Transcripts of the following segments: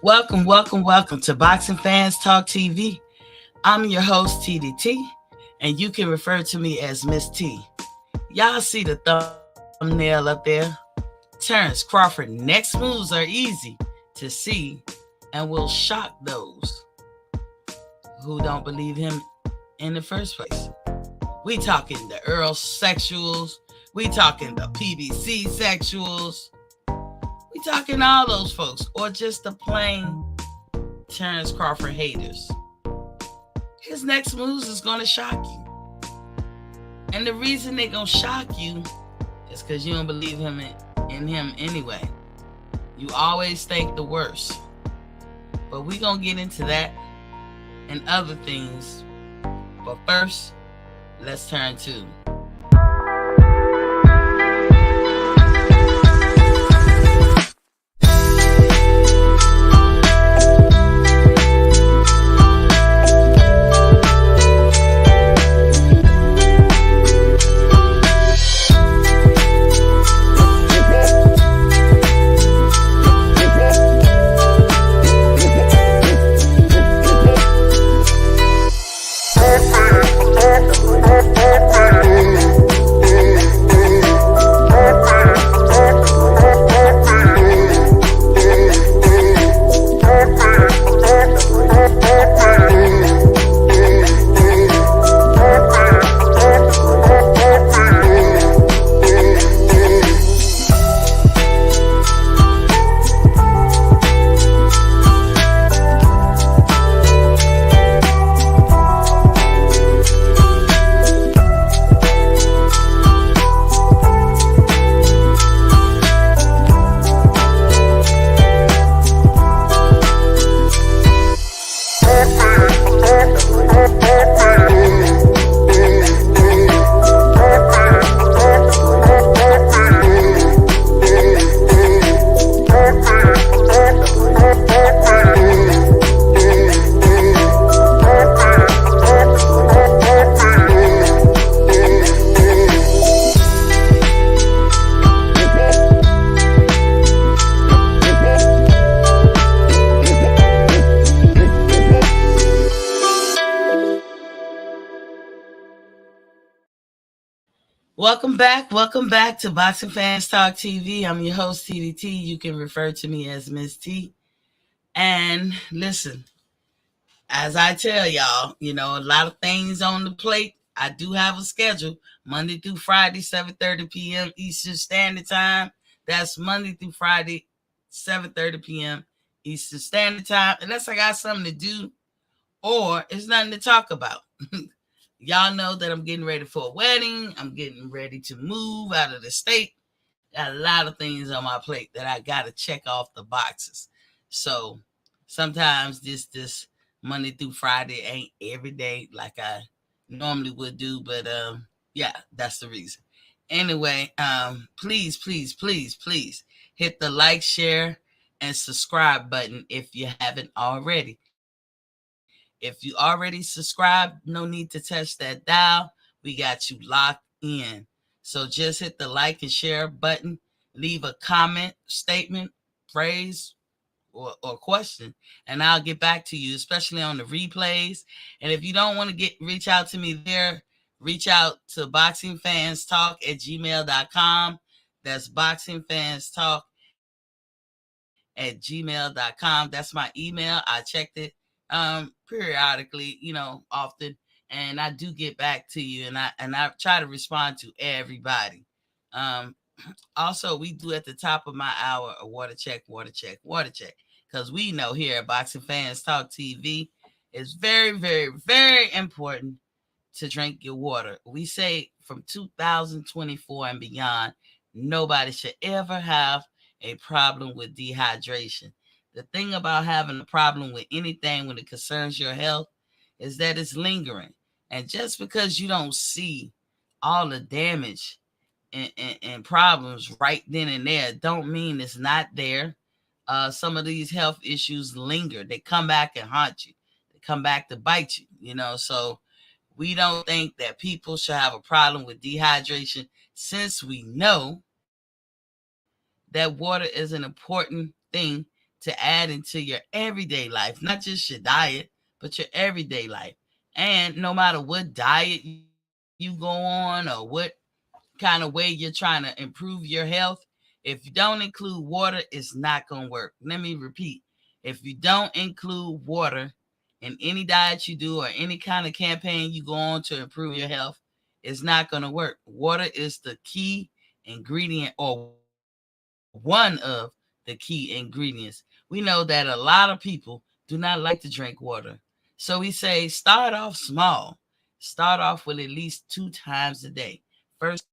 Welcome to Boxing Fans Talk TV. I'm your host, TDT, and you can refer to me as Miss T. Y'all see the thumbnail up there? Terence Crawford next moves are easy to see and will shock those who don't believe him in the first place. We talking the Errol sexuals, we talking the PBC sexuals, we talking all those folks, or just the plain Terence Crawford haters. His next moves is going to shock you. And the reason they're going to shock you is because you don't believe in him anyway. You always think the worst. But we're going to get into that and other things. But first, let's turn to Welcome back to Boxing Fans Talk TV. I'm your host, TDT. You can refer to me as Miss T. And listen, as I tell y'all, a lot of things on the plate. I do have a schedule, Monday through Friday, 7:30 p.m. Eastern Standard Time. That's Monday through Friday, 7:30 p.m. Eastern Standard Time. Unless I got something to do or it's nothing to talk about. Y'all know that I'm getting ready for a wedding. I'm getting ready to move out of the state. Got a lot of things on my plate that I got to check off the boxes. So sometimes this Monday through Friday ain't every day like I normally would do. But yeah, that's the reason. Anyway, please hit the like, share, and subscribe button if you haven't already. If you already subscribed, no need to touch that dial. We got you locked in. So just hit the like and share button. Leave a comment, statement, phrase, or question, and I'll get back to you, especially on the replays. And if you don't want to reach out to me there, reach out to boxingfanstalk@gmail.com. That's boxingfanstalk@gmail.com. That's my email. I checked it periodically, often, and I do get back to you, and I try to respond to everybody. Also, we do at the top of my hour a water check, because we know here at Boxing Fans Talk TV, it's very, very, very important to drink your water. We say from 2024 and beyond, nobody should ever have a problem with dehydration. The thing about having a problem with anything when it concerns your health is that it's lingering. And just because you don't see all the damage and problems right then and there don't mean it's not there. Some of these health issues linger. They come back and haunt you. They come back to bite you. So we don't think that people should have a problem with dehydration, since we know that water is an important thing to to add into your everyday life, not just your diet, but your everyday life. And no matter what diet you go on or what kind of way you're trying to improve your health, if you don't include water, it's not going to work. Let me repeat. If you don't include water in any diet you do or any kind of campaign you go on to improve your health, it's not going to work. Water is the key ingredient or one of the key ingredients. We know that a lot of people do not like to drink water. So we say start off small. Start off with at least 2 times a day. First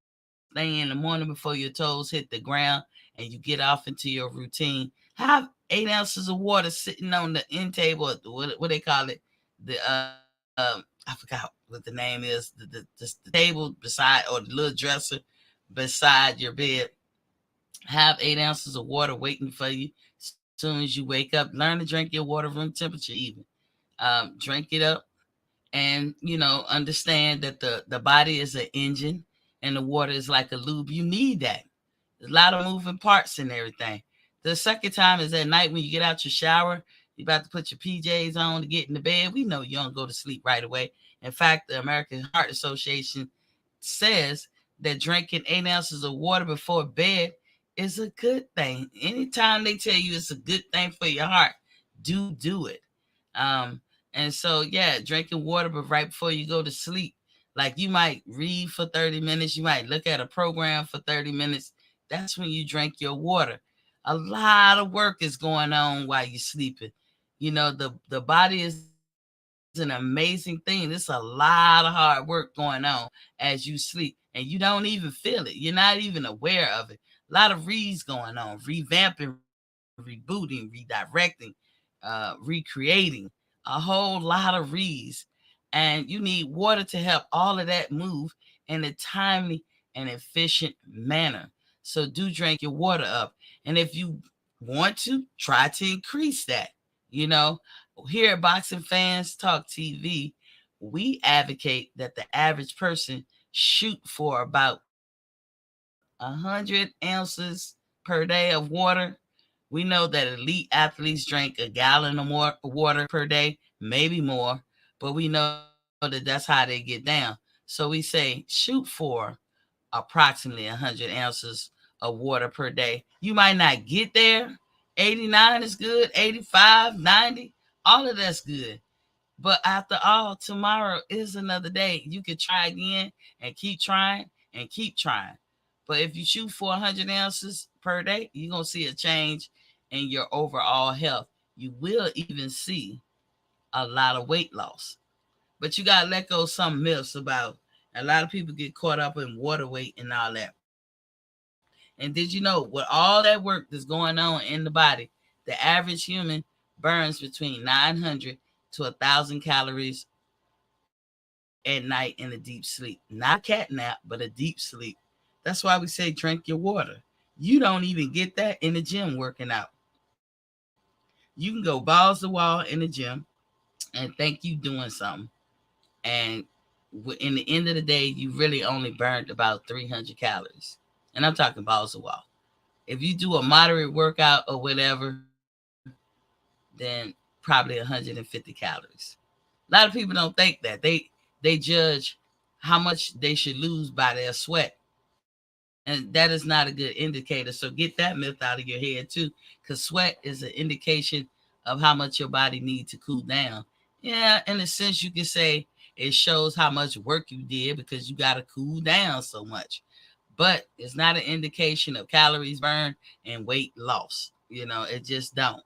thing in the morning before your toes hit the ground and you get off into your routine, have 8 ounces of water sitting on the end table, what they call it, I forgot what the name is, the table beside or the little dresser beside your bed. Have 8 ounces of water waiting for you as soon as you wake up. Learn to drink your water room temperature even. Drink it up and understand that the body is an engine and the water is like a lube. You need that. There's a lot of moving parts and everything. The second time is at night when you get out your shower. You're about to put your PJs on to get in the bed. We know you don't go to sleep right away. In fact, the American Heart Association says that drinking 8 ounces of water before bed is a good thing. Anytime they tell you it's a good thing for your heart, do it. Um, and so, yeah, drinking water, but right before you go to sleep, like you might read for 30 minutes, you might look at a program for 30 minutes. That's when you drink your water. A lot of work is going on while you're sleeping. The body is an amazing thing. It's a lot of hard work going on as you sleep, and you don't even feel it. You're not even aware of it. A lot of reads going on, revamping, rebooting, redirecting, recreating, a whole lot of reads. And you need water to help all of that move in a timely and efficient manner. So do drink your water up. And if you want to, try to increase that. You know, Here at Boxing Fans Talk TV, we advocate that the average person shoot for about 100 ounces per day of water. We know that elite athletes drink a gallon or more water per day, maybe more, but we know that that's how they get down. So we say shoot for approximately 100 ounces of water per day. You might not get there. 89 is good, 85, 90, all of that's good. But after all, tomorrow is another day. You can try again and keep trying and keep trying. But if you shoot for 100 ounces per day, you're going to see a change in your overall health. You will even see a lot of weight loss. But you got to let go of some myths about a lot of people get caught up in water weight and all that. And did you know with all that work that's going on in the body, the average human burns between 900 to 1,000 calories at night in a deep sleep. Not a cat nap, but a deep sleep. That's why we say drink your water. You don't even get that in the gym working out. You can go balls to wall in the gym and think you doing something. And in the end of the day, you really only burned about 300 calories. And I'm talking balls to wall. If you do a moderate workout or whatever, then probably 150 calories. A lot of people don't think that. They judge how much they should lose by their sweat. And that is not a good indicator. So get that myth out of your head too. Because sweat is an indication of how much your body needs to cool down. Yeah, in a sense you can say it shows how much work you did because you gotta cool down so much. But it's not an indication of calories burned and weight loss. It just don't.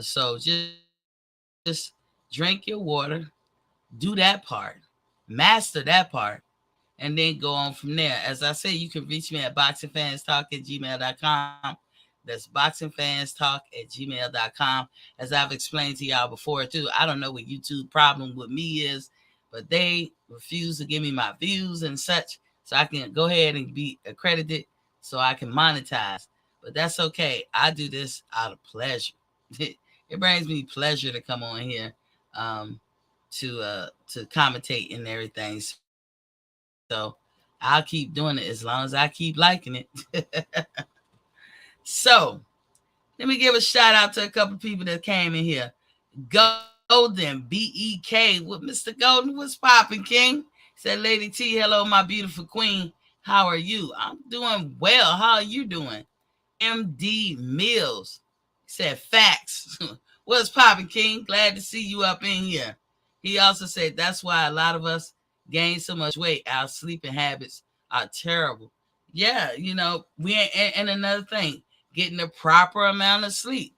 So just drink your water, do that part, master that part, and then go on from there. As I said, you can reach me at boxingfanstalk@gmail.com. That's boxingfanstalk@gmail.com. As I've explained to y'all before, too, I don't know what YouTube problem with me is, but they refuse to give me my views and such, so I can go ahead and be accredited so I can monetize. But that's okay. I do this out of pleasure. It brings me pleasure to come on here um, to commentate and everything. So I'll keep doing it as long as I keep liking it. So Let me give a shout out to a couple people that came in here. Golden, BEK, with Mr. Golden. What's popping, King? Said, Lady T, hello, my beautiful queen. How are you? I'm doing well. How are you doing? MD Mills said, facts. What's popping, King? Glad to see you up in here. He also said, that's why a lot of us gain so much weight. Our sleeping habits are terrible. Yeah, and another thing, getting the proper amount of sleep.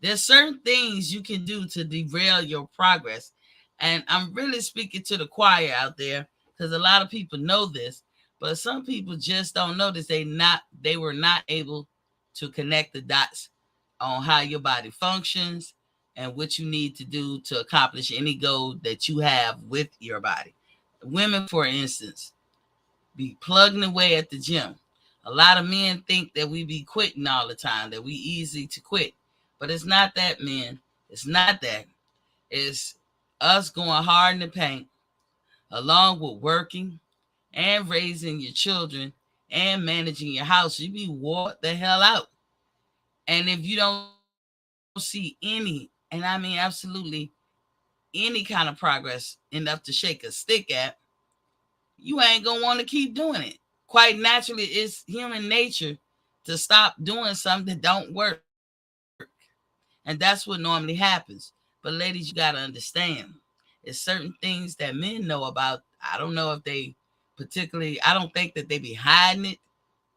There's certain things you can do to derail your progress. And I'm really speaking to the choir out there because a lot of people know this, but some people just don't notice they were not able to connect the dots on how your body functions and what you need to do to accomplish any goal that you have with your body. Women, for instance, be plugging away at the gym. A lot of men think that we be quitting all the time, that we easy to quit. But it's not that, men. It's not that. It's us going hard in the paint, along with working and raising your children and managing your house. You be wore the hell out. And if you don't see any, and I mean absolutely any kind of progress enough to shake a stick at, you ain't gonna want to keep doing it. Quite naturally, it's human nature to stop doing something that don't work. And that's what normally happens. But ladies, you gotta understand. It's certain things that men know about. I don't know if they particularly, I don't think that they be hiding it,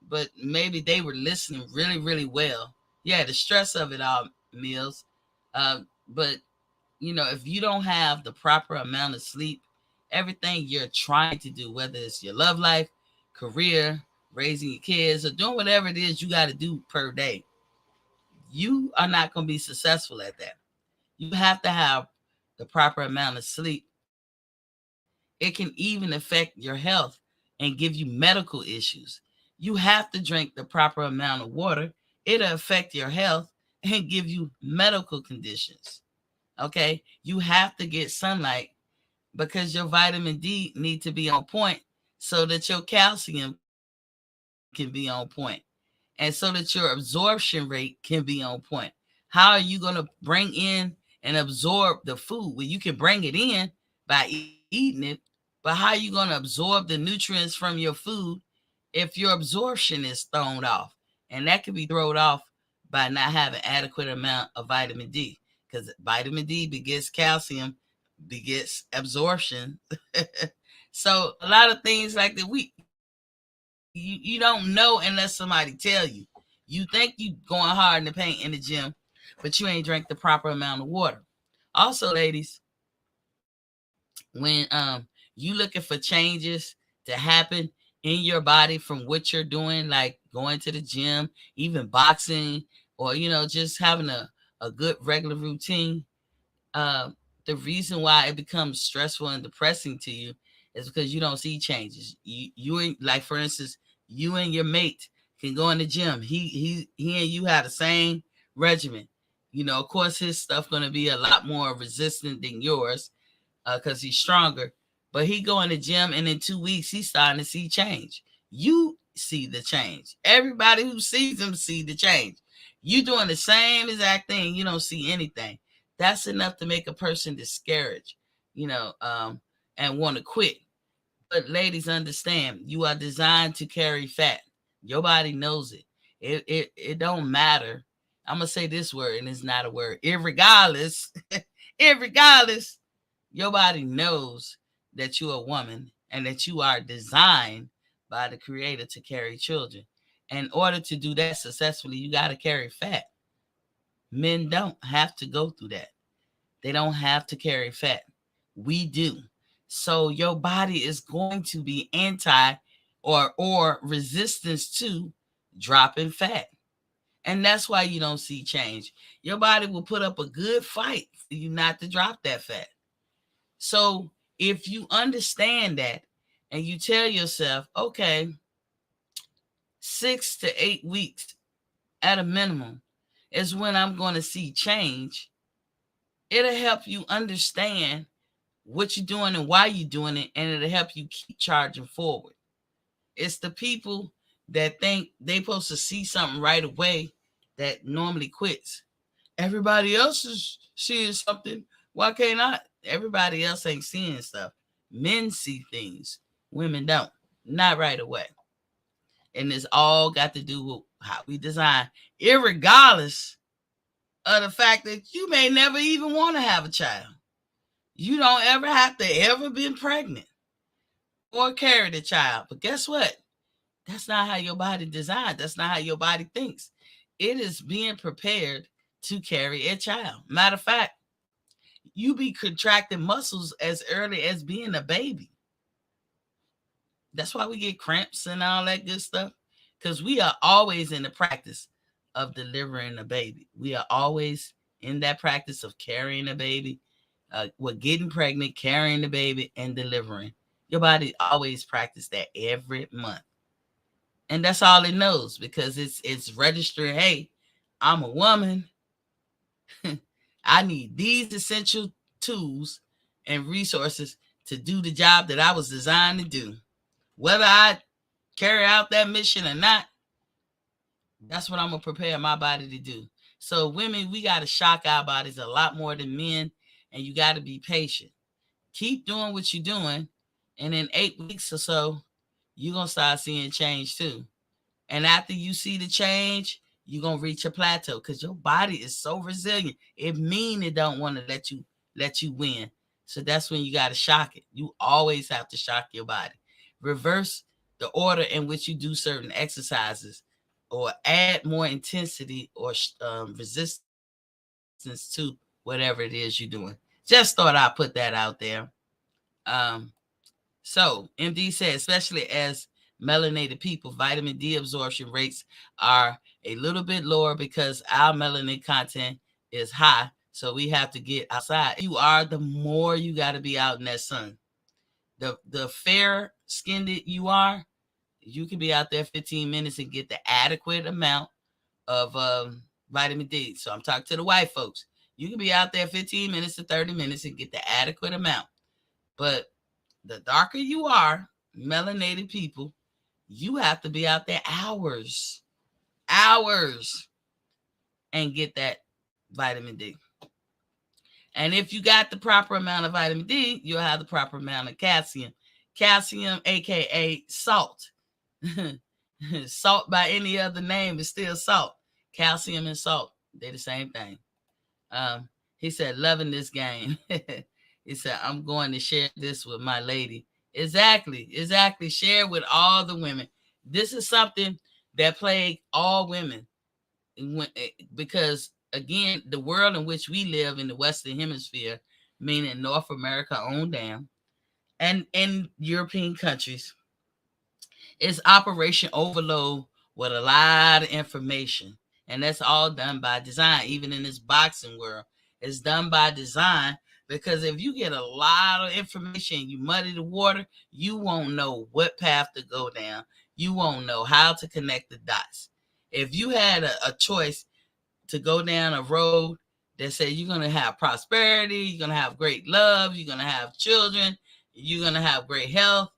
but maybe they were listening really, really well. Yeah, the stress of it all, Mills. But if you don't have the proper amount of sleep, everything you're trying to do, whether it's your love life, career, raising your kids, or doing whatever it is you got to do per day, you are not going to be successful at that. You have to have the proper amount of sleep. It can even affect your health and give you medical issues. You have to drink the proper amount of water. It'll affect your health and give you medical conditions. Okay? You have to get sunlight because your vitamin D need to be on point so that your calcium can be on point and so that your absorption rate can be on point. How are you going to bring in and absorb the food? Well, you can bring it in by eating it, but how are you going to absorb the nutrients from your food if your absorption is thrown off? And that could be thrown off by not having adequate amount of vitamin D, because vitamin D begets calcium, begets absorption. So a lot of things like that you don't know unless somebody tell you. You think you going hard in the paint in the gym, but you ain't drank the proper amount of water. Also, ladies, when you looking for changes to happen in your body from what you're doing, like going to the gym, even boxing, or just having a good regular routine, uh, the reason why it becomes stressful and depressing to you is because you don't see changes. You and, like, for instance, you and your mate can go in the gym. He and you have the same regimen. Of course, his stuff going to be a lot more resistant than yours because he's stronger. But he go in the gym, and in 2 weeks, he's starting to see change. You see the change. Everybody who sees him see the change. You doing the same exact thing. You don't see anything. That's enough to make a person discouraged, you know, um, and want to quit. But ladies, understand, you are designed to carry fat. Your body knows it. It don't matter. I'm gonna say this word, and it's not a word. Irregardless, irregardless, your body knows that you're a woman and that you are designed by the creator to carry children. In order to do that successfully, you got to carry fat. Men don't have to go through that. They don't have to carry fat. We do. So your body is going to be anti or resistance to dropping fat. And that's why you don't see change. Your body will put up a good fight for you not to drop that fat. So if you understand that and you tell yourself, okay, 6 to 8 weeks at a minimum is when I'm going to see change, it'll help you understand what you're doing and why you're doing it, and it'll help you keep charging forward. It's the people that think they supposed to see something right away that normally quits. Everybody else is seeing something. Why can't I? Everybody else ain't seeing stuff. Men see things, women don't. Not right away. And it's all got to do with how we design, irregardless of the fact that you may never even want to have a child. You don't ever have to ever been pregnant or carried a child. But guess what? That's not how your body designed. That's not how your body thinks. It is being prepared to carry a child. Matter of fact, you be contracting muscles as early as being a baby. That's why we get cramps and all that good stuff. Because we are always in the practice of delivering a baby. We are always in that practice of carrying a baby. We're getting pregnant, carrying the baby, and delivering. Your body always practice that every month. And that's all it knows, because it's registering, hey, I'm a woman. I need these essential tools and resources to do the job that I was designed to do. Whether I carry out that mission or not, that's what I'm going to prepare my body to do. So women, we got to shock our bodies a lot more than men, and you got to be patient. Keep doing what you're doing, and in 8 weeks or so, you're going to start seeing change too. And after you see the change, you're going to reach a plateau, because your body is so resilient. It mean it don't want to let you win. So that's when you got to shock it. You always have to shock your body. Reverse the order in which you do certain exercises, or add more intensity or resistance to whatever it is you're doing. Just thought I'd put that out there. So MD said, especially as melanated people, vitamin D absorption rates are a little bit lower because our melanin content is high. So we have to get outside. You are, the more you got to be out in that sun. The fair skinned you are, you can be out there 15 minutes and get the adequate amount of vitamin D. So I'm talking to the white folks. You can be out there 15 minutes to 30 minutes and get the adequate amount. But the darker you are, melanated people, you have to be out there hours, and get that vitamin D. And if you got the proper amount of vitamin D, you'll have the proper amount of calcium. Calcium, aka salt. Salt by any other name is still salt. Calcium and salt, they're the same thing. He said, loving this game. He said, I'm going to share this with my lady. Exactly. Share with all the women. This is something that plagued all women, because, again, the world in which we live in the Western Hemisphere, meaning North America on down, and in European countries, is operation overload with a lot of information. And that's all done by design. Even in this boxing world, it's done by design, because if you get a lot of information, you muddy the water, you won't know what path to go down. You won't know how to connect the dots. If you had a choice to go down a road that said you're going to have prosperity, you're going to have great love, you're going to have children, you're going to have great health,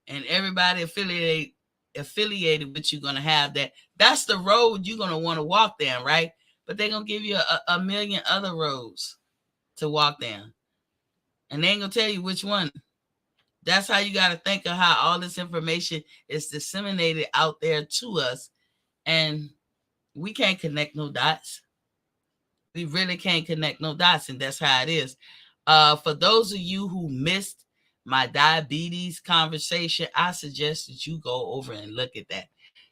and everybody affiliated with you going to have that, that's the road you're going to want to walk down, right? But they're going to give you a million other roads to walk down, and they ain't going to tell you which one. That's how you got to think of how all this information is disseminated out there to us, and we can't connect no dots. We really can't connect no dots, and that's how it is. For those of you who missed my diabetes conversation, I suggest that you go over and look at that.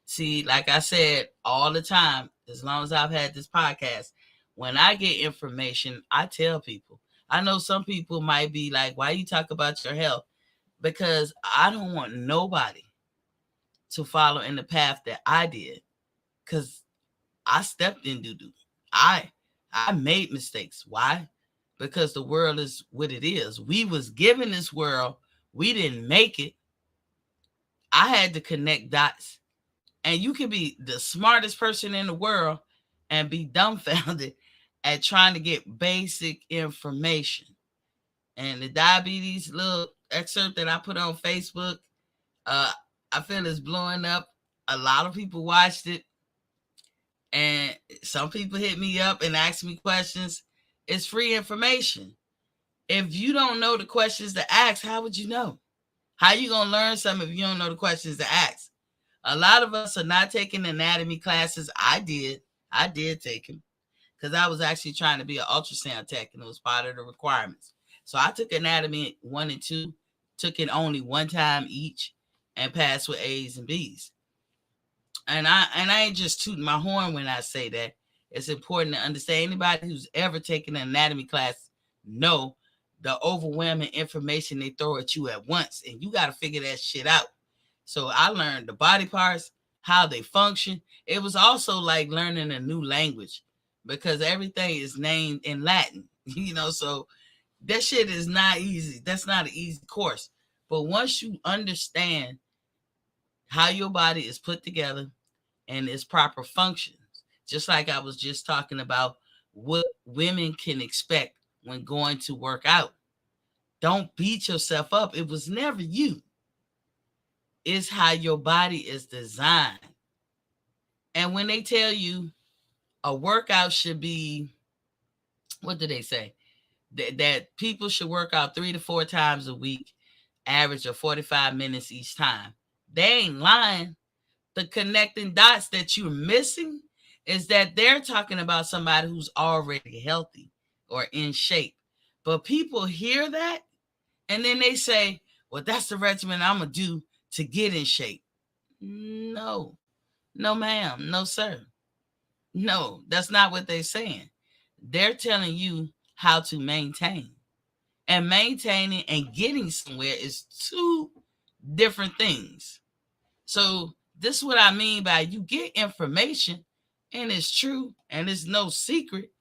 See, like I said all the time, as long as I've had this podcast, when I get information, I tell people. I know some people might be like, why you talk about your health? Because I don't want nobody to follow in the path that I did, because I stepped in doo-doo. I made mistakes. Why? Because the world is what it is. We was given this world. We didn't make it. I had to connect dots. And you can be the smartest person in the world and be dumbfounded at trying to get basic information. And the diabetes little excerpt that I put on Facebook, I feel it's blowing up. A lot of people watched it. And some people hit me up and ask me questions. It's free information. If you don't know the questions to ask, how would you know? How you going to learn something if you don't know the questions to ask? A lot of us are not taking anatomy classes. I did. I did take them because I was actually trying to be an ultrasound tech, and it was part of the requirements. So I took anatomy 1 and 2, took it only one time each, and passed with A's and B's. And I ain't just tooting my horn when I say that. It's important to understand. Anybody who's ever taken an anatomy class know the overwhelming information they throw at you at once, and you got to figure that shit out. So I learned the body parts, how they function. It was also like learning a new language because everything is named in Latin, so that shit is not easy. That's not an easy course. But once you understand how your body is put together and its proper functions, just like I was just talking about what women can expect when going to work out. Don't beat yourself up. It was never you. It's how your body is designed. And when they tell you a workout should be, what do they say? That people should work out 3 to 4 times a week, average of 45 minutes each time. They ain't lying. The connecting dots that you're missing is that they're talking about somebody who's already healthy or in shape. But people hear that and then they say, well, that's the regimen I'm going to do to get in shape. No, ma'am. No, sir. No, that's not what they're saying. They're telling you how to maintain. And maintaining and getting somewhere is two different things. So this is what I mean by you get information and it's true and it's no secret,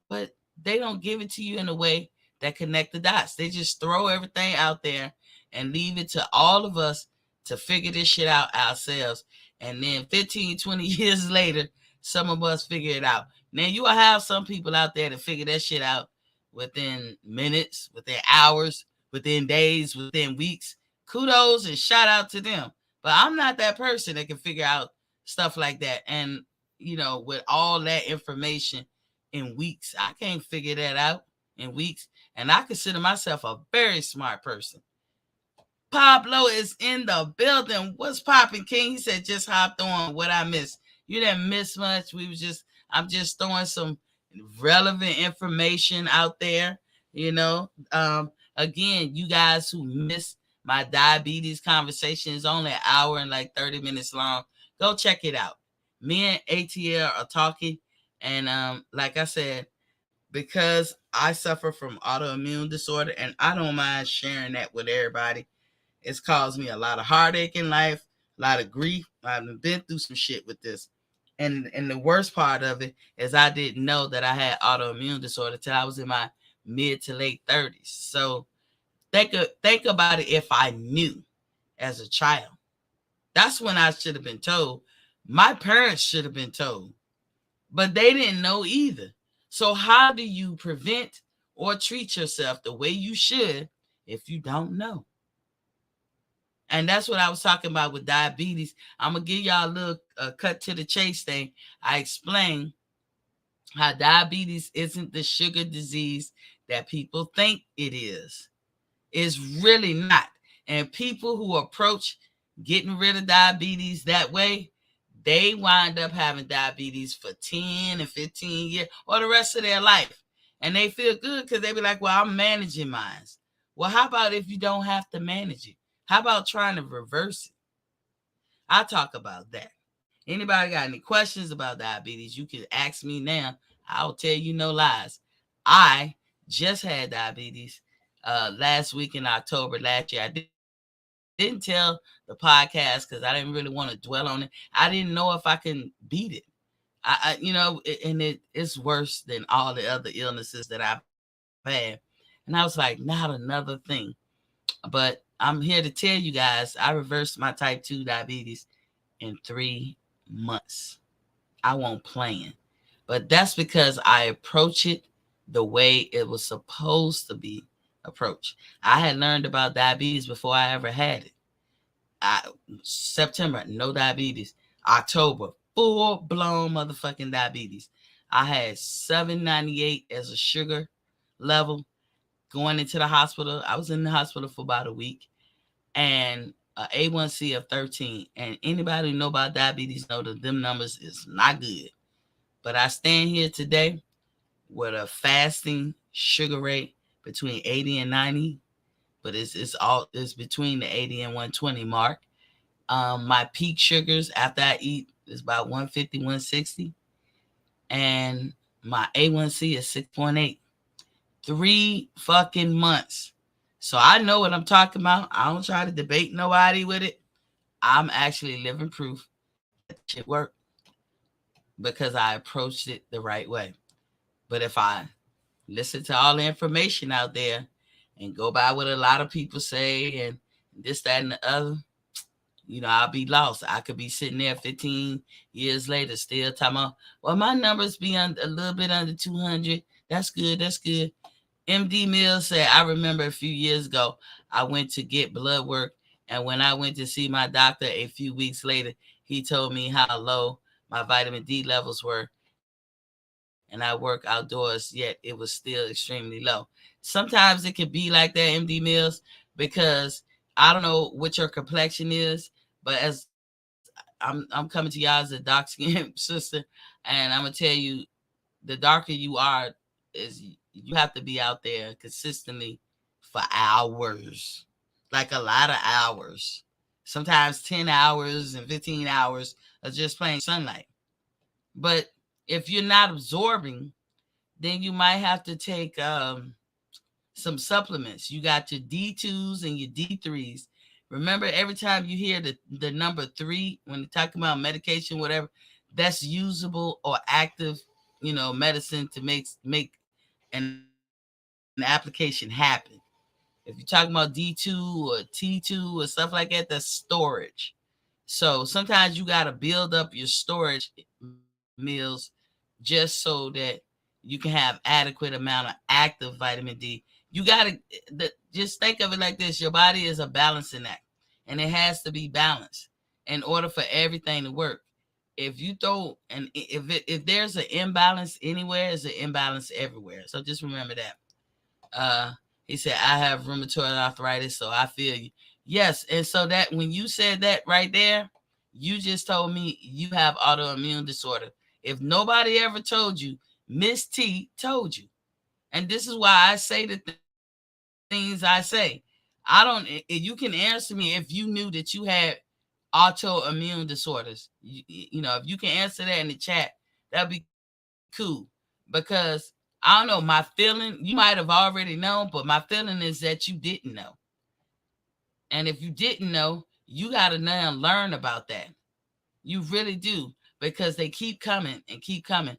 but they don't give it to you in a way that connect the dots. They just throw everything out there and leave it to all of us to figure this shit out ourselves. And then 15, 20 years later, some of us figure it out. Now you will have some people out there to figure that shit out within minutes, within hours, within days, within weeks. Kudos and shout out to them. But I'm not that person that can figure out stuff like that. And, with all that information in weeks, I can't figure that out in weeks. And I consider myself a very smart person. Pablo is in the building. What's popping, King? He said, just hopped on. What I missed? You didn't miss much. I'm just throwing some relevant information out there. Again, you guys who missed my diabetes conversation is only an hour and like 30 minutes long. Go check it out. Me and ATL are talking. And like I said, because I suffer from autoimmune disorder and I don't mind sharing that with everybody, it's caused me a lot of heartache in life, a lot of grief. I've been through some shit with this. And the worst part of it is I didn't know that I had autoimmune disorder till I was in my mid to late 30s. So think about it if I knew as a child. That's when I should have been told. My parents should have been told. But they didn't know either. So how do you prevent or treat yourself the way you should if you don't know? And that's what I was talking about with diabetes. I'm going to give y'all a little cut to the chase thing. I explained how diabetes isn't the sugar disease that people think it is. It's really not. And people who approach getting rid of diabetes that way, they wind up having diabetes for 10 and 15 years or the rest of their life. And they feel good because they be like, well, I'm managing mine. Well, how about if you don't have to manage it? How about trying to reverse it? I'll talk about that. Anybody got any questions about diabetes, you can ask me now. I'll tell you no lies. I just had diabetes last week in October last year. I didn't tell the podcast because I didn't really want to dwell on it. I didn't know if I can beat it. It's worse than all the other illnesses that I've had. And I was like, not another thing. But I'm here to tell you guys, I reversed my type 2 diabetes in 3 months. I won't plan. But that's because I approach it the way it was supposed to be approached. I had learned about diabetes before I ever had it. September, no diabetes. October, full blown motherfucking diabetes. I had 798 as a sugar level going into the hospital. I was in the hospital for about a week, and a A1C of 13. And anybody who know about diabetes know that them numbers is not good. But I stand here today with a fasting sugar rate between 80 and 90, but it's between the 80 and 120 mark. My peak sugars after I eat is about 150, 160, and my A1C is 6.8. 3 fucking months. So I know what I'm talking about. I don't try to debate nobody with it. I'm actually living proof that the shit worked because I approached it the right way. But if I listen to all the information out there and go by what a lot of people say and this, that, and the other, I'll be lost. I could be sitting there 15 years later still talking about, well, my numbers be a little bit under 200. That's good. That's good. MD Mills said, I remember a few years ago, I went to get blood work. And when I went to see my doctor a few weeks later, he told me how low my vitamin D levels were. And I work outdoors, yet it was still extremely low. Sometimes it can be like that, MD Mills, because I don't know what your complexion is, but as I'm coming to y'all as a dark skinned sister, and I'm gonna tell you, the darker you are, is you have to be out there consistently for hours, like a lot of hours, sometimes 10 hours and 15 hours of just plain sunlight. But if you're not absorbing, then you might have to take some supplements. You got your D2s and your D3s. Remember, every time you hear the number three, when they talk about medication, whatever, that's usable or active, medicine to make an application happen. If you're talking about D2 or T2 or stuff like that, that's storage. So sometimes you got to build up your storage meals just so that you can have adequate amount of active vitamin D. You got to just think of it like this. Your body is a balancing act, and it has to be balanced in order for everything to work. If you throw and if there's an imbalance anywhere, there's an imbalance everywhere. So just remember that. Uh, he said, I have rheumatoid arthritis, so I feel you. Yes. And so that when you said that right there, you just told me you have autoimmune disorder. If nobody ever told you, Miss T told you. And this is why I say the things I say. I don't, you can answer me if you knew that you had autoimmune disorders. If you can answer that in the chat, that'd be cool. Because I don't know, my feeling, you might have already known, but my feeling is that you didn't know. And if you didn't know, you got to now learn about that. You really do, because they keep coming and keep coming.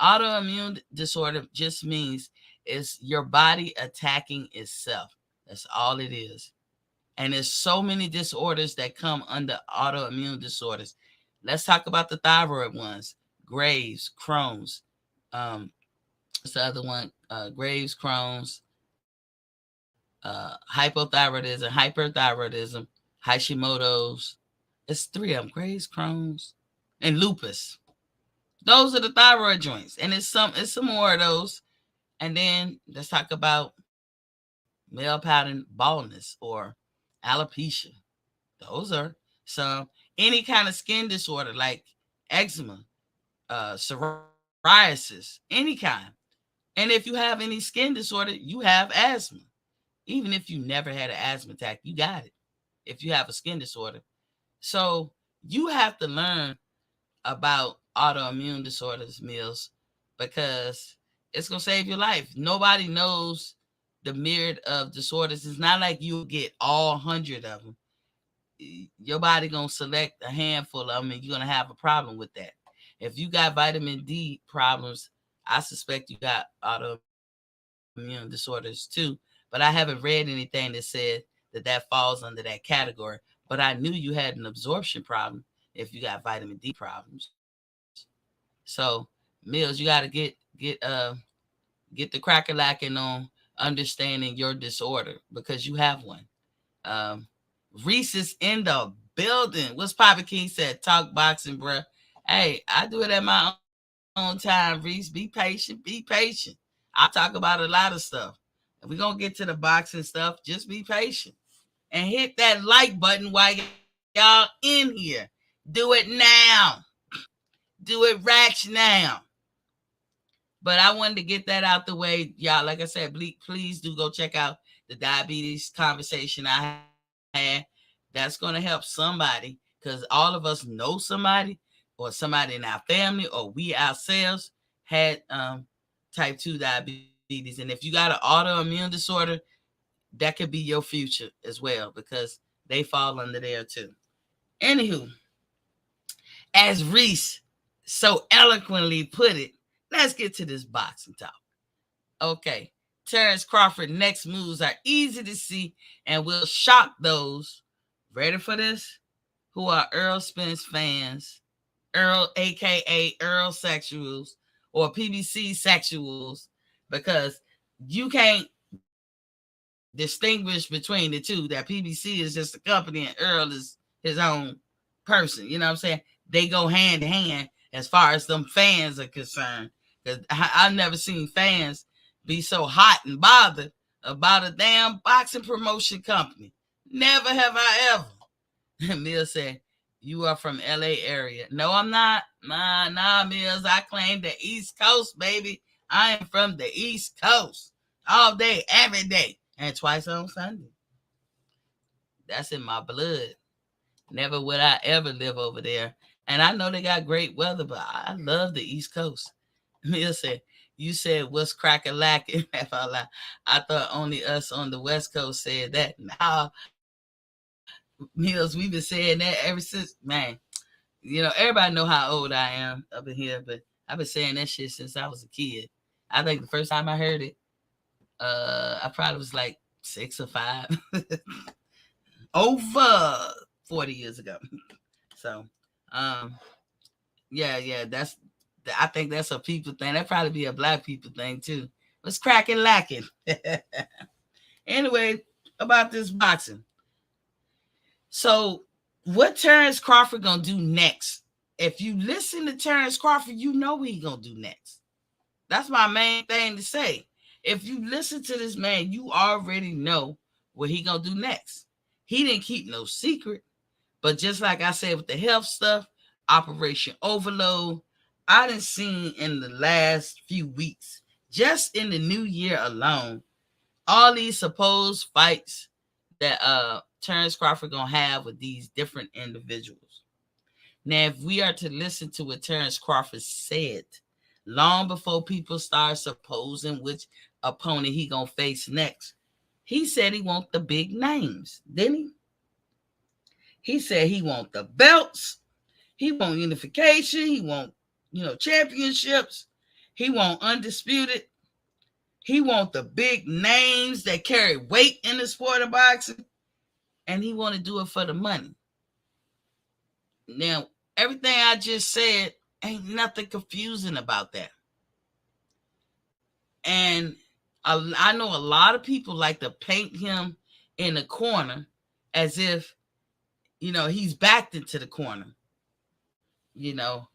Autoimmune disorder just means it's your body attacking itself. That's all it is. And there's so many disorders that come under autoimmune disorders. Let's talk about the thyroid ones: Graves, Crohn's. What's the other one? Graves, Crohn's, hypothyroidism, hyperthyroidism, Hashimoto's. It's three of them: Graves, Crohn's, and lupus. Those are the thyroid joints, and it's some more of those. And then let's talk about male pattern baldness or alopecia. Those are some. Any kind of skin disorder like eczema, psoriasis, any kind. And if you have any skin disorder, you have asthma. Even if you never had an asthma attack, you got it if you have a skin disorder. So you have to learn about autoimmune disorders, Mills, because it's gonna save your life. Nobody knows the myriad of disorders. It's not like you'll get all 100 of them. Your body gonna select a handful of them, and you're gonna have a problem with that. If you got vitamin D problems, I suspect you got autoimmune disorders too. But I haven't read anything that said that falls under that category. But I knew you had an absorption problem if you got vitamin D problems. So, Mills, you got to get the cracker lacking on understanding your disorder because you have one. Um, Reese is in the building. What's Papa King said? Talk boxing, bruh. Hey, I do it at my own time, Reese. Be patient. Be patient. I talk about a lot of stuff. If we're going to get to the boxing stuff, just be patient. And hit that like button while y'all in here. Do it now. Do it right now. But I wanted to get that out the way, y'all. Like I said, please do go check out the diabetes conversation I had. That's going to help somebody because all of us know somebody or somebody in our family or we ourselves had type 2 diabetes. And if you got an autoimmune disorder, that could be your future as well because they fall under there too. Anywho, as Reese so eloquently put it, let's get to this boxing talk. Okay, Terence Crawford next moves are easy to see and will shock those, ready for this, who are Errol Spence fans, Earl, aka Earl sexuals or PBC sexuals, because you can't distinguish between the two. That PBC is just a company and Earl is his own person. You know what I'm saying? They go hand in hand as far as them fans are concerned. Because I've never seen fans be so hot and bothered about a damn boxing promotion company. Never have I ever. Mills said, "You are from LA area." No, I'm not. Nah, Mills. I claim the East Coast, baby. I am from the East Coast. All day, every day. And twice on Sunday. That's in my blood. Never would I ever live over there. And I know they got great weather, but I love the East Coast. Mill said, "You said what's cracking lacking?" I thought only us on the West Coast said that. Nah, Mills, we've been saying that ever since, man. Everybody know how old I am up in here, but I've been saying that shit since I was a kid. I think the first time I heard it, I probably was like 6 or 5, over 40 years ago. So, um, yeah, I think that's a people thing. That probably be a black people thing too. What's cracking lacking? Anyway, about this boxing. So, what Terence Crawford gonna do next? If you listen to Terence Crawford, you know what he gonna do next. That's my main thing to say. If you listen to this man, you already know what he gonna do next. He didn't keep no secret. But just like I said with the health stuff, Operation Overload, I done seen in the last few weeks, just in the new year alone, all these supposed fights that Terence Crawford gonna have with these different individuals. Now, if we are to listen to what Terence Crawford said, long before people start supposing which opponent he gonna face next, he said he want the big names, didn't he? He said he want the belts, he want unification, he want championships, he want undisputed, he want the big names that carry weight in the sport of boxing, and he want to do it for the money. Now, everything I just said ain't nothing confusing about that. And I know a lot of people like to paint him in a corner as if, he's backed into the corner, you know.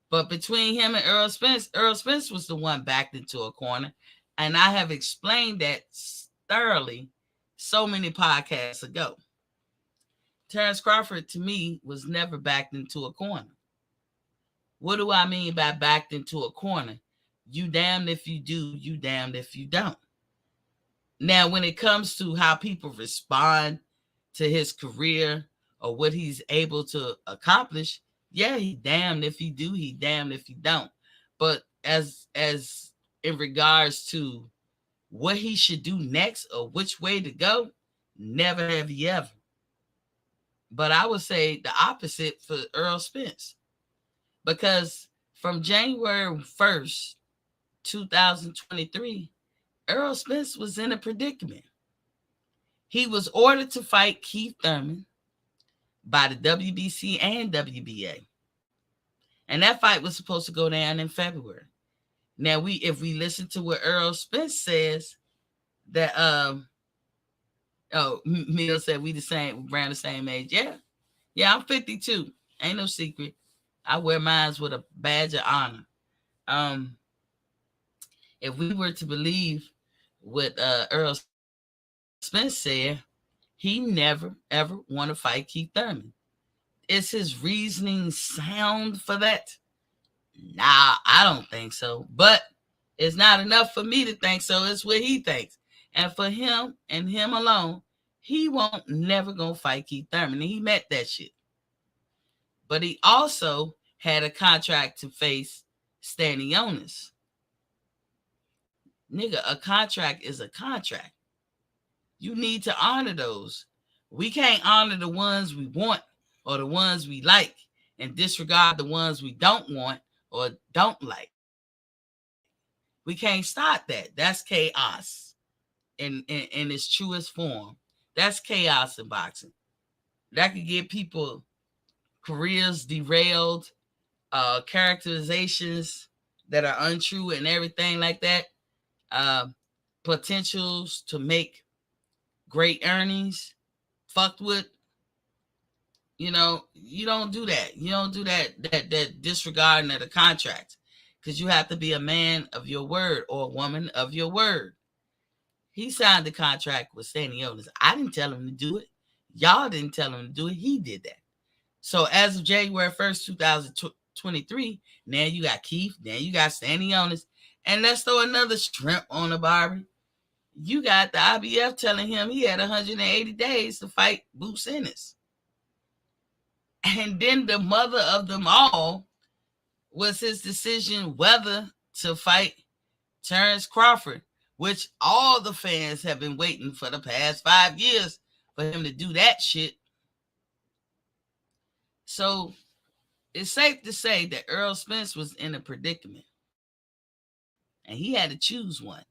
But between him and Errol Spence was the one backed into a corner. And I have explained that thoroughly so many podcasts ago. Terence Crawford, to me, was never backed into a corner. What do I mean by backed into a corner? You damned if you do, you damned if you don't. Now, when it comes to how people respond to his career or what he's able to accomplish, yeah, he damned if he do, he damned if he don't. But as in regards to what he should do next or which way to go, never have he ever. But I would say the opposite for Errol Spence. Because from January 1st, 2023, Errol Spence was in a predicament. He was ordered to fight Keith Thurman by the WBC and WBA. And that fight was supposed to go down in February. Now, if we listen to what Errol Spence says, that Mill said we around the same age. Yeah, Yeah, I'm 52. Ain't no secret. I wear mine with a badge of honor. Um, if we were to believe what Errol Spence said, he never ever want to fight Keith Thurman. Is his reasoning sound for that? Nah, I don't think so. But it's not enough for me to think so. It's what he thinks. And for him and him alone, he won't never gonna fight Keith Thurman. And he met that shit. But he also had a contract to face Stanionis. Nigga, a contract is a contract. You need to honor those. We can't honor the ones we want or the ones we like and disregard the ones we don't want or don't like. We can't stop that. That's chaos in its truest form. That's chaos in boxing. That could get people careers derailed, characterizations that are untrue and everything like that. Uh, Potentials to make great earnings fucked with. You don't do that. You don't do that disregarding of the contract, because you have to be a man of your word or a woman of your word. He signed the contract with Stanionis. I didn't tell him to do it. Y'all didn't tell him to do it. He did that. So as of January 1st, 2023, now you got Keith, now you got Stanionis, and let's throw another shrimp on the Barbie. You got the IBF telling him he had 180 days to fight Boots Ennis. And then the mother of them all was his decision whether to fight Terence Crawford, which all the fans have been waiting for the past 5 years for him to do that shit. So it's safe to say that Errol Spence was in a predicament. And he had to choose one.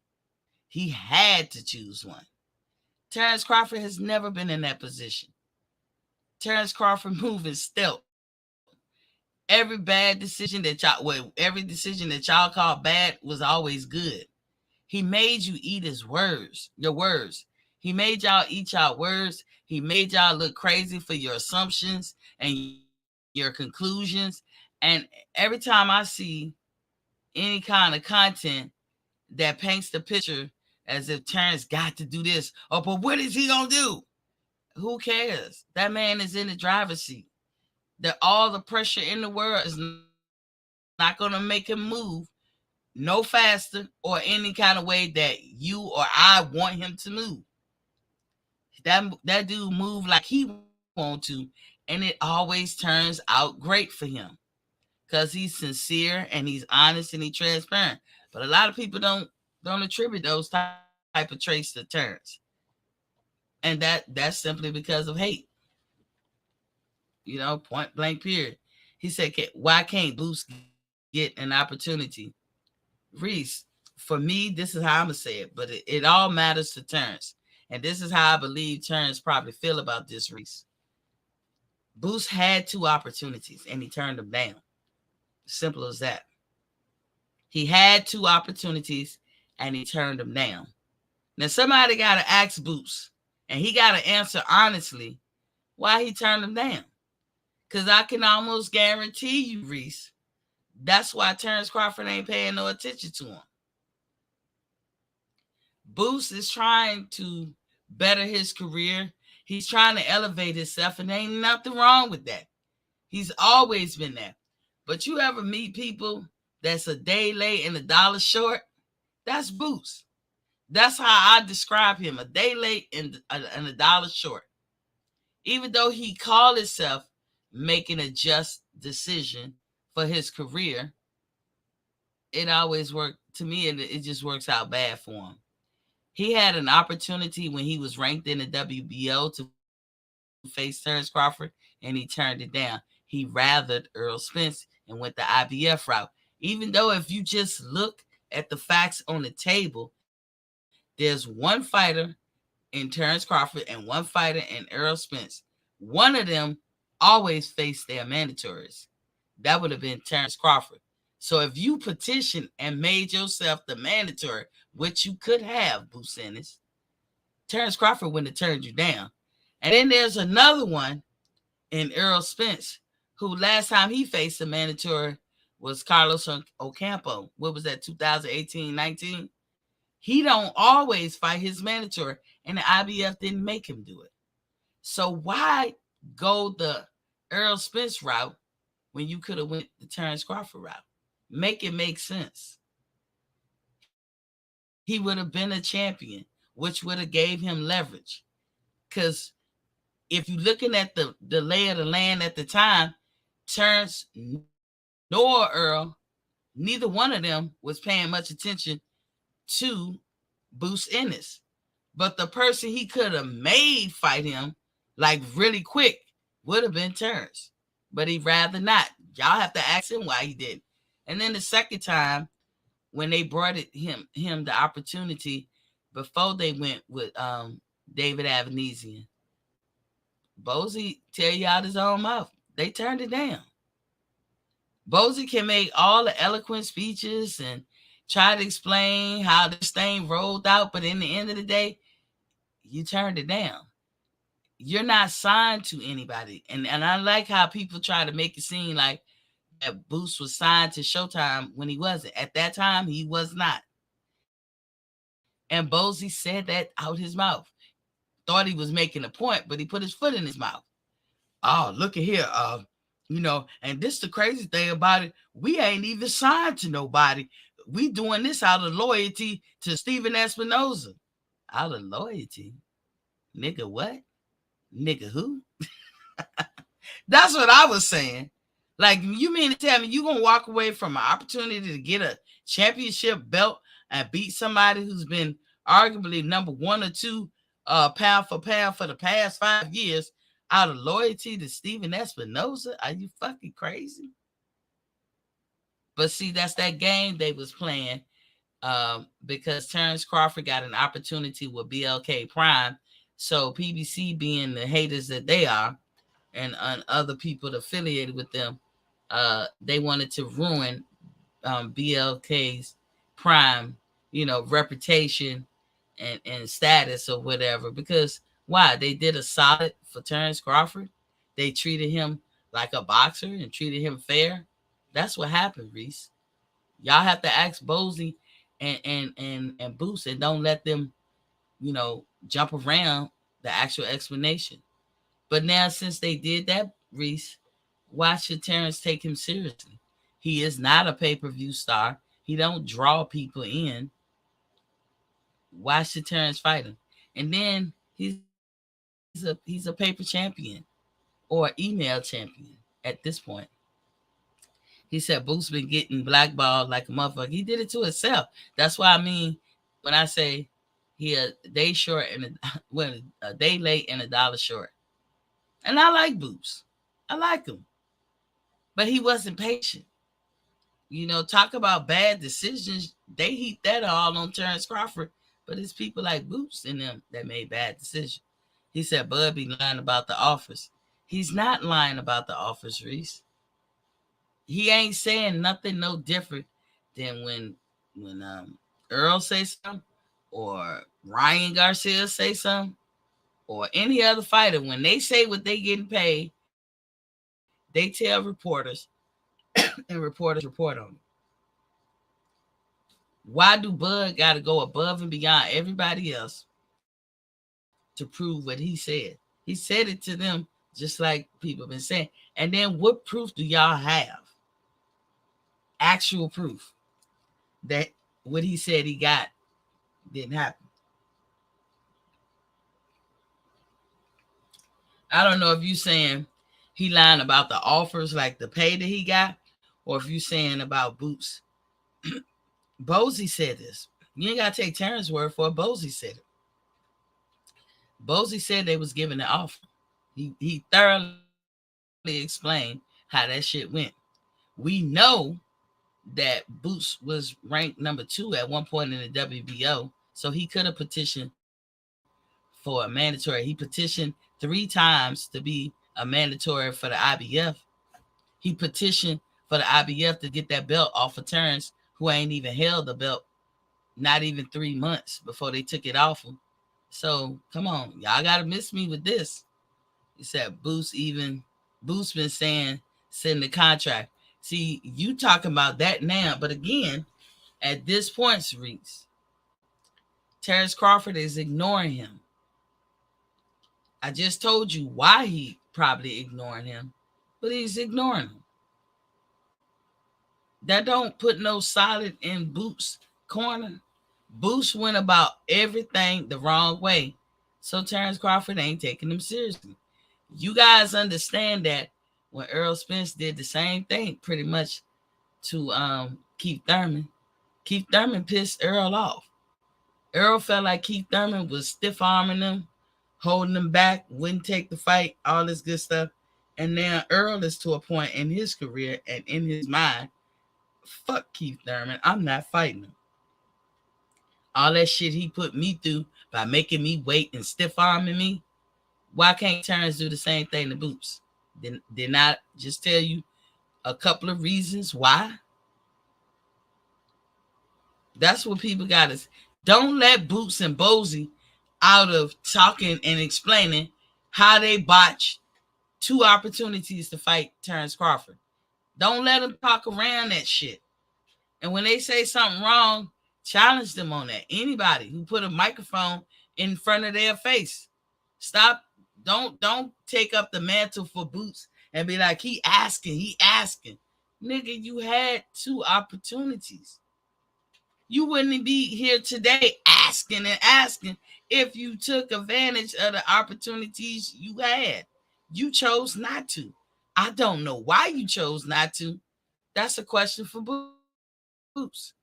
He had to choose one. Terence Crawford has never been in that position. Terence Crawford moving stealth. Every bad decision every decision that y'all called bad was always good. He made you eat his words, your words. He made y'all eat y'all words. He made y'all look crazy for your assumptions and your conclusions. And every time I see any kind of content that paints the picture as if Terrence got to do this, oh, but what is he gonna do? Who cares? That man is in the driver's seat. That all the pressure in the world is not going to make him move no faster or any kind of way that you or I want him to move. That dude move like he want to, and it always turns out great for him because he's sincere and he's honest and he's transparent. But a lot of people don't attribute those type of traits to Terrence, and that's simply because of hate. Point blank period. He said, why can't Boots get an opportunity? Reese, for me, this is how I'm going to say it, but it all matters to Terrence. And this is how I believe Terrence probably feel about this, Reese. Boots had two opportunities and he turned them down. Simple as that. He had two opportunities and he turned them down. Now, somebody got to ask Boots, and he got to answer honestly why he turned them down. Because I can almost guarantee you, Reese, that's why Terence Crawford ain't paying no attention to him. Boots is trying to better his career. He's trying to elevate himself, and there ain't nothing wrong with that. He's always been that. But you ever meet people that's a day late and $1 short? That's Boots. That's how I describe him, a day late and $1 short. Even though he called himself making a just decision for his career, it always worked. To me, it just works out bad for him. He had an opportunity when he was ranked in the WBO to face Terence Crawford, and he turned it down. He rathered Errol Spence and went the IBF route. Even though if you just look at the facts on the table, there's one fighter in Terence Crawford and one fighter in Errol Spence. One of them always faced their mandatories. That would have been Terence Crawford. So if you petitioned and made yourself the mandatory, which you could have, Boots Ennis, Terence Crawford wouldn't have turned you down. And then there's another one and Errol Spence, who last time he faced a mandatory was Carlos Ocampo. What was that, 2018-19? He don't always fight his mandatory, and the IBF didn't make him do it. So why go the Errol Spence route when you could have went the Terence Crawford route? Make it make sense. He would have been a champion, which would have gave him leverage. Because if you're looking at the lay of the land at the time, Terence nor Earl, neither one of them was paying much attention to Boost Ennis. But the person he could have made fight him like really quick would have been Terence. But he'd rather not. Y'all have to ask him why he didn't. And then the second time, when they brought him the opportunity before they went with David Avanesian, Bozy tell you out his own mouth, they turned it down. Bozy can make all the eloquent speeches and try to explain how this thing rolled out, but in the end of the day, you turned it down. You're not signed to anybody. And I like how people try to make it seem like that Boost was signed to Showtime when he wasn't. At that time, he was not. And Bozy said that out his mouth. Thought he was making a point, but he put his foot in his mouth. Oh, look at here. And this the crazy thing about it. We ain't even signed to nobody. We doing this out of loyalty to Steven Espinoza. Out of loyalty? Nigga what? Nigga who? That's what I was saying. Like, you mean to tell me you going to walk away from an opportunity to get a championship belt and beat somebody who's been arguably number 1 or 2 pound for pound for the past 5 years out of loyalty to Steven Espinoza? Are you fucking crazy? But see, that's that game they was playing because Terence Crawford got an opportunity with BLK Prime. So PBC, being the haters that they are, and other people affiliated with them, they wanted to ruin BLK's Prime, reputation and status or whatever. Because why? They did a solid for Terence Crawford. They treated him like a boxer and treated him fair. That's what happened, Reese. Y'all have to ask Bozy and Boost, and don't let them, jump around the actual explanation. But now, since they did that, Reese, why should Terence take him seriously? He is not a pay-per-view star. He don't draw people in. Why should Terence fight him? And then he's a paper champion or email champion at this point. He said Boost been getting blackballed like a motherfucker. He did it to himself. That's why I mean when I say he a day short and a day late and $1 short. And I like Boost. I like him. But he wasn't patient. Talk about bad decisions. They heap that all on Terence Crawford. But it's people like Boost in them that made bad decisions. He said Bud be lying about the offers. He's not lying about the offers, Reese. He ain't saying nothing no different than when Earl say something, or Ryan Garcia say something, or any other fighter. When they say what they getting paid, they tell reporters, and reporters report on it. Why do Bud got to go above and beyond everybody else to prove what he said? He said it to them just like people have been saying. And then what proof do y'all have? Actual proof that what he said he got didn't happen. I don't know if you saying he lying about the offers, like the pay that he got, or if you saying about Boots. Bozy said this. You ain't got to take Terrence's word for it. Bozy said it. Bozy said they was giving the offer. He thoroughly explained how that shit went. We know that Boots was ranked number 2 at one point in the WBO, so he could have petitioned for a mandatory. He petitioned 3 times to be a mandatory for the IBF. He petitioned for the IBF to get that belt off of Terrence, who ain't even held the belt not even 3 months before they took it off him. So come on, y'all gotta miss me with this. He said Boost even Boots been saying send the contract. See, you talking about that now, but again, at this point, Reese, Terence Crawford is ignoring him. I just told you why he probably ignoring him, but he's ignoring him. That don't put no solid in Boots' corner. Boots went about everything the wrong way, so Terence Crawford ain't taking him seriously. You guys understand that when Errol Spence did the same thing, pretty much to Keith Thurman. Keith Thurman pissed Errol off. Errol felt like Keith Thurman was stiff arming him, holding him back, wouldn't take the fight, all this good stuff. And now Earl is to a point in his career and in his mind, fuck Keith Thurman, I'm not fighting him. All that shit he put me through by making me wait and stiff arming me, why can't Terrence do the same thing to Boots? Did not just tell you a couple of reasons why? That's what people got to. Don't let Boots and Bozy out of talking and explaining how they botched two opportunities to fight Terence Crawford. Don't let them talk around that shit. And when they say something wrong, challenge them on that. Anybody who put a microphone in front of their face, stop. Don't take up the mantle for Boots and be like, he asking. Nigga, you had two opportunities. You wouldn't be here today asking if you took advantage of the opportunities you had. You chose not to. I don't know why you chose not to. That's a question for Boots.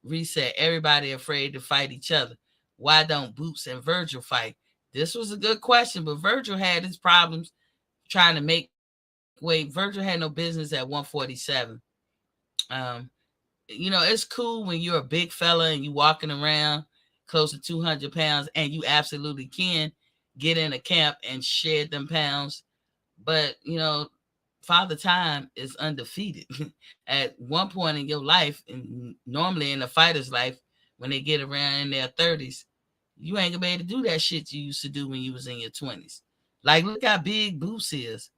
Reese said, everybody afraid to fight each other. Why don't Boots and Virgil fight? This was a good question, but Virgil had his problems trying to make weight. Virgil had no business at 147. Um, it's cool when you're a big fella and you walking around close to 200 pounds and you absolutely can get in a camp and shed them pounds. But, Father Time is undefeated. At one point in your life, and normally in a fighter's life, when they get around in their 30s, you ain't gonna be able to do that shit you used to do when you was in your 20s. Like, look how big Boots is.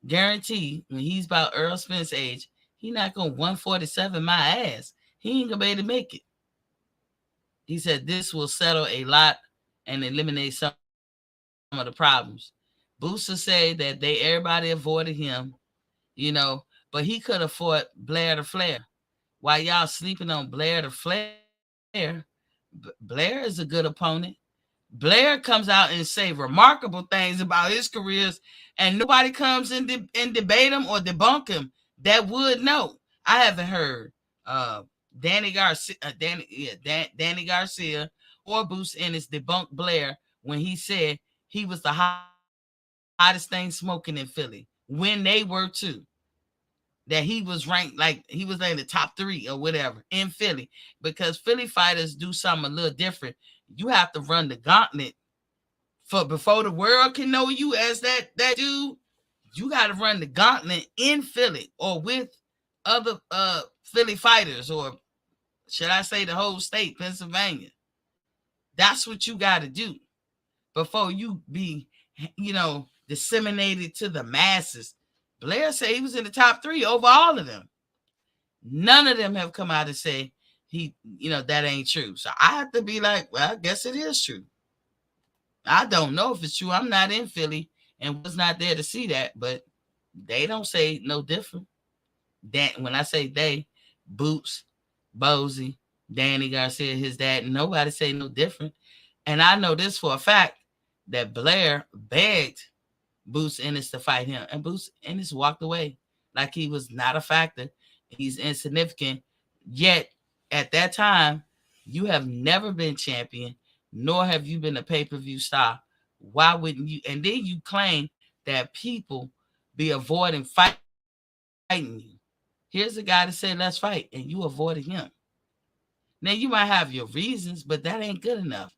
Guarantee when he's about Errol Spence age, he not gonna 147 my ass. He ain't gonna be able to make it. He said this will settle a lot and eliminate some of the problems. Booster say that everybody avoided him, but he could have fought Blair to Flair. While y'all sleeping on Blair to Flair, Blair is a good opponent. Blair comes out and say remarkable things about his careers, and nobody comes and debate him or debunk him that would know. I haven't heard Danny Garcia or Bruce Ennis debunk Blair when he said he was the hottest thing smoking in Philly when they were too. That he was ranked like he was in the top 3 or whatever in Philly, because Philly fighters do something a little different. You have to run the gauntlet for before the world can know you as that dude. You got to run the gauntlet in Philly or with other Philly fighters, or should I say the whole state, Pennsylvania. That's what you got to do before you be, disseminated to the masses. Blair said he was in the top 3 over all of them. None of them have come out and say that ain't true. So I have to be like, well, I guess it is true. I don't know if it's true. I'm not in Philly and was not there to see that, but they don't say no different. When I say they, Boots, Bozy, Danny Garcia, his dad, nobody say no different. And I know this for a fact that Blair begged Boots Ennis to fight him, and Boots Ennis walked away like he was not a factor. He's insignificant. Yet at that time, you have never been champion, nor have you been a pay-per-view star. Why wouldn't you? And then you claim that people be avoiding fighting you. Here's a guy that said, let's fight, and you avoided him. Now, you might have your reasons, but that ain't good enough.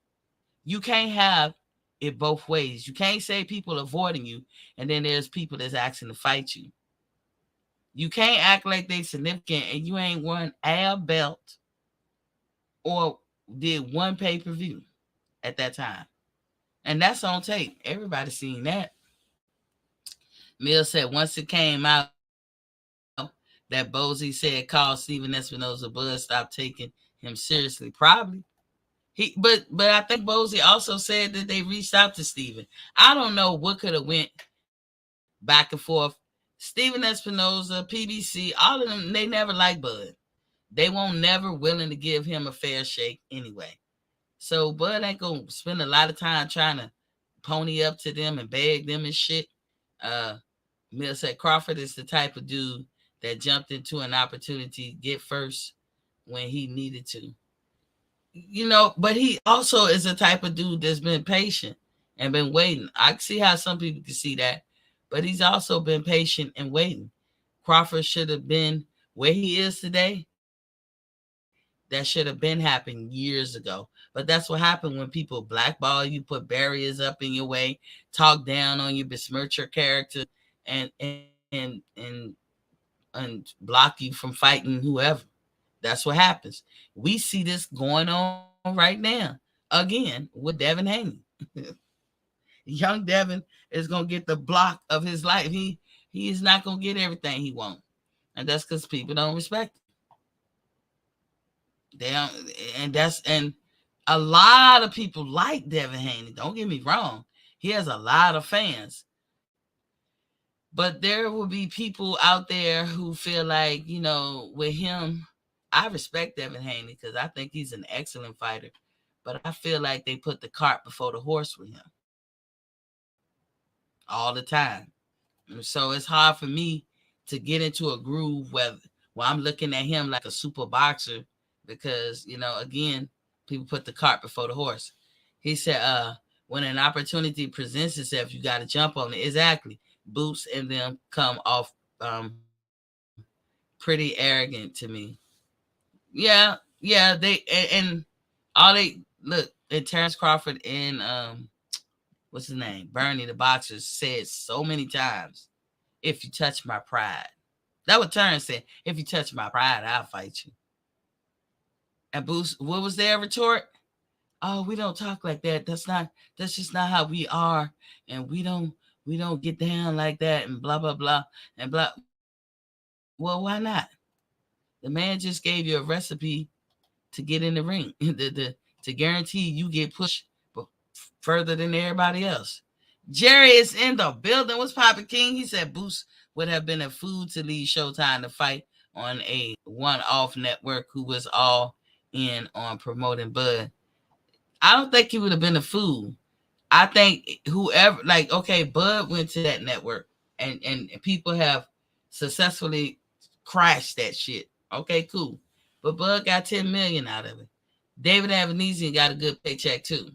You can't have it both ways. You can't say people avoiding you, and then there's people that's asking to fight you. You can't act like they significant, and you ain't won a belt or did one pay-per-view at that time. And that's on tape. Everybody's seen that. Mills said once it came out that Bozy said call Steven Espinosa Bud, stop taking him seriously. Probably. But I think Bozy also said that they reached out to Steven. I don't know what could have went back and forth. Steven Espinosa, PBC, all of them, they never liked Bud. They won't never willing to give him a fair shake anyway. So Bud ain't gonna spend a lot of time trying to pony up to them and beg them and shit. Uh, Mill said Crawford is the type of dude that jumped into an opportunity to get first when he needed to. But he also is the type of dude that's been patient and been waiting. I can see how some people can see that, but he's also been patient and waiting. Crawford should have been where he is today. That should have been happened years ago. But that's what happened when people blackball you, put barriers up in your way, talk down on you, besmirch your character, and block you from fighting whoever. That's what happens. We see this going on right now again with Devin Haney. Young Devin is gonna get the block of his life. He is not gonna get everything he wants, and that's because people don't respect him. They don't, and a lot of people like Devin Haney. Don't get me wrong; he has a lot of fans, but there will be people out there who feel like with him. I respect Devin Haney because I think he's an excellent fighter, but I feel like they put the cart before the horse with him all the time. So it's hard for me to get into a groove where I'm looking at him like a super boxer because, again, people put the cart before the horse. He said, when an opportunity presents itself, you got to jump on it. Exactly. Boots and them come off pretty arrogant to me. Yeah, and all they look and Terence Crawford and what's his name? Bernie the boxer said so many times, if you touch my pride. That what Terrence said. If you touch my pride, I'll fight you. And Boots, what was their retort? Oh, we don't talk like that. That's just not how we are. And we don't get down like that and blah blah blah and blah. Well, why not? The man just gave you a recipe to get in the ring. To guarantee you get pushed further than everybody else. Jerry is in the building. What's poppin' King? He said Boost would have been a fool to leave Showtime to fight on a one-off network who was all in on promoting Bud. I don't think he would have been a fool. I think whoever, like, okay, Bud went to that network and people have successfully crashed that shit. Okay, cool. But Bud got 10 million out of it. David Avanesian got a good paycheck too.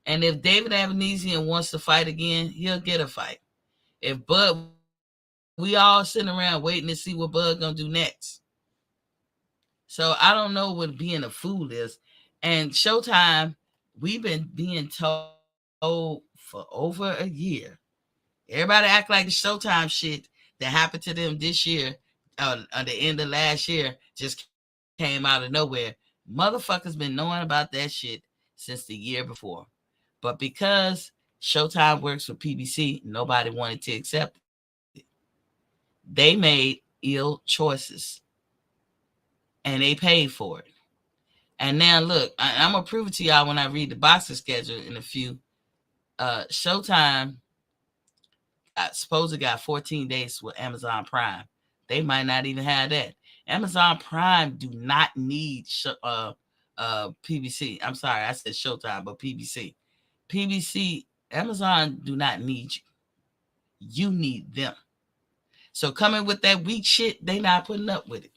And if David Avanesian wants to fight again, he'll get a fight. If Bud, we all sitting around waiting to see what Bud gonna do next. So I don't know what being a fool is. And Showtime, we've been being told for over a year. Everybody act like the Showtime shit that happened to them this year, at the end of last year, just came out of nowhere. Motherfuckers been knowing about that shit since the year before. But because Showtime works with PBC, nobody wanted to accept it. They made ill choices and they paid for it. And now look, I'm gonna prove it to y'all when I read the boxing schedule in a few. Showtime supposedly got 14 days with Amazon Prime. They might not even have that. Amazon Prime do not need PBC. I'm sorry, I said Showtime, but PBC. PBC, Amazon do not need you. You need them. So coming with that weak shit, they not putting up with it.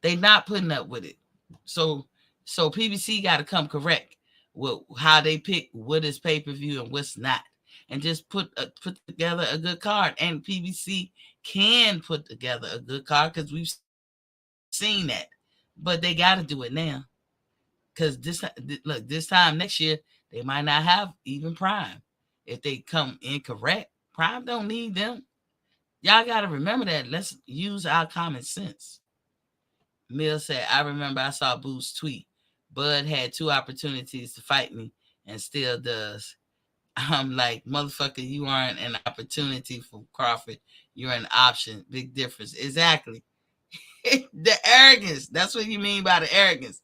They not putting up with it. So PBC got to come correct with how they pick what is pay per view and what's not, and just put together a good card. And PBC can put together a good card because we've seen that, but they got to do it now. Because this time next year they might not have even Prime. If they come incorrect, Prime don't need them. Y'all got to remember that. Let's use our common sense. Mill said, I remember I saw Boo's tweet. Bud had two opportunities to fight me and still does. I'm like, motherfucker, you aren't an opportunity for Crawford. You're an option. Big difference. Exactly. The arrogance. That's what you mean by the arrogance.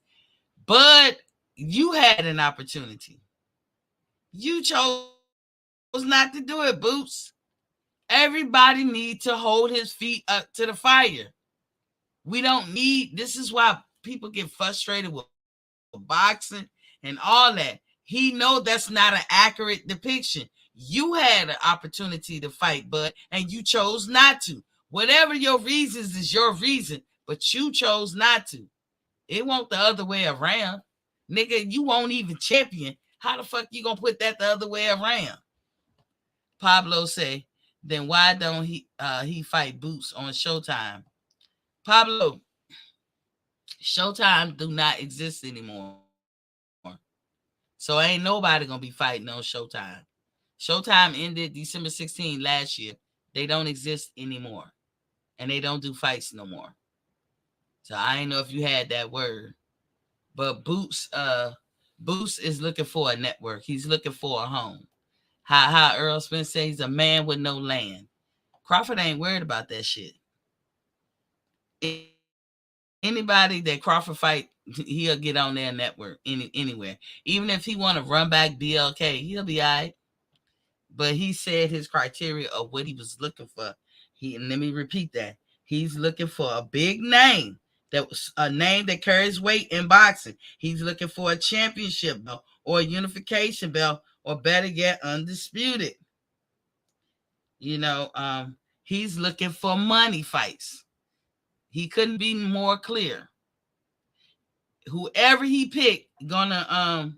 But you had an opportunity. You chose not to do it, Boots. Everybody needs to hold his feet up to the fire. We don't need, this is why people get frustrated with boxing and all that. He know that's not an accurate depiction. You had an opportunity to fight, bud, and you chose not to. Whatever your reasons is your reason, but you chose not to. It won't the other way around. Nigga, you won't even champion. How the fuck you gonna put that the other way around? Pablo say, then why don't he fight Boots on Showtime? Pablo, Showtime do not exist anymore. So ain't nobody gonna be fighting on Showtime. Showtime ended December 16 last year. They don't exist anymore. And they don't do fights no more. So I ain't know if you had that word. But Boots is looking for a network. He's looking for a home. How Errol Spence says he's a man with no land. Crawford ain't worried about that shit. Anybody that Crawford fight, he'll get on their network anywhere. Even if he want to run back BLK, he'll be all right. But he said his criteria of what he was looking for. And let me repeat that. He's looking for a big name. That was a name that carries weight in boxing. He's looking for a championship belt or a unification belt, or better yet, undisputed. He's looking for money fights. He couldn't be more clear. Whoever he picked gonna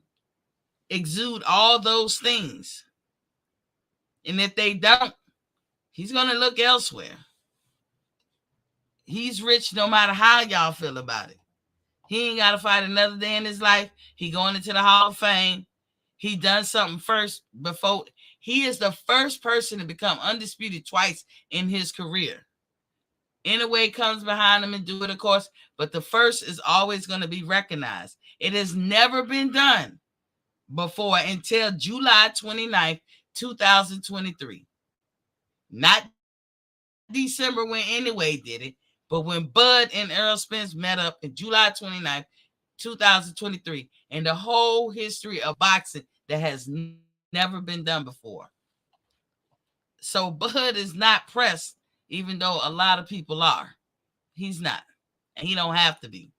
exude all those things. And if they don't, he's gonna look elsewhere. He's rich no matter how y'all feel about it. He ain't got to fight another day in his life. He going into the Hall of Fame. He done something first before. He is the first person to become undisputed twice in his career. Anyway, comes behind him and do it, of course, but the first is always going to be recognized. It has never been done before until July 29th, 2023. Not December when Anyway did it, but when Bud and Errol Spence met up in July 29th, 2023, and the whole history of boxing that has never been done before. So Bud is not pressed, even though a lot of people are. He's not, and he don't have to be.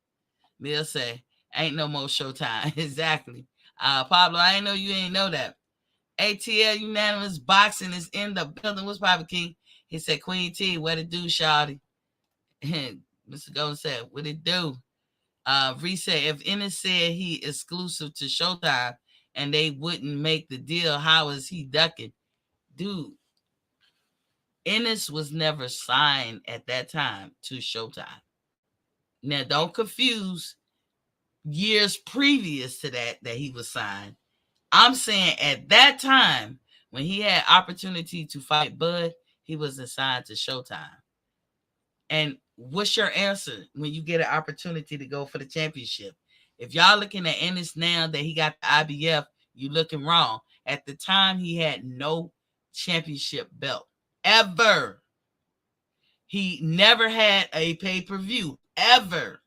They'll say, ain't no more Showtime. Exactly. Pablo, I ain't know you ain't know that. ATL Unanimous Boxing is in the building. What's Papa King? He said, Queen T, what it do, shawty? Mr. Golden said, what it do? Reese said, if Ennis said he exclusive to Showtime and they wouldn't make the deal, how is he ducking? Dude, Ennis was never signed at that time to Showtime. Now, don't confuse years previous to that he was signed. I'm saying at that time, when he had opportunity to fight Bud, he was assigned to Showtime. And what's your answer when you get an opportunity to go for the championship? If y'all looking at Ennis now that he got the IBF, you looking wrong. At the time, he had no championship belt. Ever. He never had a pay-per-view. Ever.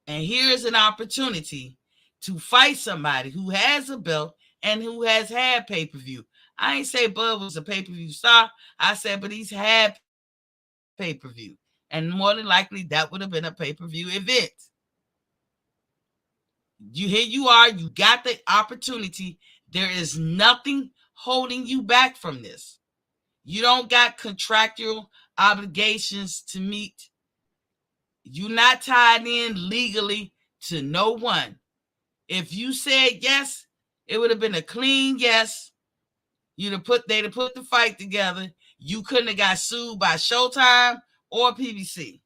And here's an opportunity to fight somebody who has a belt and who has had pay-per-view. I ain't say Bud was a pay-per-view star. I said, but he's had pay-per-view. And more than likely, that would have been a pay-per-view event. Here you are. You got the opportunity. There is nothing holding you back from this. You don't got contractual obligations to meet. You're not tied in legally to no one. If you said yes, it would have been a clean yes. They'd have put the fight together. You couldn't have got sued by Showtime or PBC.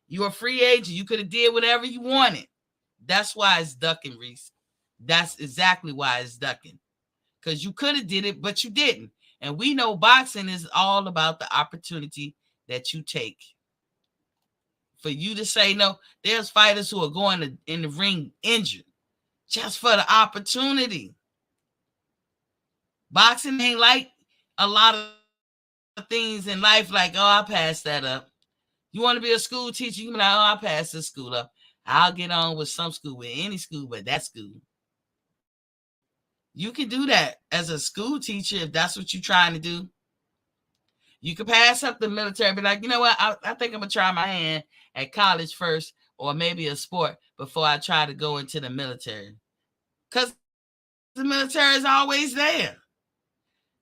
You're a free agent. You could have did whatever you wanted. That's why it's ducking, Reese. That's exactly why it's ducking. Because you could have did it, but you didn't. And we know boxing is all about the opportunity that you take. For you to say no, there's fighters who are going in the ring injured just for the opportunity. Boxing ain't like a lot of things in life, like, oh, I passed that up. You want to be a school teacher, you can be like, oh, I passed this school up. I'll get on with some school, with any school, but that school. You can do that as a school teacher if that's what you're trying to do. You can pass up the military, be like, you know what, I think I'm going to try my hand at college first, or maybe a sport before I try to go into the military. Because the military is always there.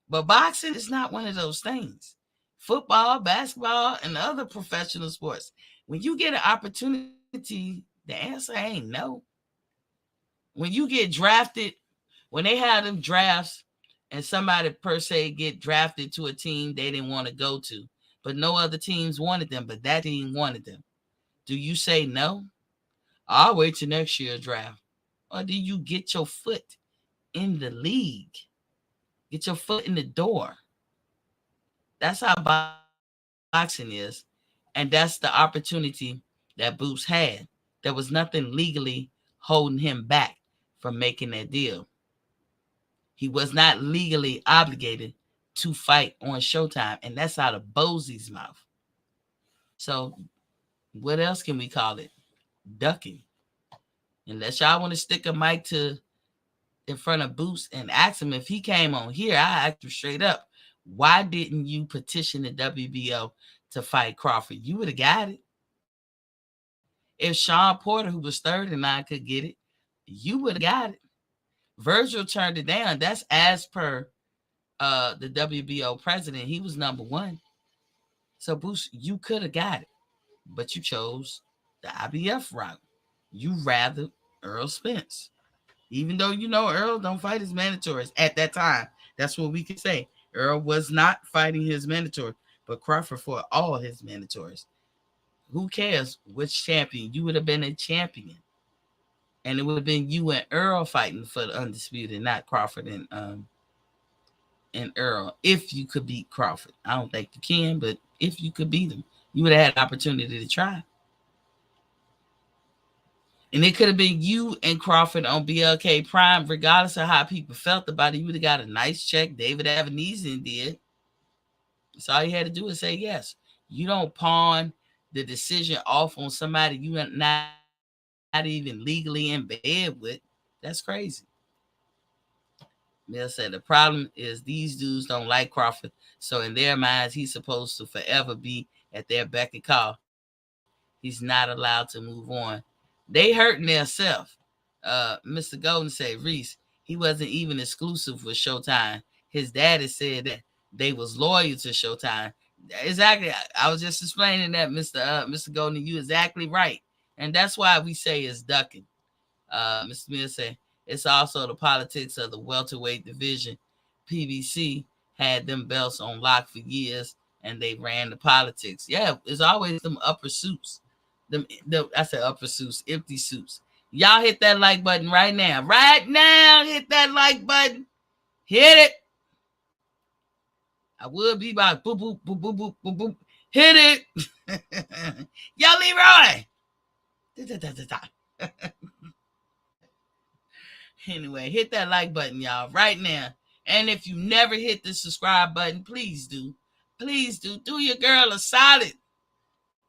But boxing is not one of those things. Football, basketball, and other professional sports. When you get an opportunity, the answer ain't no. When you get drafted, when they have them drafts and somebody per se get drafted to a team they didn't want to go to, but no other teams wanted them, but that team wanted them. Do you say no? I'll wait till next year's draft. Or do you get your foot in the league? Get your foot in the door. That's how boxing is. And that's the opportunity that Boots had. There was nothing legally holding him back from making that deal. He was not legally obligated to fight on Showtime. And that's out of Bosie's mouth. So, what else can we call it? Ducking. Unless y'all want to stick a mic to in front of Boots and ask him if he came on here, I asked him straight up, why didn't you petition the WBO to fight Crawford? You would have got it. If Sean Porter, who was third in line, could get it, you would have got it. Virgil turned it down. That's as per the WBO president. He was number one. So, Boots, you could have got it, but you chose the IBF route. You rather Errol Spence. Even though you know Errol don't fight his mandatories at that time. That's what we could say. Errol was not fighting his mandatory, but Crawford fought all his mandatories. Who cares which champion? You would have been a champion. And it would have been you and Errol fighting for the undisputed, not Crawford and Errol. If you could beat Crawford. I don't think you can, but if you could beat him, you would have had an opportunity to try. And it could have been you and Crawford on BLK Prime, regardless of how people felt about it. You would have got a nice check. David Avenesian did. So all you had to do is say yes. You don't pawn the decision off on somebody you're not even legally in bed with. That's crazy. Mill said the problem is these dudes don't like Crawford, so in their minds he's supposed to forever be at their beck and call. He's not allowed to move on. They hurting themselves. Mr. Golden said, Reese, he wasn't even exclusive with Showtime. His daddy said that they was loyal to Showtime. Exactly. I was just explaining that, Mr. Golden. You exactly right. And that's why we say it's ducking. Mr. Smith said, it's also the politics of the welterweight division. PBC had them belts on lock for years, and they ran the politics. Yeah, it's always them upper suits. I said upper suits, empty suits. Y'all hit that like button right now. Right now, hit that like button. Hit it. I would be by boop, boop, boop, boop, boop, boop, boop. Hit it. Y'all Leroy. Anyway, hit that like button, y'all, right now. And if you never hit the subscribe button, please do. Please do. Do your girl a solid.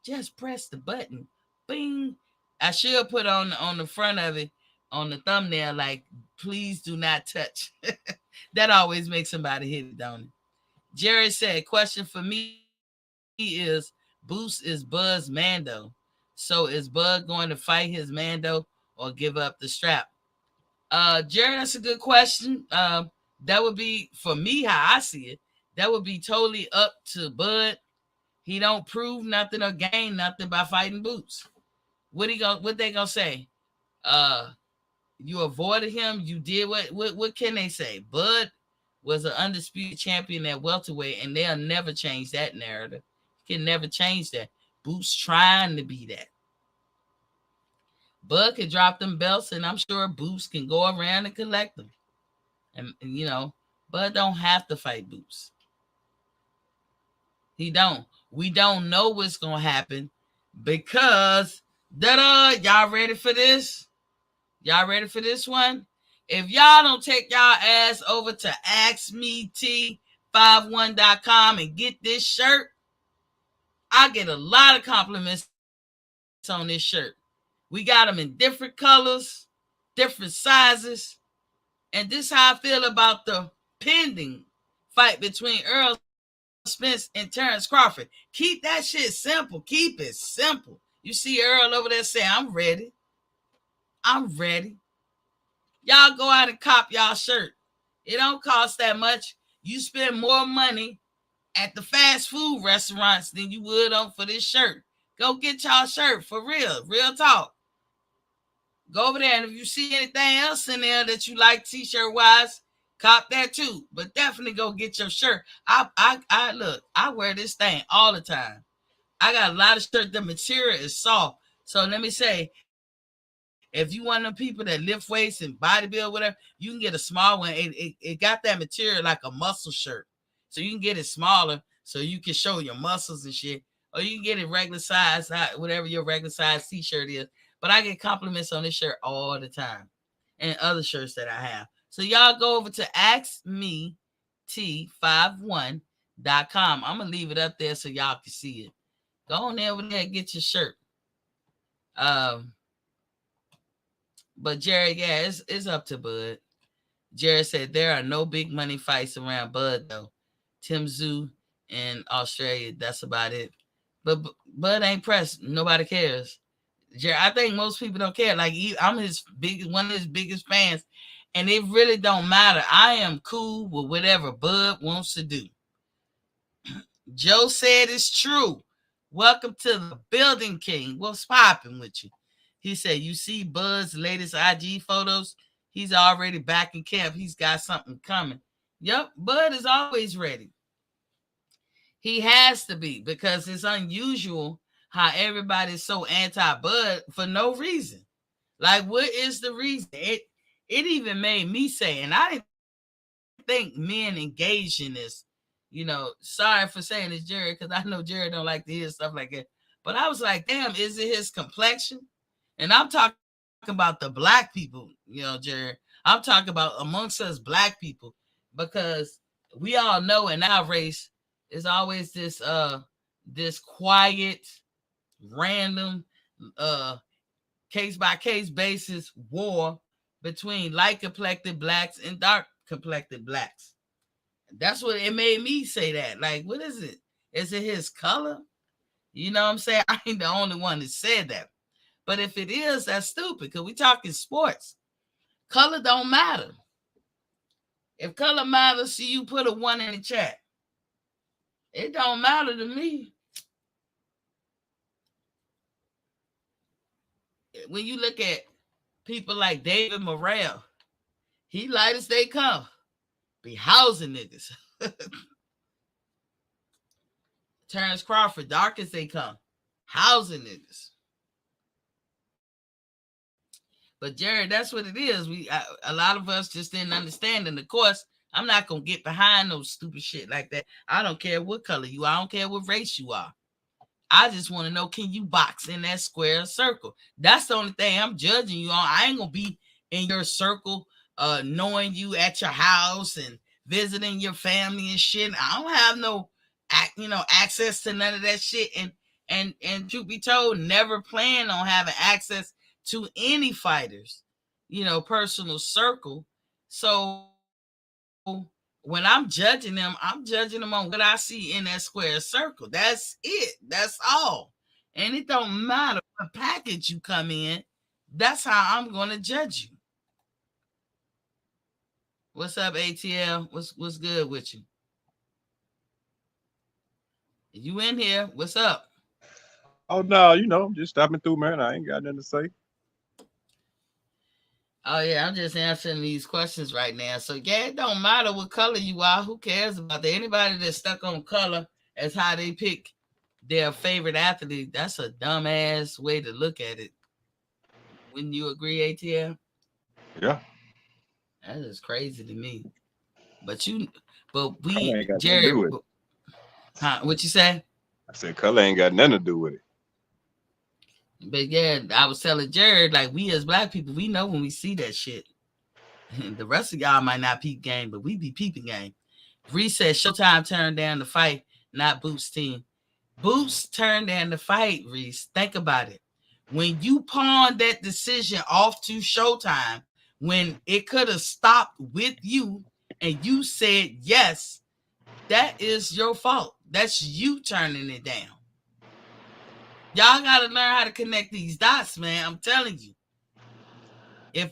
Just press the button. Bing. I should put on the front of it, on the thumbnail, like, please do not touch. That always makes somebody hit it, don't it? Jerry said, question for me is, Boost is Buzz Mando. So is Bud going to fight his Mando or give up the strap? Jerry, that's a good question. That would be, for me, how I see it, that would be totally up to Bud. He don't prove nothing or gain nothing by fighting Boots. What they gonna say? You avoided him. You did what can they say? Bud was an undisputed champion at welterweight, and they'll never change that narrative. You can never change that. Boots trying to be that. Bud can drop them belts, and I'm sure Boots can go around and collect them. And Bud don't have to fight Boots. He don't. We don't know what's gonna happen because y'all ready for this? Y'all ready for this one? If y'all don't take y'all ass over to AskMeT51.com and get this shirt, I get a lot of compliments on this shirt. We got them in different colors, different sizes. And this how I feel about the pending fight between Errol Spence and Terence Crawford. Keep that shit simple. Keep it simple. You see Earl over there saying, I'm ready. Y'all go out and cop y'all shirt. It don't cost that much. You spend more money at the fast food restaurants than you would on for this shirt. Go get y'all shirt for real talk. Go over there, and if you see anything else in there that you like t-shirt wise, cop that too. But definitely go get your shirt. I look, I wear this thing all the time. I got a lot of shirts. The material is soft. So let me say, if you one of them people that lift weights and bodybuild, whatever, you can get a small one. It got that material like a muscle shirt. So you can get it smaller so you can show your muscles and shit. Or you can get it regular size, whatever your regular size t-shirt is. But I get compliments on this shirt all the time. And other shirts that I have. So y'all go over to AskMeT51.com. I'm going to leave it up there so y'all can see it. Go on there over there and get your shirt. But Jared, yeah, it's up to Bud. Jared said there are no big money fights around Bud though. Tim Zoo in Australia, that's about it. But Bud ain't pressed. Nobody cares. Jared, I think most people don't care. Like I'm one of his biggest fans, and it really don't matter. I am cool with whatever Bud wants to do. Joe said it's true. Welcome to the building, King. What's popping with you? He said, you see Bud's latest IG photos? He's already back in camp. He's got something coming. Yep, Bud is always ready. He has to be because it's unusual how everybody's so anti-Bud for no reason. Like, what is the reason? It even made me say, and I didn't think men engaged in this. Sorry for saying this, Jared, because I know Jared don't like to hear stuff like that. But I was like, damn, is it his complexion? And I'm talking about the black people, Jared. I'm talking about amongst us black people, because we all know in our race is always this quiet, random, case by case basis war between light complected blacks and dark complected blacks. That's what it made me say that. Like, what is it? Is it his color? You know what I'm saying? I ain't the only one that said that. But if it is, that's stupid because we talking sports. Color don't matter. If color matters, see you put a 1 in the chat. It don't matter to me. When you look at people like David Morrell, he light as they come. Be housing niggas. Terence Crawford, dark as they come. Housing niggas. But Jared, that's what it is. A lot of us just didn't understand. And of course, I'm not gonna get behind no stupid shit like that. I don't care what color you are. I don't care what race you are. I just want to know, can you box in that square circle? That's the only thing I'm judging you on. I ain't gonna be in your circle, knowing you at your house and visiting your family and shit. I don't have no, access to none of that shit. And truth be told, never plan on having access to any fighters, personal circle. So when I'm judging them, I'm judging them on what I see in that square circle. That's it. That's all. And it don't matter what package you come in. That's how I'm going to judge you. What's up, ATL? What's good with you? You in here? What's up? Oh no, just stopping through, man. I ain't got nothing to say. Oh yeah, I'm just answering these questions right now. So yeah, it don't matter what color you are. Who cares about that? Anybody that's stuck on color as how they pick their favorite athlete, that's a dumbass way to look at it. Wouldn't you agree, ATL? Yeah, That is crazy to me. But we, color ain't got nothing to do Jared, with it. huh? What you say? I said color ain't got nothing to do with it. But yeah, I was telling Jared, like we as black people, we know when we see that shit. The rest of y'all might not peep game, but we be peeping game. Reese said Showtime turned down the fight, not Boots' team. Boots turned down the fight, Reese. Think about it. When you pawned that decision off to Showtime, when it could have stopped with you and you said yes, that is your fault. That's you turning it down. Y'all got to learn how to connect these dots, man. I'm telling you. If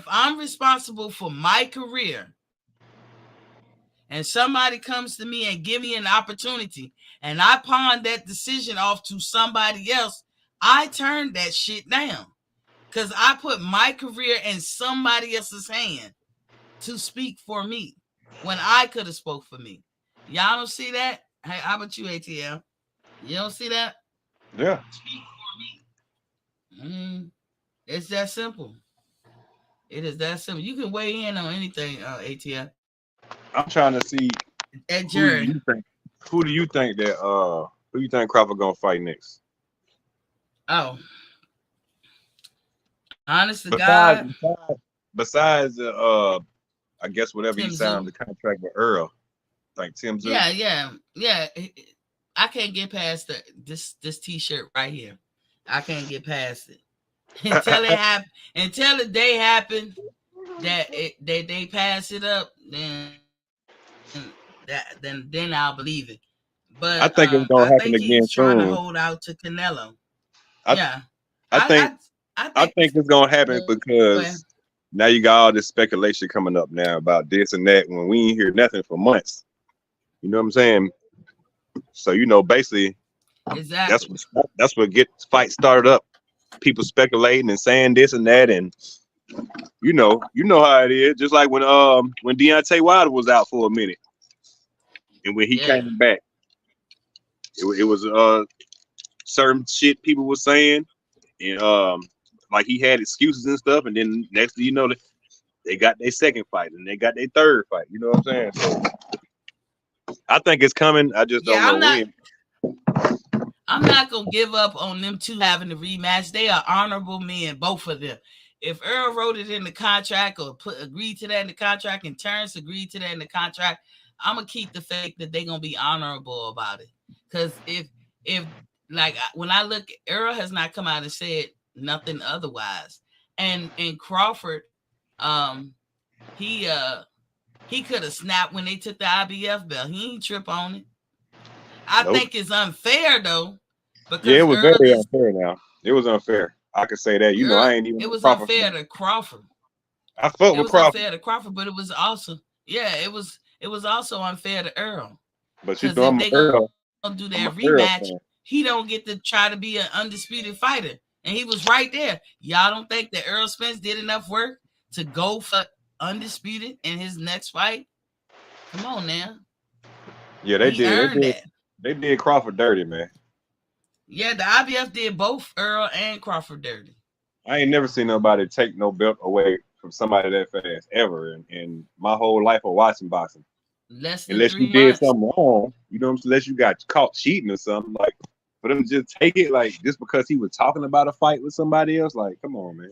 I'm responsible for my career and somebody comes to me and give me an opportunity and I pawn that decision off to somebody else, I turn that shit down because I put my career in somebody else's hand to speak for me when I could have spoke for me. Y'all don't see that? Hey, how about you, ATL? You don't see that? Yeah. Speak for me. It's that simple. It is that simple. You can weigh in on anything, ATL. I'm trying to see Hey, who do Jerry. you think who you think Crawford gonna fight next? Oh, honest to Besides God, besides I guess whatever he Tim signed Zoo. the contract with Earl, like Tim Zoo. Yeah. I can't get past this T-shirt right here. I can't get past it until it happen. Until the day happen that they pass it up, then I'll believe it. But I I think it's think gonna he's happen trying to again hold soon. out to Canelo. I Yeah, I I think I think. I think it's gonna Go happen ahead. because now you got all this speculation coming up now about this and that when we ain't hear nothing for months. You know what I'm saying? So basically Exactly. that's what gets fights started up. People speculating and saying this and that, and you know how it is. Just like when Deontay Wilder was out for a minute, and when he Yeah. came back, it was certain shit people were saying, and like he had excuses and stuff, and then next thing you know, they got their second fight and they got their third fight. You know what I'm saying? So I think it's coming. I just don't Yeah, know when. I'm not gonna give up on them two having the rematch. They are honorable men, both of them. If Earl wrote it in the contract or agreed to that in the contract, and Terence agreed to that in the contract, I'm gonna keep the faith that they're gonna be honorable about it. Because if like when I look, Earl has not come out and said nothing otherwise, and Crawford, um, he uh he could have snapped when they took the IBF belt. He ain't trip on it. I Nope. think it's unfair though, Yeah, it because was very unfair. Now it was unfair. I could say that. I ain't even It a was Crawford unfair fan. to Crawford. I fuck It with was Crawford, unfair to Crawford, but it was also also unfair to Earl. but Because if I'm a they gonna do Earl. that I'm a rematch, Earl fan. he don't get to try to be an undisputed fighter. And he was right there. Y'all don't think that Errol Spence did enough work to go for undisputed in his next fight? Come on now. Yeah, they He did. They earned did. that. They did Crawford dirty, man. Yeah, the IBF did both Earl and Crawford dirty. I ain't never seen nobody take no belt away from somebody that fast ever in my whole life of watching boxing. Less than Unless you 3 months. did something wrong, unless you got caught cheating or something, like for them to just take it like just because he was talking about a fight with somebody else, like come on, man.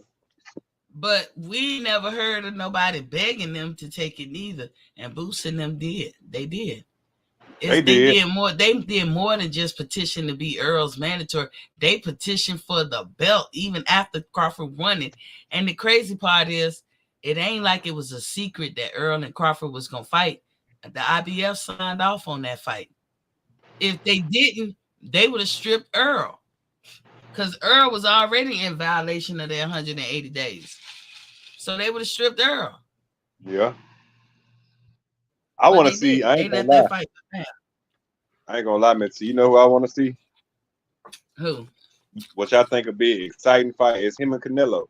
But we never heard of nobody begging them to take it neither. And Boots and them did. They did. They They did. did more. They did more than just petition to be Earl's mandatory. They petitioned for the belt even after Crawford won it. And the crazy part is, it ain't like it was a secret that Earl and Crawford was gonna fight. The IBF signed off on that fight. If they didn't, they would have stripped Earl because Earl was already in violation of their 180 days. So they would have stripped Earl. Yeah. I But want to they see. didn't. I They ain't gonna let lie. that fight pass. I ain't gonna lie, man. So you know who I want to see? Who? What y'all think would be an exciting fight is him and Canelo.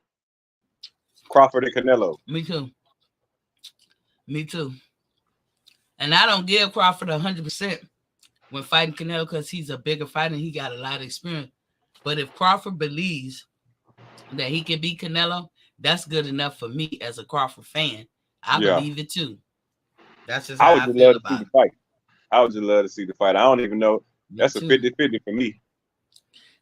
Crawford and Canelo. Me too. Me too. And I don't give Crawford 100% when fighting Canelo because he's a bigger fighter and he got a lot of experience. But if Crawford believes that he can beat Canelo, that's good enough for me as a Crawford fan. I Yeah. believe it too. That's just I how would I just feel love to see about the it. fight. I would just love to see the fight. I don't even know. Me That's a too. 50-50 for me.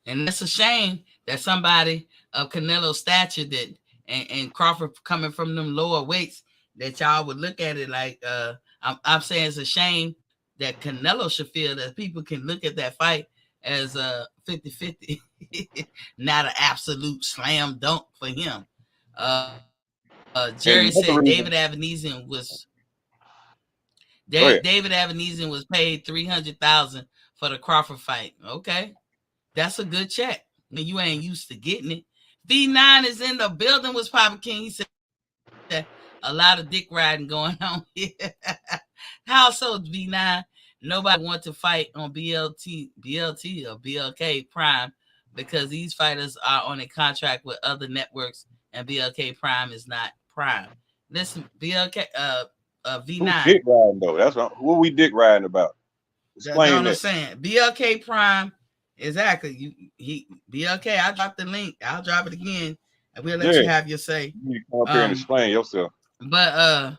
And that's a shame that somebody of Canelo's stature that and Crawford coming from them lower weights, that y'all would look at it like I'm saying it's a shame that Canelo should feel that people can look at that fight as a 50-50, not an absolute slam dunk for him. Jerry said David And another reason. Go ahead. David Avenesian was paid 300,000 for the Crawford fight. Okay, that's a good check when you ain't used to getting it. V9 is in the building. Was Papa King? He said a lot of dick riding going on here. How so, V9? Nobody want to fight on BLT or BLK Prime because these fighters are on a contract with other networks, and BLK Prime is not Prime. Listen, BLK, Who V9. dick riding though? That's what we dick riding about. That's Explain what I'm that. saying. BLK Prime, exactly. BLK. I dropped the link. I'll drop it again, and we'll let Yeah, you have your say. you need to come up here and Um, explain yourself. but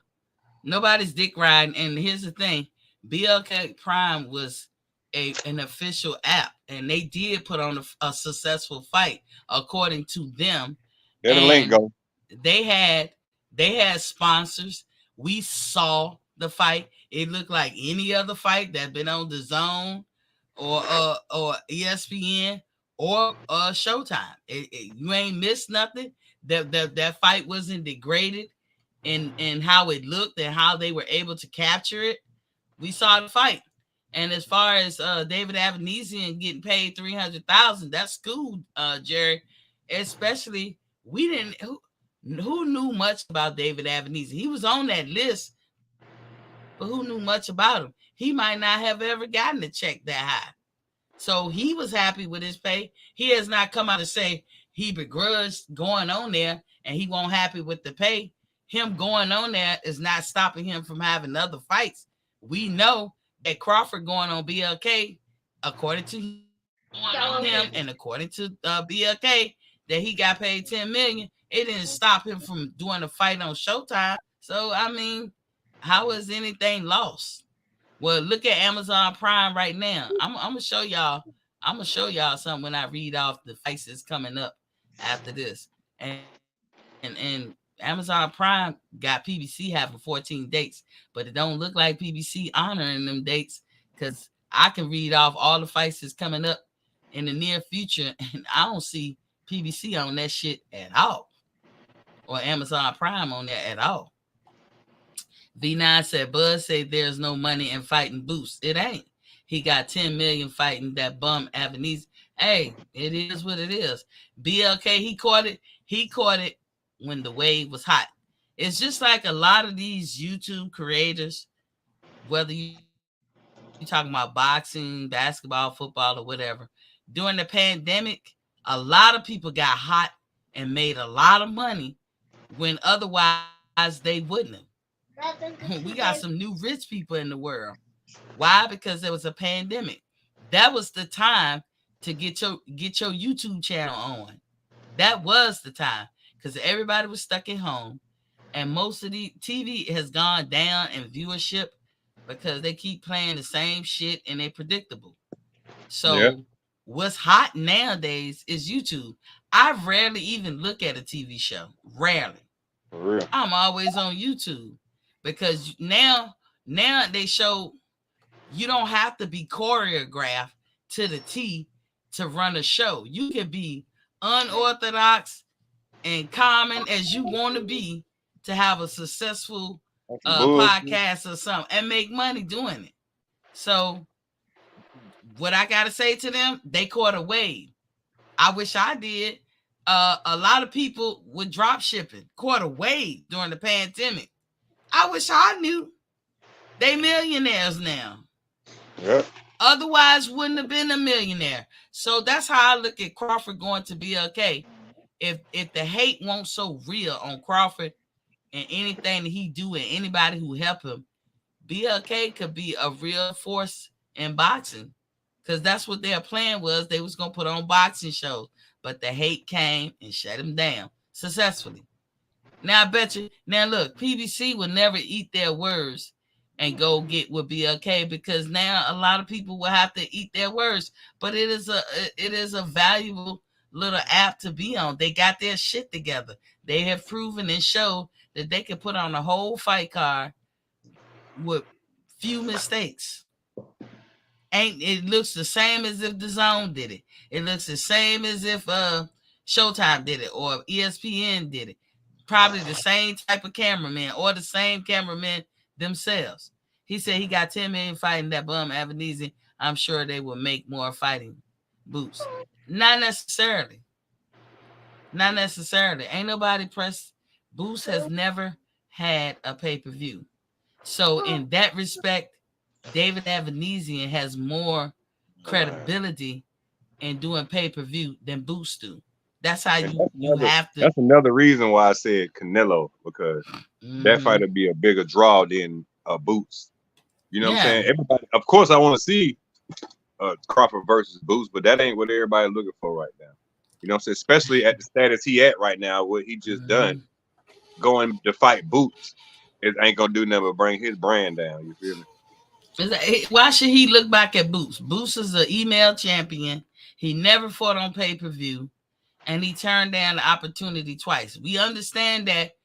nobody's dick riding. And here's the thing: BLK Prime was an official app, and they did put on a successful fight according to them. There the link And go. they had sponsors. We saw the fight. It looked like any other fight that been on the Zone or ESPN or Showtime. You ain't missed nothing. That fight wasn't degraded in how it looked and how they were able to capture it. We saw the fight. And as far as David Avenesian getting paid 300,000, that's cool, Jerry. Especially we didn't who knew much about David Avenesian. He was on that list, but who knew much about him? He might not have ever gotten a check that high. So he was happy with his pay. He has not come out to say he begrudged going on there and he won't happy with the pay. Him going on there is not stopping him from having other fights. We know that Crawford going on BLK, according to him and according to BLK, that he got paid 10 million. It didn't stop him from doing a fight on Showtime. So I mean, how is anything lost? Well, look at Amazon Prime right now. I'm gonna show y'all. I'm gonna show y'all something when I read off the fights that's coming up after this. And Amazon Prime got PBC having 14 dates, but it don't look like PBC honoring them dates because I can read off all the fights that's coming up in the near future, and I don't see PBC on that shit at all, or Amazon Prime on that at all. V9 said Buzz said there's no money in fighting Boost. It ain't. He got 10 million fighting that bum Avenese. Hey, it is what it is. BLK, he caught it. He caught it when the wave was hot. It's just like a lot of these YouTube creators, whether you talking about boxing, basketball, football, or whatever, during the pandemic, a lot of people got hot and made a lot of money when otherwise they wouldn't have. We got some new rich people in the world. Why? Because there was a pandemic. That was the time to get your YouTube channel on. That was the time because everybody was stuck at home, and most of the TV has gone down in viewership because they keep playing the same shit and they're predictable. Yeah, So what's hot nowadays is YouTube. I rarely even look at a TV show. Rarely. for real. I'm always on YouTube because now they show you don't have to be choreographed to the T to run a show. You can be unorthodox and common as you want to be to have a successful That's some bullshit. podcast or something and make money doing it. So what I gotta say to them, they caught a wave. I wish I did. A lot of people with drop shipping caught a wave during the pandemic. I wish I knew. They millionaires now. Yep. Otherwise, wouldn't have been a millionaire. So that's how I look at Crawford going to BLK. If the hate won't so real on Crawford and anything that he do and anybody who help him, BLK could be a real force in boxing. Because that's what their plan was. They was gonna put on boxing shows, but the hate came and shut him down successfully. Now I bet you. Now look, PBC will never eat their words and go get with BLK because now a lot of people will have to eat their words. But it is a valuable little app to be on. They got their shit together. They have proven and showed that they can put on a whole fight card with few mistakes. Ain't it looks the same as if the Zone did it. It looks the same as if Showtime did it or ESPN did it. Probably the same type of cameraman or the same cameraman themselves. He said he got 10 million fighting that bum Avanese. I'm sure they will make more fighting boots. Not necessarily. Not necessarily. Ain't nobody pressed. Boots has never had a pay-per-view. So in that respect, David Avanesian has more credibility in doing pay-per-view than Boots do. That's how you have to. That's another reason why I said Canelo, because that fight would be a bigger draw than Boots. You know what I'm saying? Everybody, of course, I want to see Crawford versus Boots, but that ain't what everybody's looking for right now. You know what I'm saying? Especially at the status he at right now, what he just done, going to fight Boots, it ain't gonna do nothing but bring his brand down. You feel me? Why should he look back at Boots? Boots is an email champion. He never fought on pay-per-view, and he turned down the opportunity twice. We understand that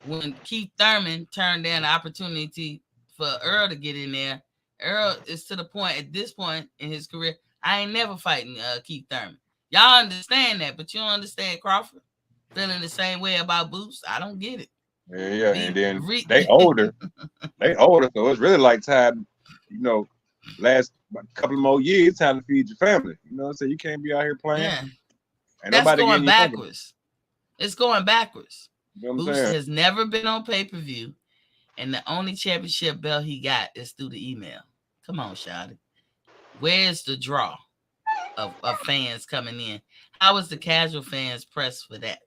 when Keith Thurman turned down the opportunity for Earl to get in there, Earl is to the point at this point in his career, I ain't never fighting Keith Thurman. Y'all understand that, but you don't understand Crawford feeling the same way about Boots. I don't get it. Yeah, and then they older. They older, so it's really like time, you know, last couple of more years, time to feed your family. You know what I'm saying? You can't be out here playing. Yeah. That's going backwards. It's going backwards. You know Boots has never been on pay-per-view, and the only championship belt he got is through the email. Come on, Shotty. Where's the draw of fans coming in? How is the casual fans pressed for that?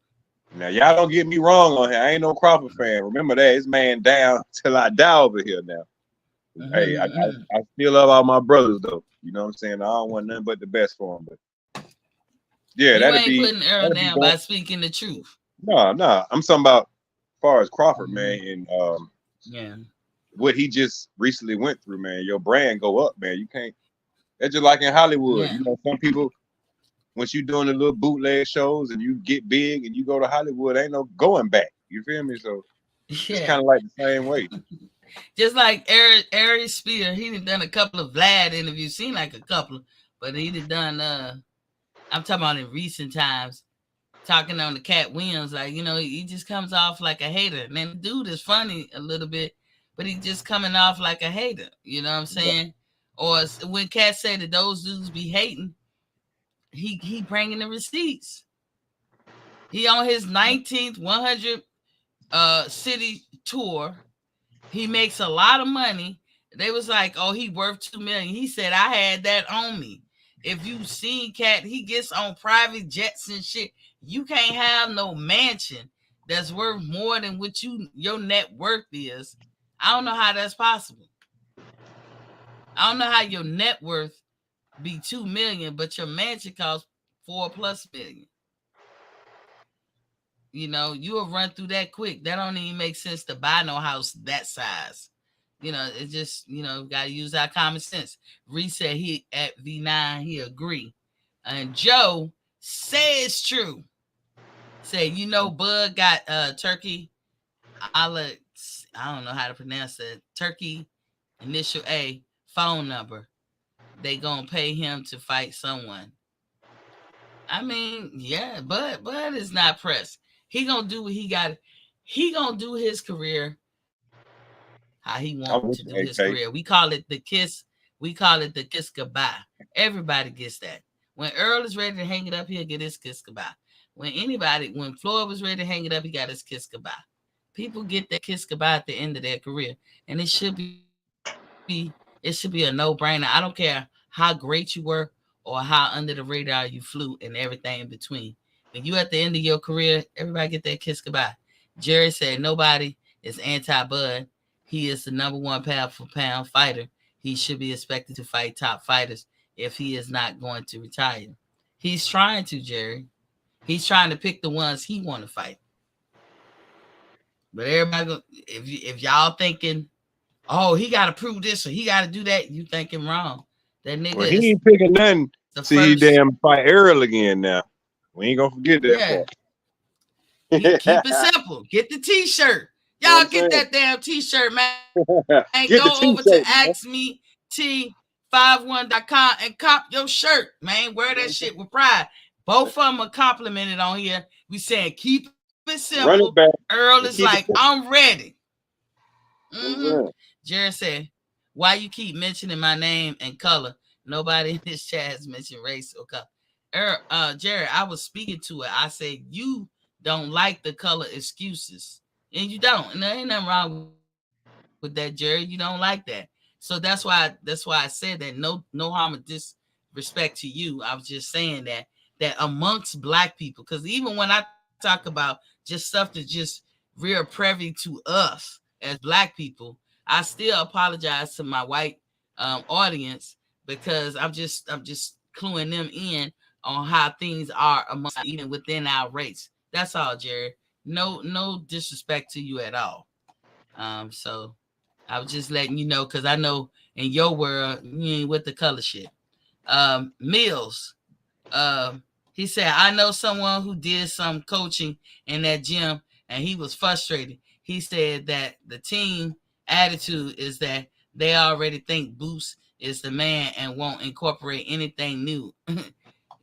Now, y'all don't get me wrong on here. I ain't no Crawford fan. Remember that. It's man down till I die over here now. Hey, I still love all my brothers, though. You know what I'm saying? I don't want nothing but the best for them. But yeah, you ain't putting Earl down by speaking the truth. No. I'm talking about as far as Crawford, man, and what he just recently went through, man. Your brand go up, man. You can't. That's just like in Hollywood. You know, some people, once you doing the little bootleg shows and you get big and you go to Hollywood, ain't no going back. You feel me? So it's kind of like the same way. Just like Ari Spear, he done a couple of Vlad interviews. Seemed like a couple, but he done. I'm talking about in recent times, talking on the Cat Williams, like, you know, he just comes off like a hater. And then the dude is funny a little bit, but he just coming off like a hater. You know what I'm saying? Or when Cat said that those dudes be hating, he bringing the receipts. He on his 19th 100 city tour. He makes a lot of money. They was like, oh, he worth $2 million. He said, I had that on me. If you seen Cat, he gets on private jets and shit. You can't have no mansion that's worth more than what your net worth is. I don't know how that's possible. I don't know how your net worth be $2 million, but your mansion costs $4+ million. You know, you'll run through that quick. That don't even make sense to buy no house that size. You know, it just, you know, got to use our common sense. Reese said he at V9, he agree. And Joe says true. Say, you know, Bud got Turkey, I don't know how to pronounce it. Turkey, initial A, phone number. They gonna pay him to fight someone. I mean, yeah, Bud is not pressed. He gonna do what he got. He gonna do his career how he wants to do his career. We call it the kiss. We call it the kiss goodbye. Everybody gets that. When Earl is ready to hang it up, he'll get his kiss goodbye. When Floyd was ready to hang it up, he got his kiss goodbye. People get that kiss goodbye at the end of their career, and it should be a no-brainer. I don't care how great you were or how under the radar you flew and everything in between. When you at the end of your career, everybody get that kiss goodbye. Jerry said nobody is anti-Bud. He is the number one pound-for-pound fighter. He should be expected to fight top fighters if he is not going to retire. He's trying to, Jerry. He's trying to pick the ones he want to fight. But everybody, if y'all thinking, oh, he got to prove this or he got to do that, you thinking wrong. That nigga well, he ain't picking nothing. See, he damn fight Errol again now. We ain't gonna forget that part. Keep it simple. Get the t-shirt. You know what Y'all I'm get saying? that damn t-shirt, man. Go over to Get the t-shirt, man. AskMeT51.com and cop your shirt, man. Wear that shit with pride. Both of them are complimented on here. We saying keep it simple. Run it back Earl is and like, keep it simple. I'm ready. You know what I'm saying? Jared said, why you keep mentioning my name and color? Nobody in this chat has mentioned race or color. Jared, I was speaking to it. I said, you don't like the color excuses. And you don't. And there ain't nothing wrong with that, Jared. You don't like that. So that's why I said that no harm or disrespect to you. I was just saying that amongst black people, because even when I talk about just stuff that's just real privy to us as black people, I still apologize to my white audience because I'm just cluing them in on how things are amongst even within our race. That's all, Jared. No disrespect to you at all. So I was just letting you know because I know in your world you ain't with the color shit. Mills. Um, he said, I know someone who did some coaching in that gym and he was frustrated. He said that the team attitude is that they already think Boost is the man and won't incorporate anything new.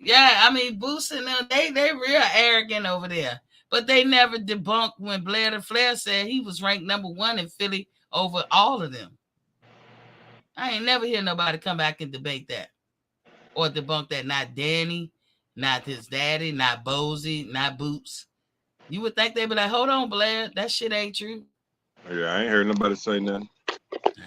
Yeah, I mean, Boost and them, they real arrogant over there. But they never debunked when Blair the Flair said he was ranked #1 in Philly over all of them. I ain't never hear nobody come back and debate that or debunk that. Not Danny, not his daddy, not Bozy, not Boots. You would think they'd be like, hold on, Blair, that shit ain't true. Yeah, I ain't heard nobody say nothing.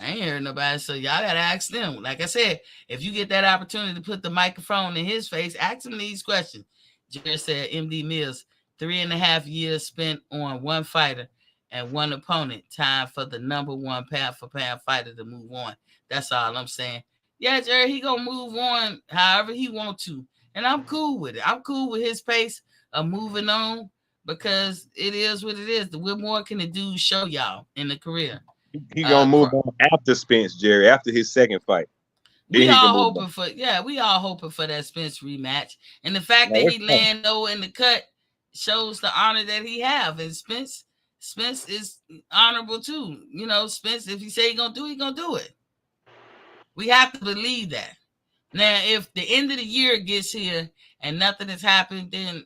I ain't heard nobody, so y'all gotta ask them. Like I said, if you get that opportunity to put the microphone in his face, ask him these questions. Jared said, MD Mills, 3.5 years spent on one fighter and one opponent. Time for the #1 pound for pound fighter to move on. That's all I'm saying. Yeah, Jared, he gonna move on however he want to, and I'm cool with it. I'm cool with his pace of moving on because it is what it is. What more can the dude show y'all in the career? He gonna move on after Spence, Jerry, after his second fight. Then We he all gonna move hoping on. for we all hoping for that Spence rematch, and the fact Now, that what's he up? land low in the cut shows the honor that he have. And Spence is honorable too. You know, Spence, if he say he gonna do, he gonna do it. We have to believe that. Now, if the end of the year gets here and nothing has happened, then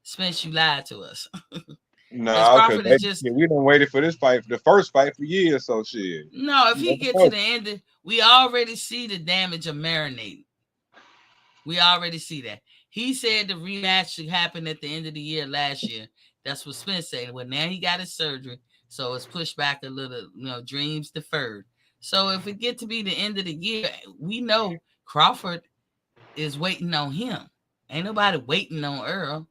Spence, you lied to us. Because No, because Crawford is just we done waited for this fight, the first fight for years. So shit. no. If You he never get to know. the end, we already see the damage of marinating. We already see that. He said the rematch should happen at the end of the year last year. That's what Spence said. Well, now he got his surgery, so it's pushed back a little. Dreams deferred. So if it get to be the end of the year, we know Crawford is waiting on him. Ain't nobody waiting on Earl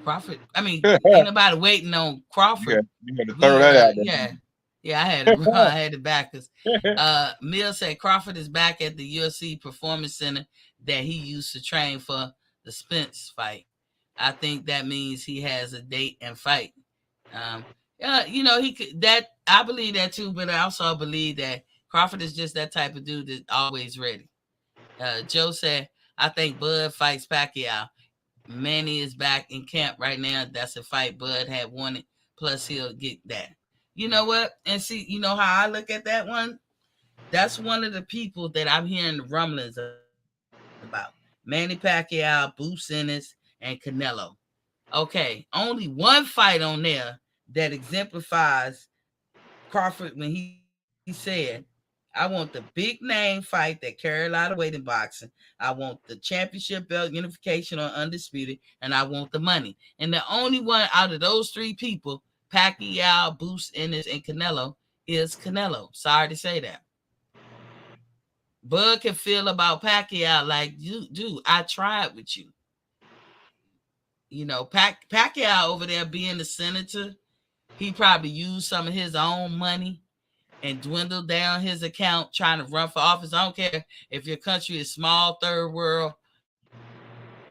Crawford. I mean, ain't nobody waiting on Crawford. You had to throw We that out yeah, I had it wrong. I had it backwards. there. Mill said Crawford is back at the UFC Performance Center that he used to train for the Spence fight. I think that means he has a date and fight. Um, yeah, he could that. I believe that too, but I also believe that Crawford is just that type of dude that's always ready. Joe said, I think Bud fights Pacquiao. Manny is back in camp right now. That's a fight Bud had wanted. Plus, he'll get that. You know what? And see, you know how I look at that one? That's one of the people that I'm hearing the rumblings about. Manny Pacquiao, Boots Ennis, and Canelo. Okay, only one fight on there that exemplifies Crawford when he said, I want the big name fight that carry a lot of weight in boxing. I want the championship belt, unification, or undisputed, and I want the money. And the only one out of those three people, Pacquiao, Boots Ennis, and Canelo, is Canelo. Sorry to say that. Bud can feel about Pacquiao like, dude, I tried with you. Pacquiao over there being the senator, he probably used some of his own money and dwindle down his account trying to run for office. I don't care if your country is small, third world,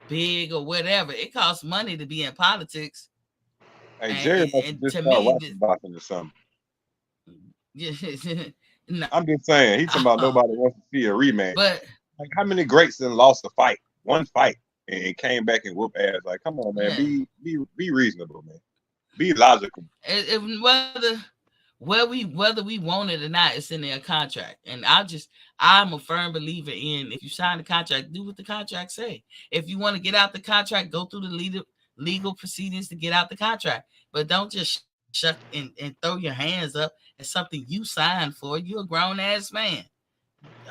big, or whatever. It costs money to be in politics. Hey, And, Jerry and must have to just me, started watching boxing or something. no. I'm just saying, he's talking about nobody wants to see a rematch. But Like, how many greats then lost a fight, one fight, and came back and whoop ass? Like, come on, man, yeah, be reasonable, man. Be logical. If whether we want it or not, it's in their contract. And I'm a firm believer in, if you sign the contract, do what the contract say. If you want to get out the contract, go through the legal proceedings to get out the contract. But don't just shut and throw your hands up at something you signed for. You're a grown ass man.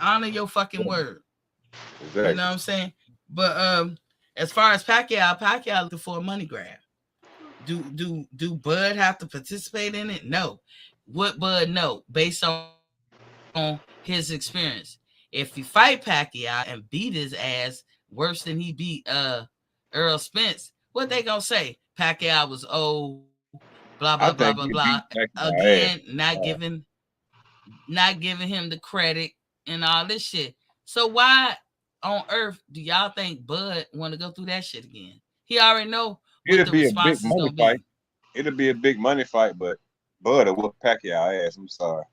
Honor your fucking word. You know Exactly. what I'm saying? But as far as Pacquiao looking for a money grab. Do Bud have to participate in it? No. Would Bud know based on his experience? If you fight Pacquiao and beat his ass worse than he beat Errol Spence, what they gonna say? Pacquiao was old, blah blah blah I blah think blah. he beat Again, Pacquiao ass. not giving him the credit and all this shit. So why on earth do y'all think Bud want to go through that shit again? He already know what It'll the be a big response is money gonna fight. be. It'll be a big money fight, but Bud will whoop Pacquiao ass. I'm sorry.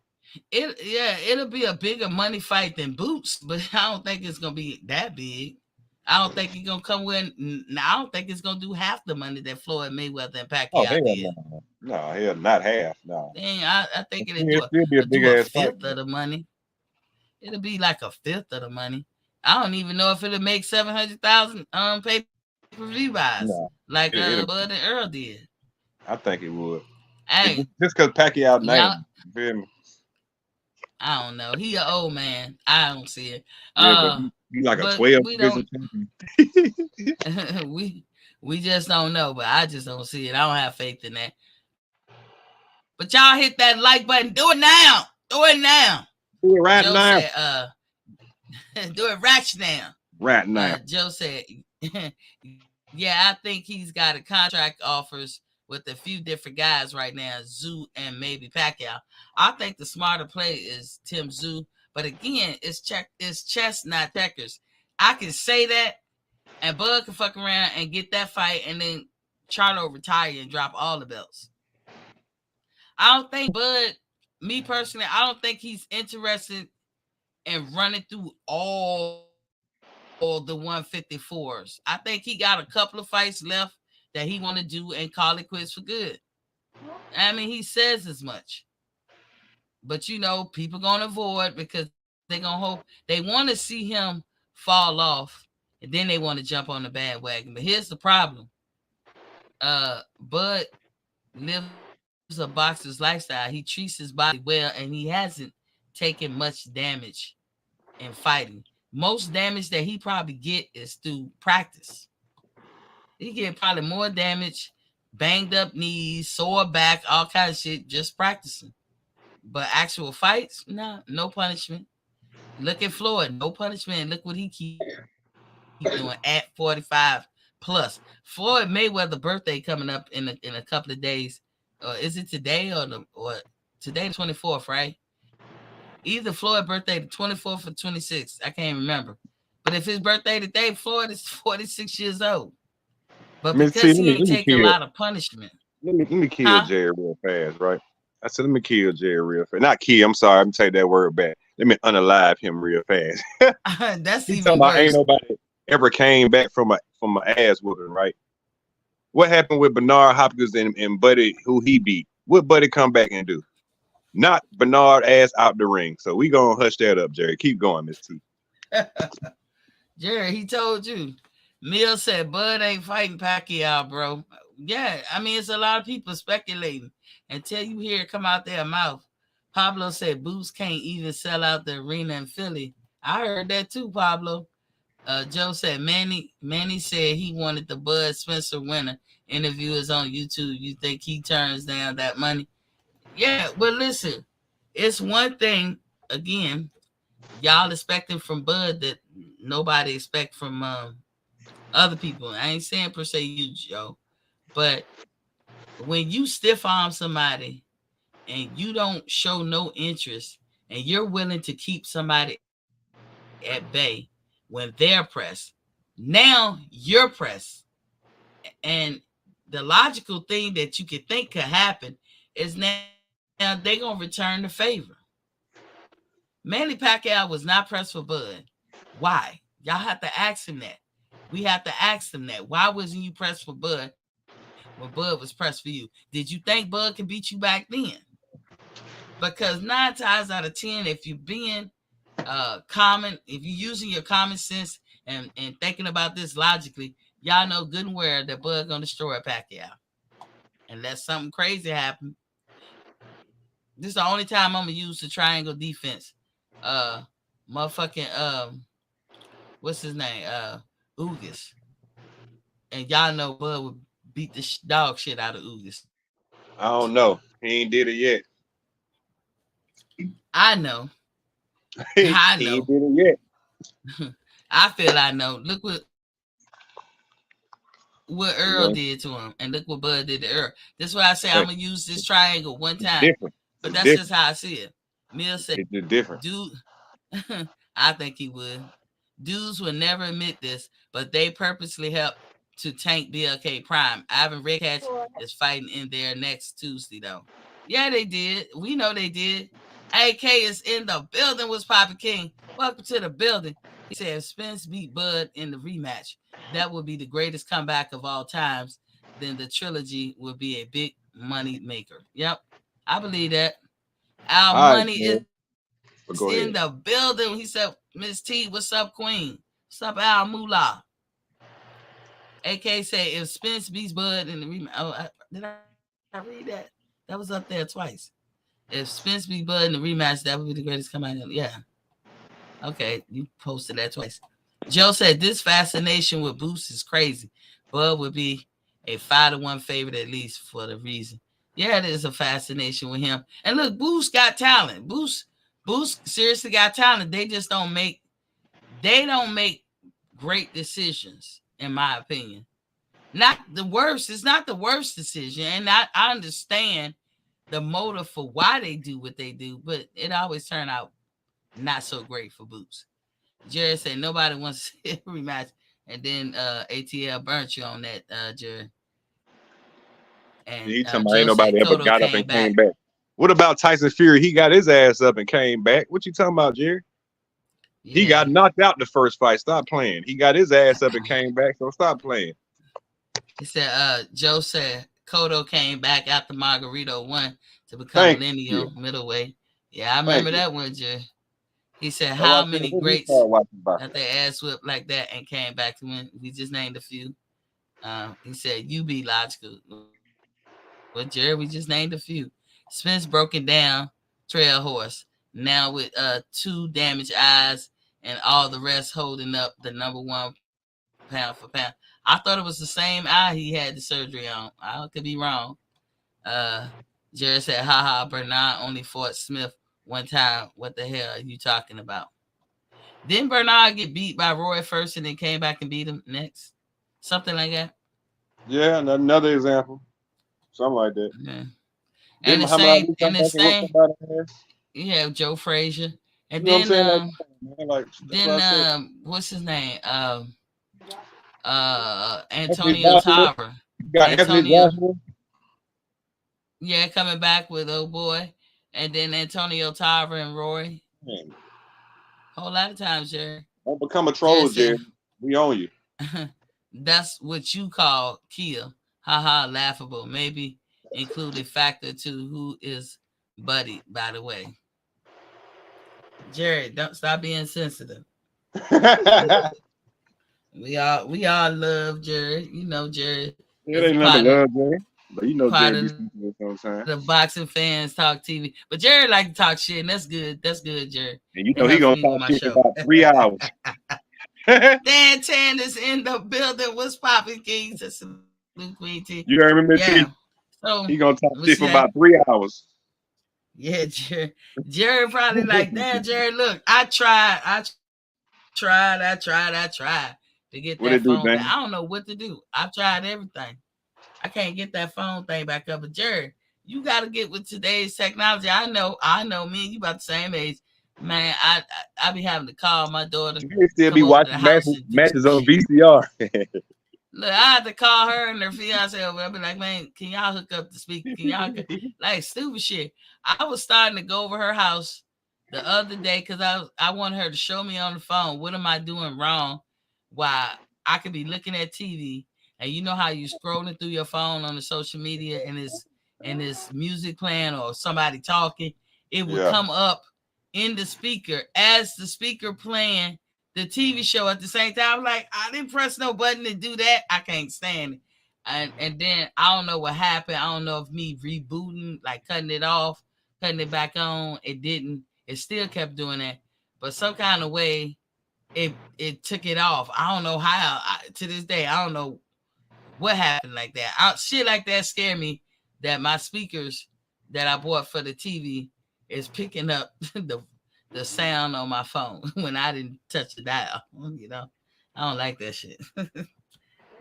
It'll be a bigger money fight than Boots, but I don't think it's gonna be that big. I don't think he's gonna come with. I don't think it's gonna do half the money that Floyd Mayweather and Oh Pacquiao hell did. no, no hell not half. No, Dang, I think it'll still be a big do a ass fight. fifth of the money. It'll be like a fifth of the money. I don't even know if it'll make 700,000 pay per view buys No, like Bud it'll. and Earl did. I think it would. Hey, Just because Pacquiao y'all, name. You feel me? I don't know. He an old man. I don't see it. Yeah, but he like a But 12 we division don't. champion. we just don't know. But I just don't see it. I don't have faith in that. But y'all hit that like button. Do it now. Do it now. Do it Joe right said, now. do it right now. Right now. Joe said, yeah, I think he's got a contract offers with a few different guys right now, Zoo and maybe Pacquiao. I think the smarter play is Tim Zoo, but again, it's chess, not checkers. I can say that, and Bud can fuck around and get that fight, and then Charlo retire and drop all the belts. I don't think Bud, me personally, I don't think he's interested in running through all the 154s. I think he got a couple of fights left that he want to do and call it quits for good. I mean, he says as much. But people gonna avoid because they gonna hope they want to see him fall off, and then they want to jump on the bandwagon. But here's the problem: Bud lives a boxer's lifestyle. He treats his body well, and he hasn't taken much damage in fighting. Most damage that he probably get is through practice. He get probably more damage, banged up knees, sore back, all kind of shit just practicing. But actual fights, nah, no punishment. Look at Floyd, no punishment. Look what he keep doing at 45 plus. Floyd Mayweather birthday coming up in a couple of days. Is it today or today the 24th, right? Either Floyd birthday the 24th or 26th. I can't remember. But if his birthday today, Floyd is 46 years old. But Miss T, because he ain't take a lot of punishment, let me kill huh? Jerry real fast, right? I said let me kill Jerry real fast. Not kill, I'm sorry, I'm take that word back. Let me unalive him real fast. That's He talking even about ain't worse. nobody ever came back from a ass whooping, right? What happened with Bernard Hopkins and Buddy who he beat? What Buddy come back and do? Not Bernard ass out the ring. So we gonna hush that up, Jerry. Keep going, Miss T. Jerry, he told you. Mill said Bud ain't fighting Pacquiao, bro. Yeah, I mean, it's a lot of people speculating until you hear it come out their mouth. Pablo said Boots can't even sell out the arena in Philly. I heard that too, Pablo. Joe said Manny said he wanted the Bud Spencer winner. Interview is on YouTube. You think he turns down that money? Yeah, but listen, it's one thing again. Y'all expecting from Bud that nobody expect from other people. I ain't saying per se you, Joe, but when you stiff arm somebody and you don't show no interest and you're willing to keep somebody at bay when they're pressed, now you're pressed. And the logical thing that you could think could happen is now they're gonna return the favor. Manny Pacquiao was not pressed for Bud. Why? Y'all have to ask him that. We have to ask him that. Why wasn't you pressed for Bud when when Bud was pressed for you. Did you think Bud could beat you back then? Because 9 times out of 10, if you're being common, if you're using your common sense and thinking about this logically, y'all know good and well that Bud gonna destroy Pacquiao unless something crazy happen. This is the only time I'm gonna use the triangle defense. Uh, motherfucking what's his name? Ugas, and y'all know Bud would beat the dog shit out of Ugas. I don't know. He ain't did it yet. I know, he I ain't know. did it yet. I feel I know. Look what Earl Yeah. did to him, and look what Bud did to Earl. This is why I say I'm Hey, gonna use this triangle one it's time, different. but It's that's just different. how I see it. Mill said, It's just different. "Dude, I think he would. Dudes would never admit this, but they purposely helped to tank BLK Prime. Ivan Redcatch is fighting in there next Tuesday, though. Yeah, they did. We know they did. AK is in the building. Was Papa King? Welcome to the building. He said, if Spence beat Bud in the rematch, that would be the greatest comeback of all times. Then the trilogy would be a big money maker. Yep, I believe that. Our All right, money is man. in the But go building. ahead. He said, Miss T, what's up, Queen? What's up, Al Moolah? AK say, if Spence beats Bud in the rematch. Oh, did I read that? That was up there twice. If Spence beats Bud in the rematch, that would be the greatest comeback. Yeah. Okay, you posted that twice. Joe said, this fascination with Boost is crazy. Bud would be a 5-1 favorite at least for the reason. Yeah, there's a fascination with him. And look, Boost got talent. Boost seriously got talent. They don't make great decisions, in my opinion. Not the worst. It's not the worst decision. And I understand the motive for why they do what they do, but it always turn out not so great for Boots. Jared said nobody wants a rematch, and then ATL burnt you on that, Jared. And He talking about ain't Joe said nobody ever Cotto got up came and came back. back. What about Tyson Fury? He got his ass up and came back. What you talking about, Jerry? He got Yeah. knocked out the first fight. Stop playing. He got his ass up and came back. So stop playing. He said Joe said Cotto came back after Margarito won to become Thank you. lineal middleweight. Yeah, I Thank remember you. that one, Jared. He said, That's why I how said many when you greats start watching got boxing. their ass whipped like that and came back to win? We just named a few. He said, you be logical. Well, Jared, we just named a few. Spence broken down, trail horse, now with two damaged eyes and all the rest holding up the number one pound for pound. I thought it was the same eye he had the surgery on. I could be wrong. Uh, Jared said, haha, Bernard only fought Smith one time. What the hell are you talking about? Didn't Bernard get beat by Roy first and then came back and beat him next? Something like that. Yeah, another example. Something like that. Yeah. Then And the Muhammad same, Ali come and the back and whoop same, somebody ass. you have Joe Frazier. You And know what I'm saying? Like, come on, man. Like that's what then I said. what's his name? Anthony Antonio Joshua. Tarver. You got Anthony Antonio, Joshua. yeah, coming back with old boy. And then Antonio Tarver and Roy. Man, Whole lot of times, Jerry. don't become a Jerry troll, Jerry. said, We own you. that's what you call kill. Haha, laughable. Maybe include a factor to who is Buddy, by the way. Jerry, don't stop being sensitive. it We all love Jerry. You know Jerry is a ain't nothing but partner love, Jerry. But you know part Jerry of be the sensitive boxing sometimes. fans talk TV. But Jerry like to talk shit, and that's good. That's good, Jerry. And It you know helps he me gonna with my talk shit for show. about 3 hours. Dan Tan is in the building. What's popping, Kings? That's Salute Queen T. You heard me, Yeah. T? So He gonna talk what's shit for that? about 3 hours. Yeah, Jerry probably like that. Jerry, look, I tried to get that phone back. I What don't it know do, what to Dan? do. I've tried everything. I can't get that phone thing back up. But Jerry, you got to get with today's technology. I know. Me and you about the same age, man. I be having to call my daughter, Jerry come still be over to the watching house and do some matches on shit. VCR. Look, I had to call her and her fiance over. I'll be like, man, can y'all hook up the speaker? Can y'all like stupid shit? I was starting to go over her house the other day because I wanted her to show me on the phone what am I doing wrong while I could be looking at TV and you know how you scrolling through your phone on the social media and it's music playing or somebody talking, it would Yeah. come up in the speaker as the speaker playing the TV show at the same time. I'm like, I didn't press no button to do that. I can't stand it. And then I don't know what happened. I don't know if me rebooting, like cutting it off, cutting it back on, it didn't. It still kept doing that. But some kind of way it took it off. I don't know how. To this day, I don't know what happened like that. Shit like that scare me. That my speakers that I bought for the TV is picking up the sound on my phone when I didn't touch the dial. You know, I don't like that shit.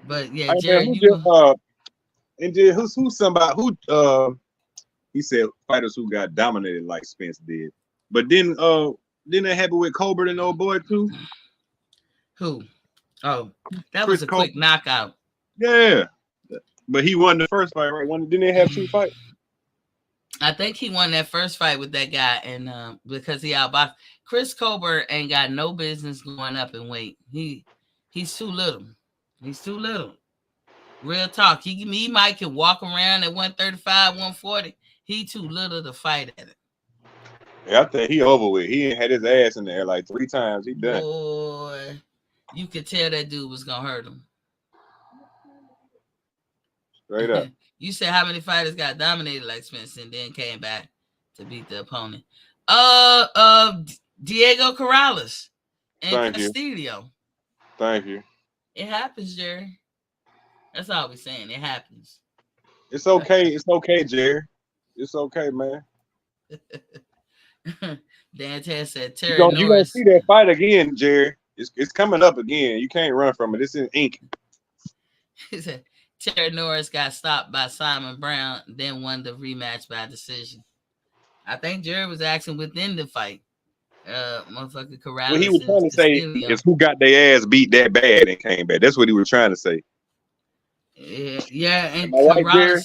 But yeah, Hey man, Jared, who you just go. and then who's somebody who he said fighters who got dominated like Spence did. But then didn't that happen with Colbert and old boy too? Who? Oh, that was Chris a quick Colbert. knockout. Yeah. But he won the first fight, right? Didn't they have two fights? I think he won that first fight with that guy, and because he outboxed Chris Colbert, ain't got no business going up in weight. He's too little. He's too little. Real talk. He might can walk around at 135, 140. He too little to fight at it. Yeah, I think he over with. He ain't had his ass in there like 3 times. He done. Boy, you could tell that dude was gonna hurt him. Straight up. You said how many fighters got dominated like Spence and then came back to beat the opponent? Diego Corrales and Thank you. Castillo. Thank you. It happens, Jerry. That's all we're saying. It happens. It's okay. It's okay, Jerry. It's okay, man. Dante said You Terry gonna Norris. see that fight again, Jerry. It's coming up again. You can't run from it. It's in ink. He said Terry Norris got stopped by Simon Brown, then won the rematch by decision. I think Jerry was asking within the fight. Motherfucker What he Corrales was and trying to say Castillo. is who got their ass beat that bad and came back. That's what he was trying to say. Yeah, Am and I right, Jerry?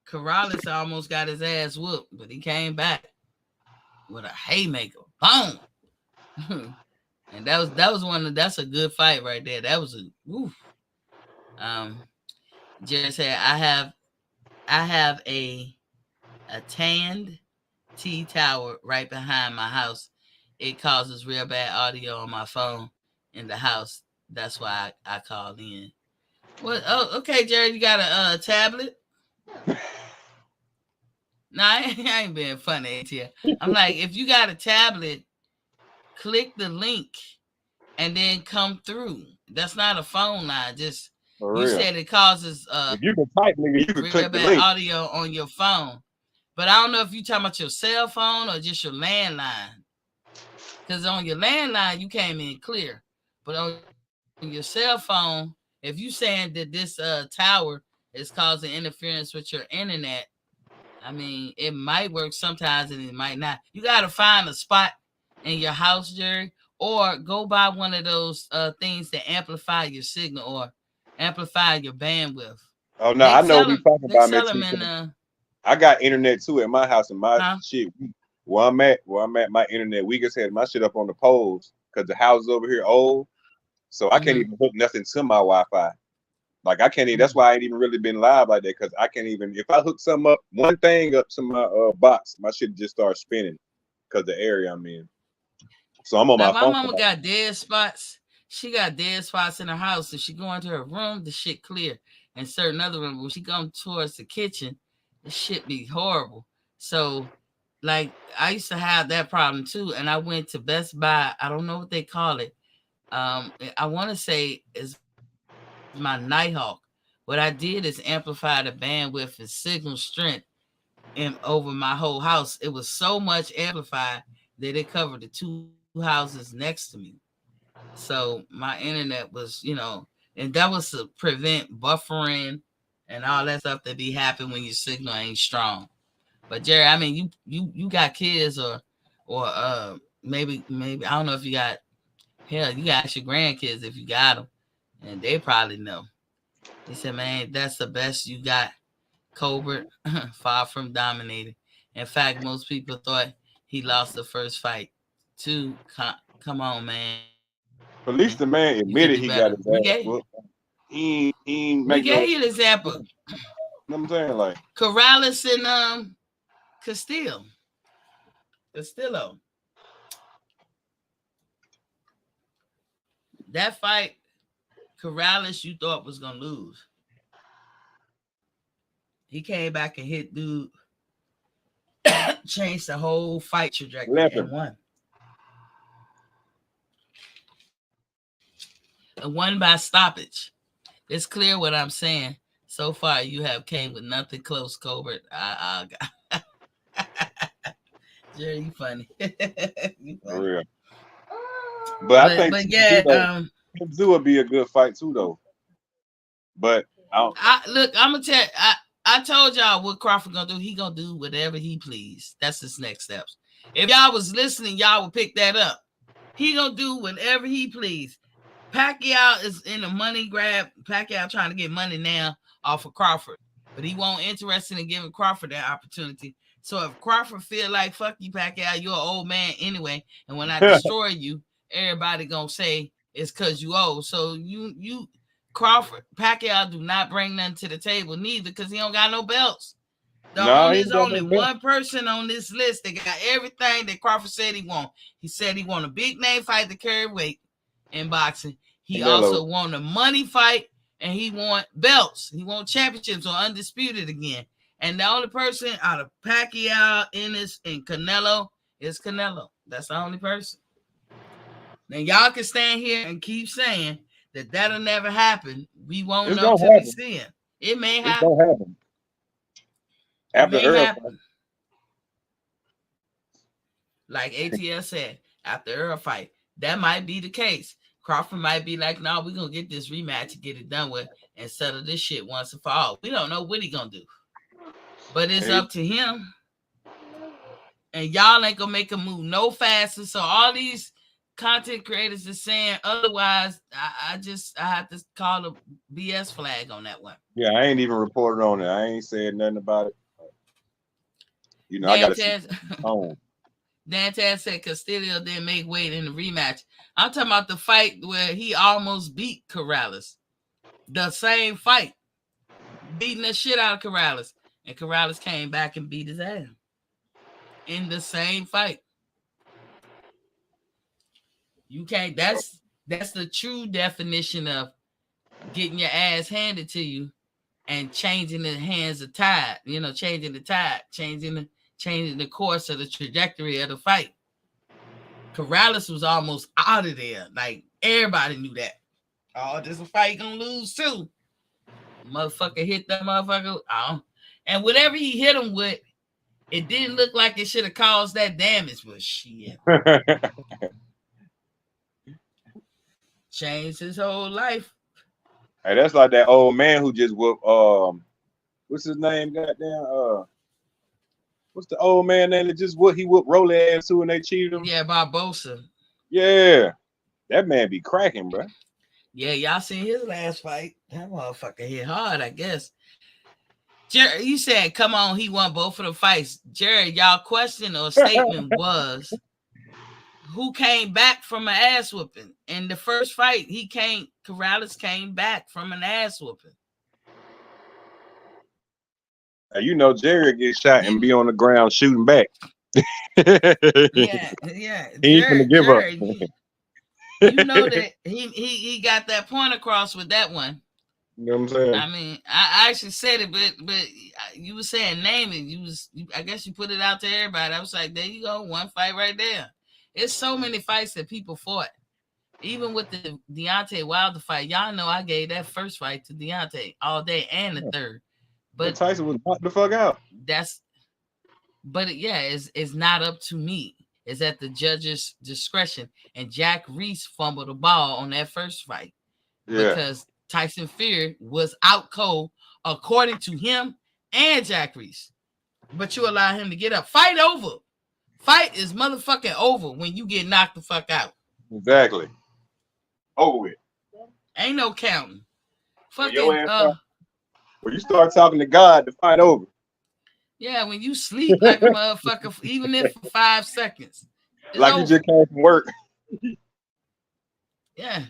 Corrales almost got his ass whooped, but he came back with a haymaker. Boom. And that's a good fight right there. That was a woof. Jerry said I have a tanned T tower right behind my house. It causes real bad audio on my phone in the house. That's why I called in. Well, oh, okay, Jared, you got a tablet? No, I ain't being funny to you. I'm like, if you got a tablet, click the link and then come through. That's not a phone line. Just For you real. said it causes If you can type, nigga, you can real click the bad link. audio on your phone. But I don't know if you talking about your cell phone or just your landline. Because on your landline, you came in clear. But on your cell phone, if you saying that this tower is causing interference with your internet, I mean, it might work sometimes and it might not. You got to find a spot in your house, Jerry, or go buy one of those things that amplify your signal or amplify your bandwidth. Oh no, They I know sell what he's them. talking They about, man. sell them in I got internet too at my house and my huh? shit. Where I'm at, my internet we just had my shit up on the poles because the houses over here old, so I can't Mm-hmm. even hook nothing to my Wi-Fi. Like I can't even. That's why I ain't even really been live like that because I can't even. If I hook something up, one thing up to my box, my shit just starts spinning because the area I'm in. So I'm on Like my my phone. mama got dead spots. She got dead spots in her house. If she go into her room, the shit clear. And certain other rooms, when she come towards the kitchen, the shit be horrible. So, like, I used to have that problem too. And I went to Best Buy. I don't know what they call it. I want to say it's my Nighthawk. What I did is amplify the bandwidth and signal strength over my whole house. It was so much amplified that it covered the two houses next to me. So my internet was, and that was to prevent buffering and all that stuff that be happening when your signal ain't strong. But Jerry, I mean, you got kids or maybe I don't know if you got hell, you got your grandkids if you got them, and they probably know. They said, man, that's the best you got. Colbert, far from dominated. In fact, most people thought he lost the first fight. Come on, man. You can do At better. least the man We admitted gave he got his ass whooped. he ain't We make no. gave you an example. You know what I'm saying? Like Corrales and Castillo. That fight, Corrales, you thought was gonna lose. He came back and hit dude, changed the whole fight trajectory left and him. won. And won by stoppage. It's clear what I'm saying. So far, you have came with nothing close, Colbert. Jerry, you funny. You For funny. real. But I think But yeah, Zoo would be a good fight too, though. But look, I'm gonna tell. I told y'all what Crawford gonna do. He gonna do whatever he please. That's his next steps. If y'all was listening, y'all would pick that up. He gonna do whatever he please. Pacquiao is in a money grab. Pacquiao trying to get money now off of Crawford, but he won't interested in giving Crawford that opportunity. So if Crawford feel like fuck you, Pacquiao, you're an old man anyway, and when I destroy you, everybody gonna say it's because you old. So you Crawford, Pacquiao do not bring nothing to the table neither because he don't got no belts. There's only one person on this list that got everything that Crawford said he want. He said he want a big name fight to carry weight in boxing. He also want a money fight and he want belts. He want championships or undisputed again. And the only person out of Pacquiao, Ennis, and Canelo is Canelo. That's the only person. Now y'all can stand here and keep saying that that'll never happen. We won't know till we see it. It may happen. It don't happen. After Earl, like ATL said, after Earl fight, that might be the case. Crawford might be like, no, we're going to get this rematch and get it done with and settle this shit once and for all. We don't know what he's going to do. But it's up to him. And y'all ain't going to make him move no faster. So all these content creators are saying otherwise, I have to call a BS flag on that one. Yeah, I ain't even reported on it. I ain't said nothing about it. You know, I got to Dantas said Castillo didn't make weight in the rematch. I'm talking about the fight where he almost beat Corrales. The same fight. Beating the shit out of Corrales. And Corrales came back and beat his ass. In the same fight. You can't, that's the true definition of getting your ass handed to you and changing the hands of tide. You know, changing the tide, changing the course of the trajectory of the fight. Corrales was almost out of there. Like, everybody knew that. Oh, this is a fight gonna lose too. Motherfucker hit that motherfucker. And whatever he hit him with, it didn't look like it should have caused that damage, but shit. Changed his whole life. Hey, that's like that old man who just whooped, what's his name? Goddamn, what's the old man name that just whooped Rolly ass too and they cheated him? Yeah, Barbosa. Yeah. That man be cracking, bro. Yeah, y'all seen his last fight. That motherfucker hit hard, I guess. Jerry, you said, come on, he won both of the fights. Jerry, y'all question or statement was, who came back from an ass whooping? In the first fight, Corrales came back from an ass whooping. You know, Jerry get shot and be on the ground shooting back. Yeah. He ain't gonna give up. You know that he got that point across with that one. You know what I'm saying? I mean, I actually said it, but you were saying name it. I guess you put it out to everybody. I was like, there you go, one fight right there. It's so many fights that people fought. Even with the Deontay Wilder fight, y'all know I gave that first fight to Deontay all day and the third. But Tyson was knocked the fuck out. It's not up to me. It's at the judge's discretion. And Jack Reese fumbled the ball on that first fight because Tyson Fury was out cold, according to him and Jack Reese. But you allow him to get up. Fight over. Fight is motherfucking over when you get knocked the fuck out. Exactly. Over with. Ain't no counting. Fucking when you start talking to God, the fight over. Yeah, when you sleep like a motherfucker, even if for 5 seconds. Like you just came from work. Yeah.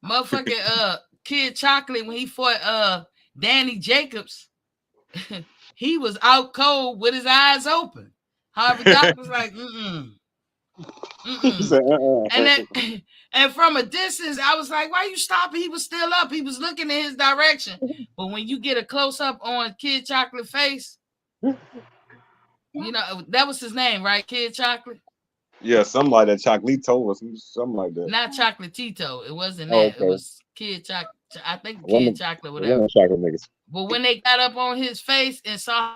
Motherfucking Kid Chocolate when he fought Danny Jacobs, he was out cold with his eyes open. Harvey Doc was like, He said, and then, and from a distance, I was like, "Why you stopping?" He was still up. He was looking in his direction. But when you get a close up on Kid Chocolate face, that was his name, right? Kid Chocolate. Yeah, something like that. Chocolito or something like that. Not Chocolatito. It wasn't Oh, that. It okay. was Kid Chocolate. I think One of Kid Chocolate, one whatever. of chocolate niggas. But when they got up on his face and saw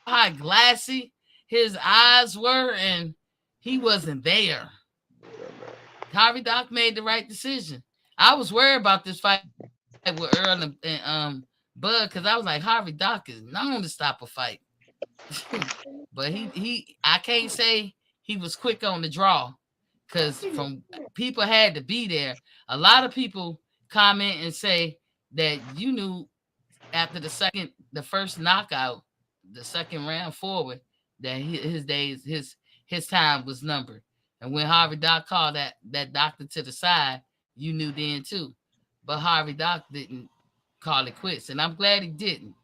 how glassy his eyes were, and he wasn't there. Harvey Doc made the right decision. I was worried about this fight with Earl and Bud because I was like, Harvey Doc is known to stop a fight. But I can't say he was quick on the draw because from people had to be there. A lot of people comment and say that you knew after the first knockout, the second round forward, that his time was numbered. And when Harvey Doc called that doctor to the side, you knew then too. But Harvey Doc didn't call it quits, and I'm glad he didn't.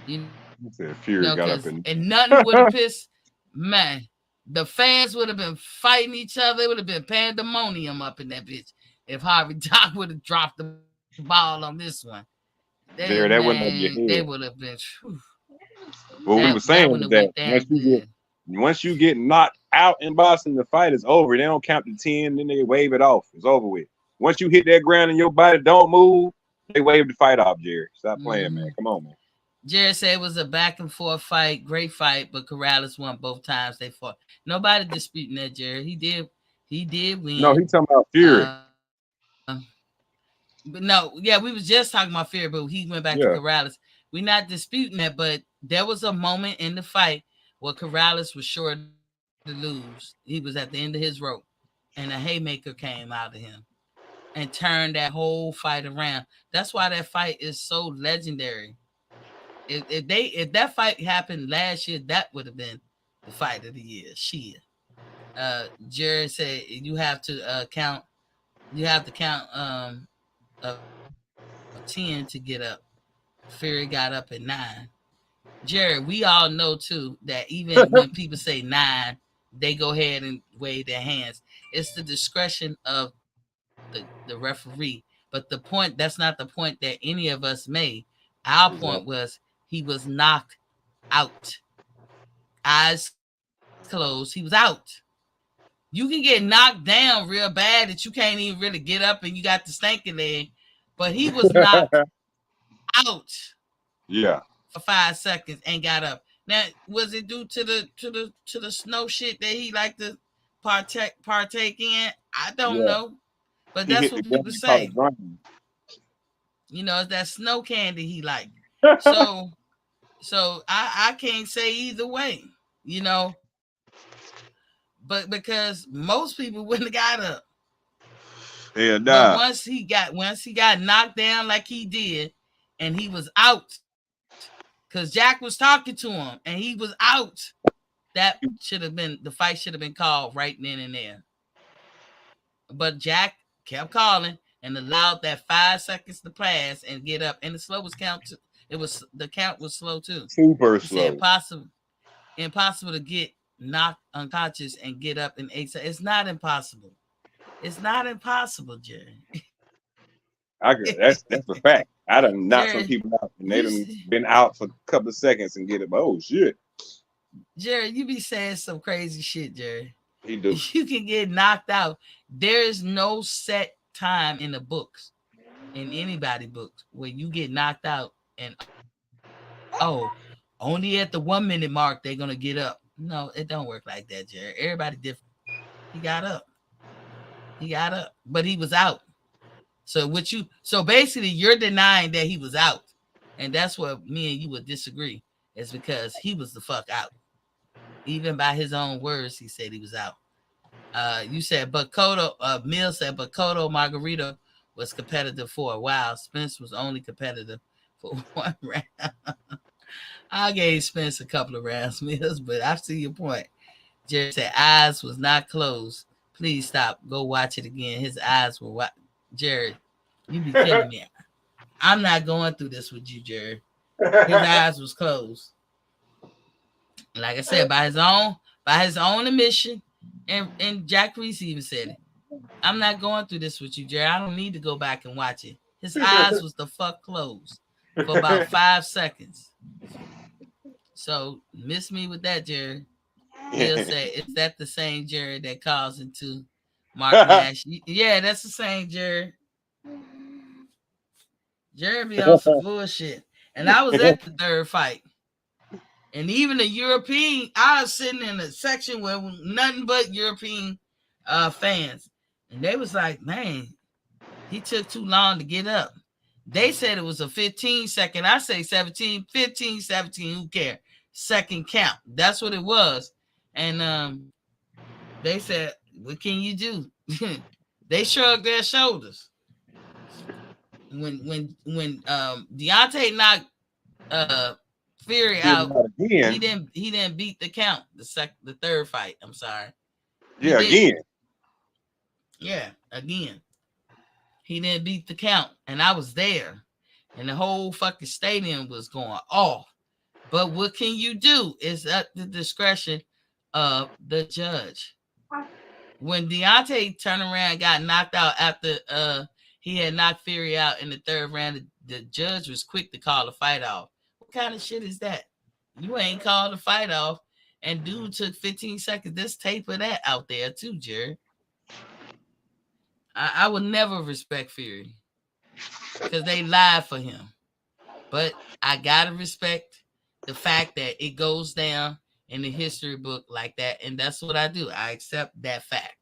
He said Because Fury got up and and nothing would have pissed man. The fans would have been fighting each other. It would have been pandemonium up in that bitch if Harvey Doc would have dropped the ball on this one. Jared, that went over your They would head. have been. Whew, What we were that saying wouldn't is have that went down good. once you get knocked out in boxing, the fight is over. They don't count to 10, then they wave it off. It's over with. Once you hit that ground and your body don't move, they wave the fight off, Jared. Stop playing, man. Mm-hmm. Come on, man. Jared said it was a back and forth fight, great fight, but Corrales won both times they fought. Nobody disputing that, Jared. He did No, win. he talking about Fury. Uh, but no, yeah, we was just talking about Fury, but he went back to Corrales. Yeah, We're not disputing that, but there was a moment in the fight where Corrales was sure to lose. He was at the end of his rope, and a haymaker came out of him and turned that whole fight around. That's why that fight is so legendary. If that fight happened last year, that would have been the fight of the year. Shit. Jared said you have to count of 10 to get up. Fury got up at 9. Jared, we all know too that even when people say 9, they go ahead and wave their hands. It's the discretion of the referee. But that's not the point that any of us made. Our point exactly. was he was knocked out. Eyes closed. He was out. You can get knocked down real bad that you can't even really get up and you got the stanky leg, but he was knocked out Yeah, for 5 seconds and got up. Now, was it due to the snow shit that he liked to partake in? I don't yeah. know, but He that's hit the what ground people and caught it say. running. It's that snow candy he liked. So I can't say either way. You know, but because most people wouldn't have got up. Hell But nah. once he got knocked down like he did, and he was out, because Jack was talking to him and he was out. The fight should have been called right then and there. But Jack kept calling and allowed that 5 seconds to pass and get up. And the slow was count. The count was slow too. Super He said slow. impossible to get knocked unconscious and get up in 8 seconds. It's not impossible. It's not impossible, Jerry. That's a fact. I done knocked some Jerry, people out and they you done been out for a couple of seconds and get it. Oh shit. Jerry, you be saying some crazy shit, Jerry. He do. You can get knocked out. There is no set time in the books, in anybody books, where you get knocked out and only at the 1 minute mark they're gonna get up. No, it don't work like that, Jerry. Everybody different. He got up. He got up, but he was out. So basically you're denying that he was out. And that's what me and you would disagree. It's because he was the fuck out. Even by his own words, he said he was out. You said Mill said Bakoto Margarito was competitive for a while. Spence was only competitive for 1 round. I gave Spence a couple of rounds, Mills, but I see your point. Jerry said eyes was not closed. Please stop. Go watch it again. His eyes were Jared, you be killing me. I'm not going through this with you, Jerry. His eyes was closed. Like I said, by his own admission, and Jack Reese even said it. I'm not going through this with you, Jerry. I don't need to go back and watch it. His eyes was the fuck closed for about 5 seconds. So miss me with that, Jerry. He'll say, "Is that the same Jerry that calls into Mark Nash?" Yeah, that's the same Jerry. Jerry be on some bullshit. And I was at the third fight. And even the European, I was sitting in a section where nothing but European fans. And they was like, man, he took too long to get up. They said it was a 15-second. I say 17, 15, 17, who cares? Second count. That's what it was. And they said, what can you do? They shrugged their shoulders. When Deontay knocked Fury out, he didn't beat the count. The third fight. I'm sorry. He again. Yeah, again. He didn't beat the count, and I was there, and the whole fucking stadium was going off. But what can you do? It's at the discretion of the judge. When Deontay turned around and got knocked out after he had knocked Fury out in the third round, the judge was quick to call the fight off. What kind of shit is that? You ain't called the fight off, and dude took 15 seconds. There's tape of that out there too, Jared. I would never respect Fury because they lied for him. But I gotta respect the fact that it goes down in the history book like that, and that's what I do. I accept that fact.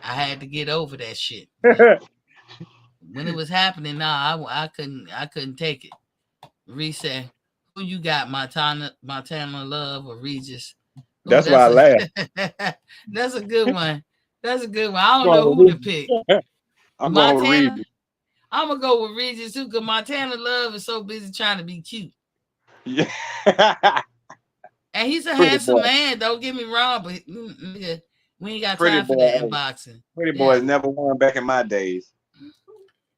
I had to get over that shit. But when it was happening, I couldn't take it. Reese said, "Who you got, Montana Love or Regis?" Ooh, that's why I laugh. That's a good one. That's a good one. I don't know who to pick. I'm going with Montana. Regis. I'm gonna go with Regis too, because Montana Love is so busy trying to be cute. Yeah. And he's a Pretty handsome boy. man. Don't get me wrong, but nigga, we ain't got Pretty time for boy. that in boxing. Pretty Yeah. boys never won back in my days.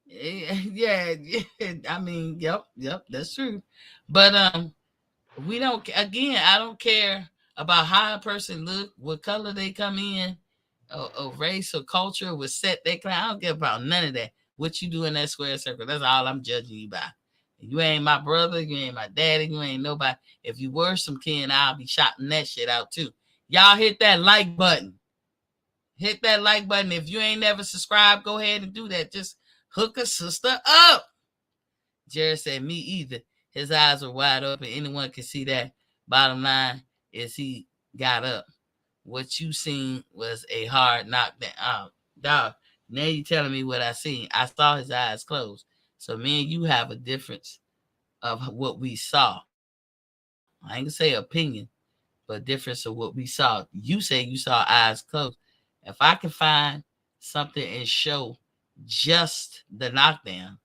Yeah. I mean, yep, that's true. But we don't. Again, I don't care about how a person look, what color they come in, or race or culture, what set they claim. I don't care about none of that. What you do in that square circle, that's all I'm judging you by. You ain't my brother, you ain't my daddy, you ain't nobody. If you were some kin, I'll be shouting that shit out too. Y'all hit that like button. Hit that like button. If you ain't never subscribed, go ahead and do that. Just hook a sister up. Jared said, me either. His eyes were wide open. Anyone can see that. Bottom line is he got up. What you seen was a hard knockdown. Dog, now you telling me what I seen. I saw his eyes closed. So me and you have a difference of what we saw. I ain't gonna say opinion, but difference of what we saw. You say you saw eyes closed. If I can find something and show just the knockdown,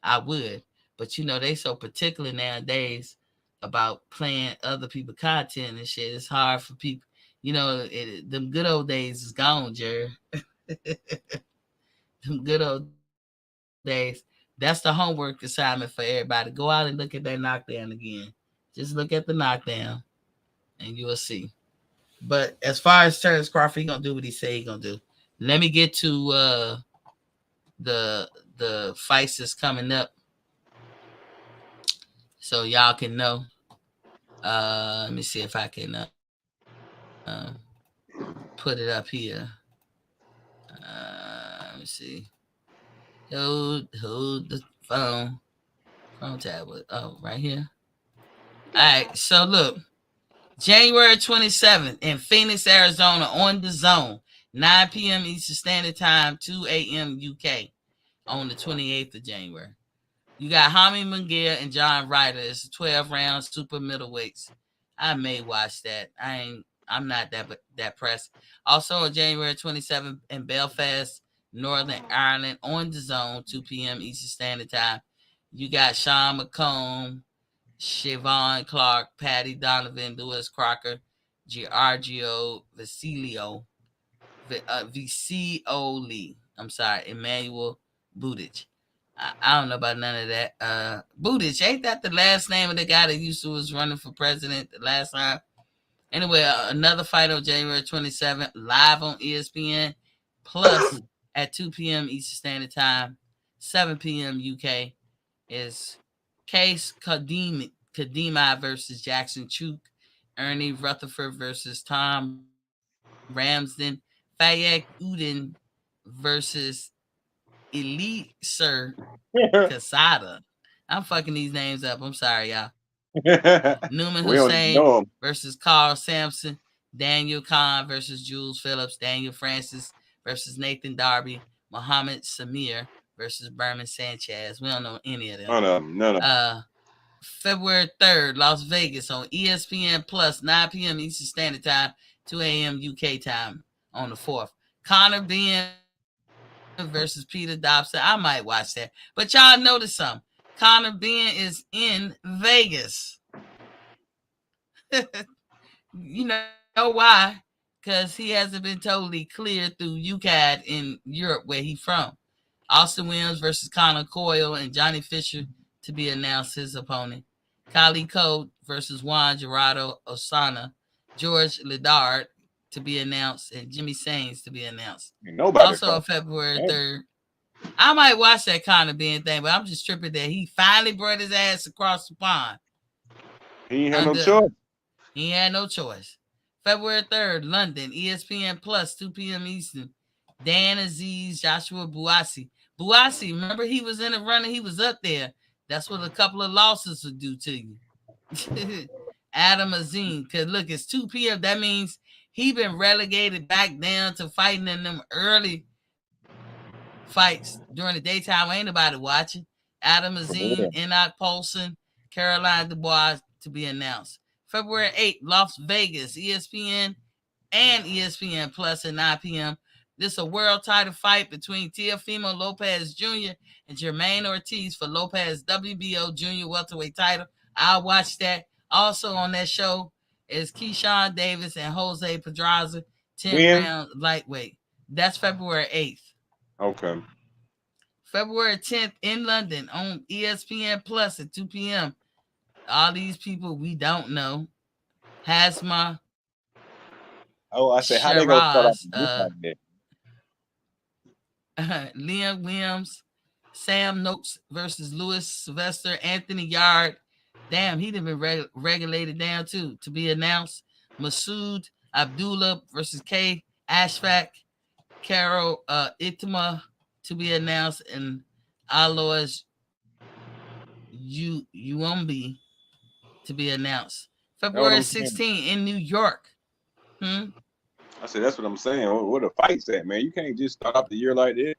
I would. But they so particular nowadays about playing other people content and shit. It's hard for people. Them good old days is gone, Jerry. Them good old days. That's the homework assignment for everybody. Go out and look at that knockdown again. Just look at the knockdown and you will see. But as far as Terence Crawford, he gonna do what he say he gonna do. Let me get to the fights that's coming up so y'all can know. Let me see if I can put it up here. Let me see. Hold the phone tab. Oh, right here. All right. So look, January 27th in Phoenix, Arizona, on the Zone, 9 p.m. Eastern Standard Time, 2 a.m. UK, on the 28th of January. You got Jaime Munguia and John Ryder. It's 12 round super middleweights. I may watch that. I'm not that pressed. Also on January 27th in Belfast, Northern Ireland, on the Zone, 2 p.m. Eastern Standard Time. You got Sean McComb, Siobhan Clark, Patty Donovan, Lewis Crocker, Giorgio Viccioli. I'm sorry, Emmanuel Budic. I don't know about none of that. Buttigieg, ain't that the last name of the guy that used to was running for president the last time? Anyway, another fight on January 27th, live on ESPN Plus at 2 p.m. Eastern Standard Time, 7 p.m. UK, is Case Kadima versus Jackson Chuk, Ernie Rutherford versus Tom Ramsden, Fayek Uden versus Eliezer Casada. I'm fucking these names up. I'm sorry, y'all. Newman We don't even Hussein know him. versus Carl Sampson, Daniel Kahn versus Jules Phillips, Daniel Francis versus Nathan Darby, Muhammad Samir versus Berman Sanchez. We don't know any of them. None of them. None of them. February 3rd, Las Vegas on ESPN Plus, 9 p.m. Eastern Standard Time, 2 a.m. UK time on the 4th. Conor Benn versus Peter Dobson. I might watch that. But y'all notice something. Conor Benn is in Vegas. You know why? Because he hasn't been totally cleared through UCAD in Europe where he's from. Austin Williams versus Connor Coyle and Johnny Fisher to be announced, his opponent. Kali Code versus Juan Gerardo Osana. George Lidard to be announced, and Jimmy Sains to be announced. Ain't nobody Also on from. February Damn. 3rd. I might watch that Conor Benn thing, but I'm just tripping that he finally brought his ass across the pond. He ain't had no choice. He had no choice. February 3rd, London, ESPN Plus, 2 p.m. Eastern. Dan Aziz, Joshua Buasi. Buasi, remember he was in the running, he was up there. That's what a couple of losses would do to you. Adam Azim, because look, it's 2 p.m. That means he been relegated back down to fighting in them early fights during the daytime. Ain't nobody watching. Adam Azim, Enoch Polson, Caroline Dubois to be announced. February 8th, Las Vegas, ESPN and ESPN Plus at 9 p.m. This is a world title fight between Teofimo Lopez Jr. and Jermaine Ortiz for Lopez WBO Junior welterweight title. I'll watch that. Also on that show is Keyshawn Davis and Jose Pedraza, 10 round lightweight. That's February 8th. Okay. February 10th in London on ESPN Plus at 2 p.m. All these people we don't know. Hasma Oh, I said, how they gonna start off Shiraz, the group like that? Liam Williams, Sam Noakes versus Louis Sylvester, Anthony Yard. Damn, he done been regulated down too. To be announced. Masood Abdullah versus K. Ashfaq. Carol Itma to be announced. And Alois Uombi to be announced. February 16 in New York. I said, that's what I'm saying. What the fight's at, man? You can't just start off the year like that.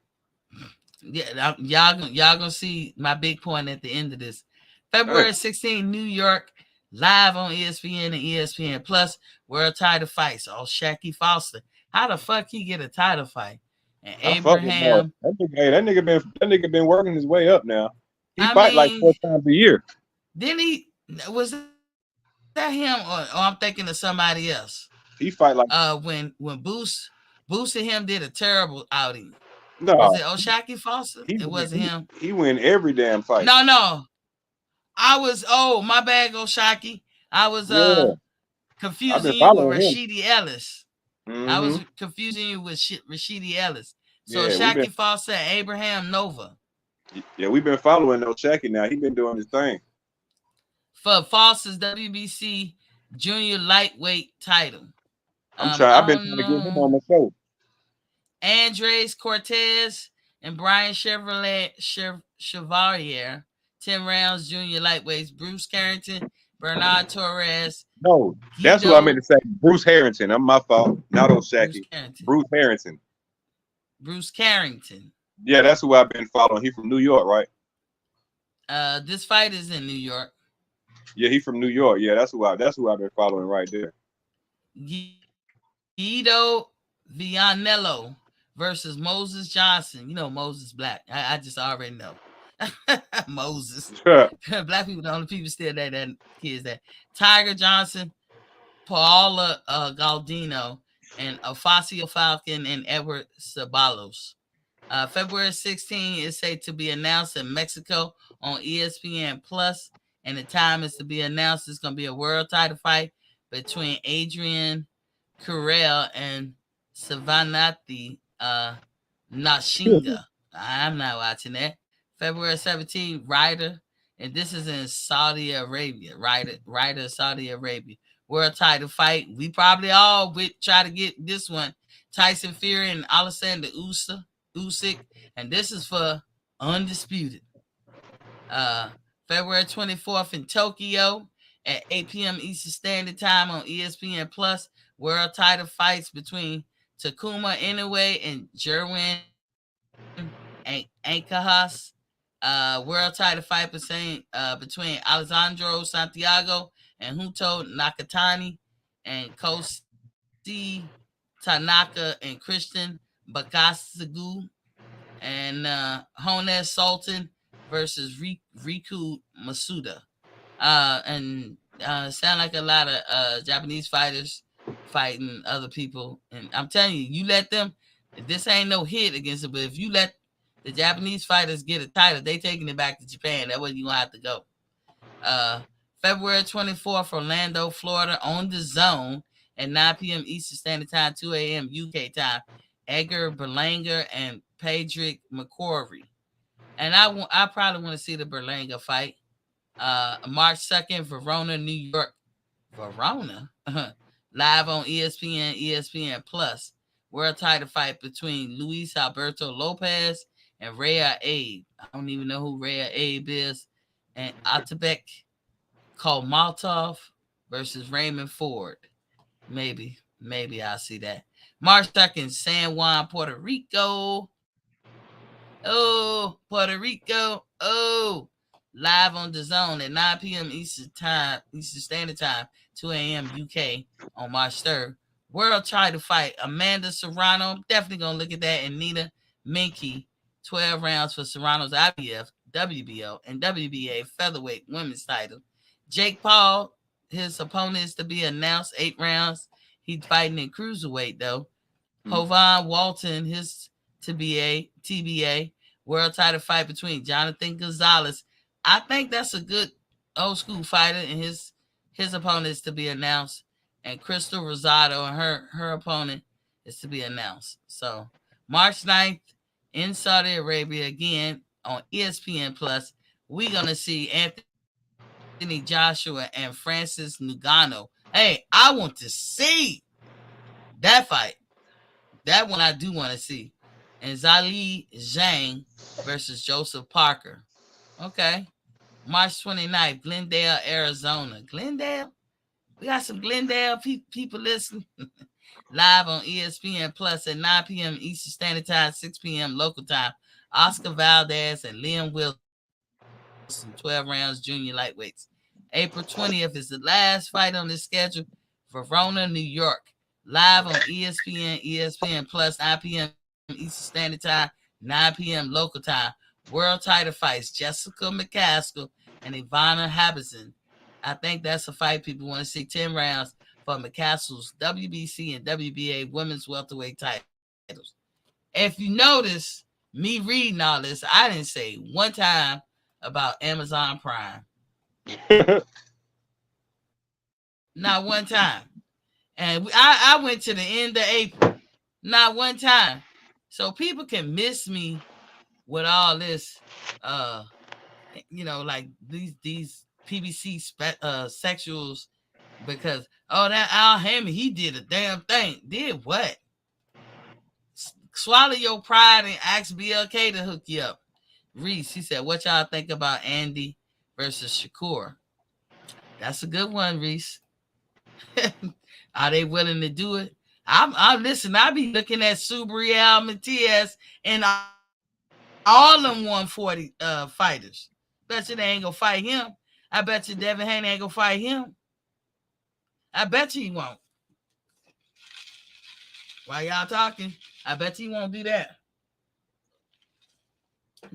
Yeah, y'all gonna see my big point at the end of this. February 16, New York, live on ESPN and ESPN Plus, world title fights. Oh, Shaky Foster. How the fuck he get a title fight? And Abraham. That nigga been working his way up now. He fight like 4 times a year. Then he was that him or I'm thinking of somebody else? He fight like when Boost and him did a terrible outing. No, was it Oshaki Foster? It wasn't him. He win every damn fight. No. I was my bad, Oshaki. I was confusing you with Rashidi Ellis. Mm-hmm. I was confusing you with Rashidi Ellis. So Oshaki Foster and Abraham Nova. Yeah, we've been following Oshaki now. He's been doing his thing. For Foster's WBC junior lightweight title. I've been trying to get him on the show. Andres Cortez and Brian Chevalier, 10 rounds junior lightweights. Bruce Carrington, Bernard Torres. No, that's what I meant to say. Bruce Harrington. I'm my fault. Not Oshaki. Bruce Harrington. Bruce Carrington. Yeah, that's who I've been following. He from New York, right? This fight is in New York. Yeah, he from New York. Yeah, that's who I've been following right there. Guido Vianello versus Moses Johnson. You know Moses Black. I just already know. Moses. Black people, the only people still that kids that. Tiger Johnson, Paula Galdino, and Afacio Falcon and Edward Sabalos. February 16 is said to be announced in Mexico on ESPN Plus, and the time is to be announced. It's going to be a world title fight between Adrian Currell and Savanati Nashinga. I'm not watching that. February 17th, Ryder, and this is in Saudi Arabia. Ryder, Saudi Arabia. World title fight. We probably all would try to get this one. Tyson Fury and Alexander Usyk, and this is for undisputed. Uh, February 24th in Tokyo at 8 p.m. Eastern Standard Time on ESPN Plus. World title fights between Takuma Inoue and Jerwin Ankahas. World title fight between Alessandro Santiago and Hunto Nakatani, and Kosi Tanaka and Christian Bakasagu, and Honez Sultan versus Riku Masuda. And sound like a lot of Japanese fighters fighting other people. And I'm telling you, you let them. This ain't no hit against it, but if you let the Japanese fighters get a title, they taking it back to Japan. That way you gonna have to go. Uh, February 24th, Orlando, Florida, on the Zone at 9 p.m. Eastern Standard Time, 2 a.m. UK time. Edgar Berlanga and Pedrick McCrory. And I probably want to see the Berlanga fight. March 2nd, Verona, New York. Verona? Live on ESPN Plus. World title fight between Luis Alberto Lopez and Rhea Abe. I don't even know who Rhea Abe is. And Atabek Kolmatov versus Raymond Ford. Maybe I'll see that. March 2nd, San Juan, Puerto Rico. Oh, Puerto Rico. Oh, live on the Zone at 9 p.m. Eastern Standard Time, 2 a.m. UK on March 3rd. World title fight, Amanda Serrano. I'm definitely going to look at that. And Nina Minky, 12 rounds for Serrano's IBF, WBO, and WBA featherweight women's title. Jake Paul, his opponent is to be announced, 8 rounds. He's fighting in cruiserweight, though. Hovan Walton, his TBA, world title fight between Jonathan Gonzalez. I think that's a good old school fighter, and his opponent is to be announced. And Crystal Rosado and her opponent is to be announced. So March 9th in Saudi Arabia, again on ESPN Plus, we're gonna see Anthony Joshua and Francis Ngannou. Hey, I want to see that fight. That one I do want to see. And Zali Zhang versus Joseph Parker. Okay. March 29th, Glendale, Arizona. Glendale? We got some Glendale people listening. Live on ESPN Plus at 9 p.m. Eastern Standard Time, 6 p.m. local time. Oscar Valdez and Liam Wilson, 12 rounds, junior lightweights. April 20th is the last fight on this schedule. Verona, New York. Live on ESPN Plus, 9 p.m. Eastern Standard Time, 9 p.m. local time. World title fights, Jessica McCaskill and Ivana Habazin. I think that's a fight people want to see. 10 rounds for McCaskill's WBC and WBA women's welterweight titles. If you notice me reading all this, I didn't say one time about Amazon Prime. Not one time. And I went to the end of April. Not one time. So people can miss me with all this, like these PBC sexuals, because that Al Hammond, he did a damn thing. Did what? Swallow your pride and ask BLK to hook you up. Reese, he said, what y'all think about Andy versus Shakur? That's a good one, Reese. Are they willing to do it? I'm listen. I be looking at Subriel Matias and all them 140 fighters. Bet you they ain't gonna fight him. I bet you Devin Haney ain't gonna fight him. I bet you he won't. While y'all talking, I bet you he won't do that.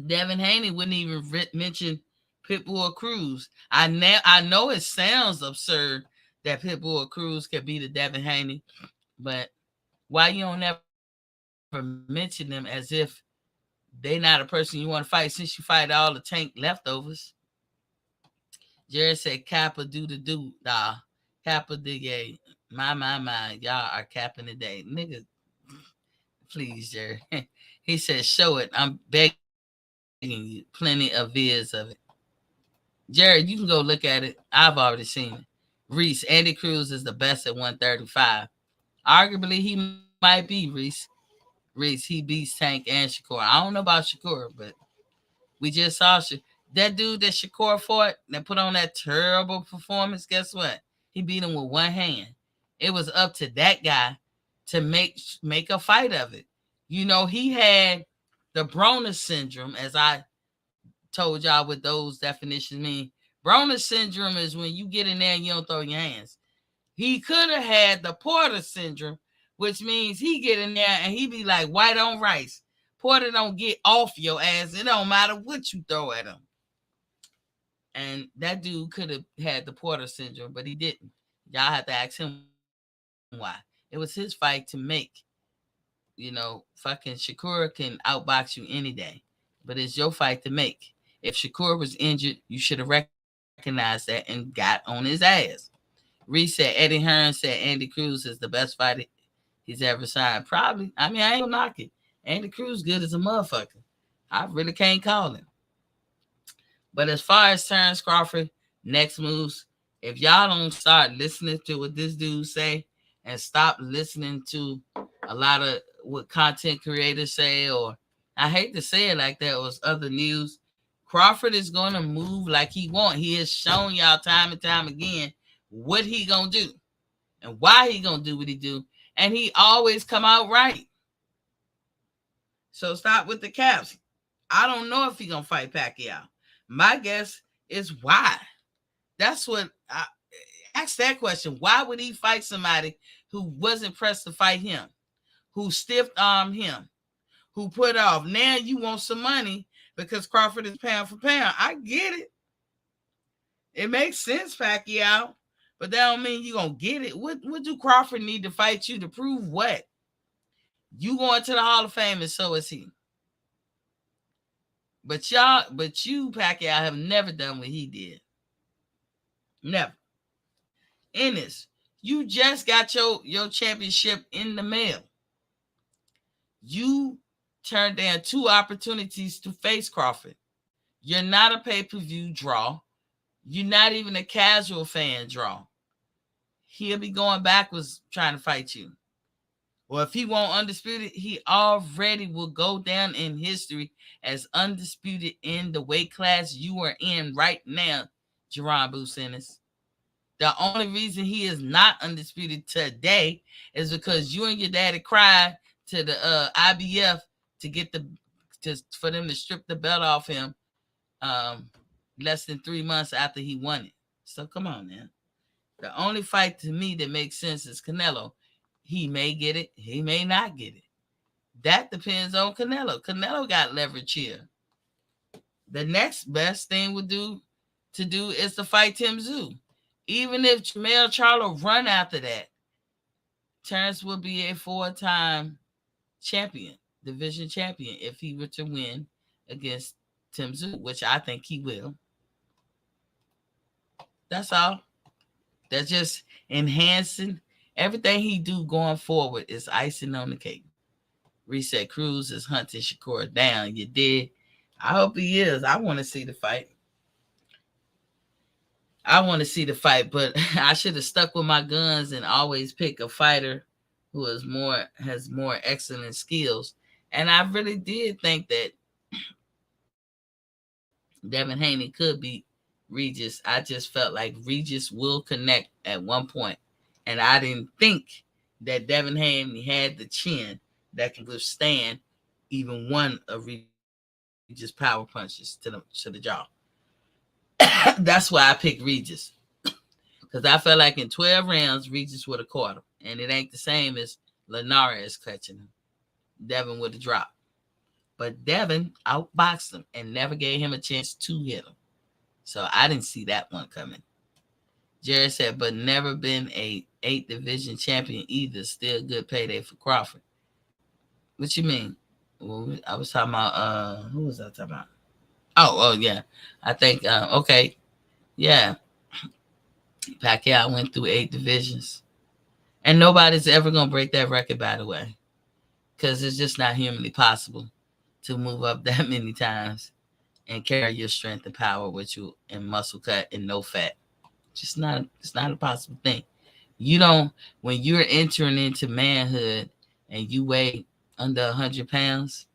Devin Haney wouldn't even mention Pitbull Cruz. I know it sounds absurd that Pitbull Cruz could be the Devin Haney, but why you don't never mention them as if they not a person you want to fight since you fight all the Tank leftovers. Jared said, Kappa do the do, nah. Kappa dig a. My. Y'all are capping today. Nigga, please, Jared. He said, show it. I'm begging you. Plenty of vids of it. Jared, you can go look at it. I've already seen it. Reese, Andy Cruz is the best at 135. Arguably, he might be Reese. Reese, he beats Tank and Shakur. I don't know about Shakur, but we just saw that dude that Shakur fought that put on that terrible performance. Guess what? He beat him with one hand. It was up to that guy to make a fight of it. You know, he had the Broner syndrome, as I told y'all what those definitions mean. Broner syndrome is when you get in there and you don't throw your hands. He could have had the Porter syndrome, which means he get in there and he be like white on rice. Porter don't get off your ass. It don't matter what you throw at him. And that dude could have had the Porter syndrome, but he didn't. Y'all have to ask him why. It was his fight to make. You know, fucking Shakur can outbox you any day, but it's your fight to make. If Shakur was injured, you should have recognized that and got on his ass. Reese said, Eddie Hearn said Andy Cruz is the best fighter he's ever signed. Probably. I mean, I ain't gonna knock it. Andy Cruz good as a motherfucker. I really can't call him. But as far as Terence Crawford, next moves, if y'all don't start listening to what this dude say and stop listening to a lot of what content creators say, or I hate to say it like that, was other news, Crawford is going to move like he want. He has shown y'all time and time again what he going to do and why he going to do what he do. And he always come out right. So stop with the caps. I don't know if he going to fight Pacquiao. My guess is why. That's what I ask that question. Why would he fight somebody who wasn't pressed to fight him, who stiff-armed him, who put off? Now you want some money because Crawford is pound for pound. I get it. It makes sense, Pacquiao, but that don't mean you're going to get it. What do Crawford need to fight you to prove what? You going to the Hall of Fame and so is he. But you, Pacquiao, have never done what he did. Never. Ennis, you just got your championship in the mail. You turned down 2 opportunities to face Crawford. You're not a pay-per-view draw. You're not even a casual fan draw. He'll be going backwards trying to fight you. Or if he won't undisputed, he already will go down in history as undisputed in the weight class you are in right now, Jerron Bruce Ennis. The only reason he is not undisputed today is because you and your daddy cried to the IBF to get for them to strip the belt off him less than 3 months after he won it. So come on, man. The only fight to me that makes sense is Canelo. He may get it. He may not get it. That depends on Canelo. Canelo got leverage here. The next best thing to do is to fight Tim Tszyu. Even if Jermell Charlo run after that, Terence will be a 4-time champion, division champion, if he were to win against Tim Tszyu, which I think he will. That's all. That's just enhancing. Everything he do going forward is icing on the cake. Reset Cruz is hunting Shakur down. You did. I hope he is. I want to see the fight. But I should have stuck with my guns and always pick a fighter who has more excellent skills. And I really did think that Devin Haney could beat Regis. I just felt like Regis will connect at one point. And I didn't think that Devin Haney had the chin that can withstand even one of Regis' power punches to the jaw. That's why I picked Regis. Because I felt like in 12 rounds, Regis would have caught him. And it ain't the same as Linares catching him. Devin would have dropped. But Devin outboxed him and never gave him a chance to hit him. So I didn't see that one coming. Jared said, but never been a 8th division champion either. Still good payday for Crawford. What you mean? I was talking about who was I talking about? Oh yeah. I think okay. Yeah. Pacquiao went through 8 divisions. And nobody's ever gonna break that record, by the way. Because it's just not humanly possible to move up that many times and carry your strength and power with you and muscle cut and no fat. Just not it's not a possible thing. You don't when you're entering into manhood and you weigh under 100 pounds,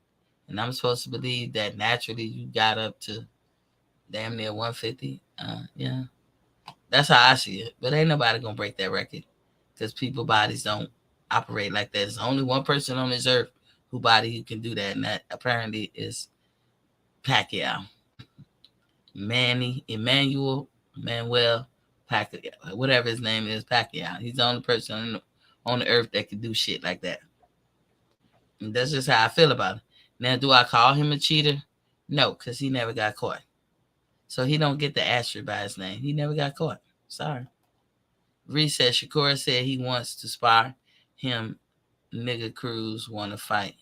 and I'm supposed to believe that naturally you got up to damn near 150. Yeah, that's how I see it. But ain't nobody gonna break that record because people bodies don't operate like that. There's only one person on this earth who can do that, and that apparently is Pacquiao, Manny Manuel Pacquiao, whatever his name is, Pacquiao. He's the only person on the earth that can do shit like that. And that's just how I feel about it. Now, do I call him a cheater? No, because he never got caught. So he don't get the asterisk by his name. He never got caught. Sorry. Reese said Shakur said he wants to spar him. Nigga Cruz want to fight.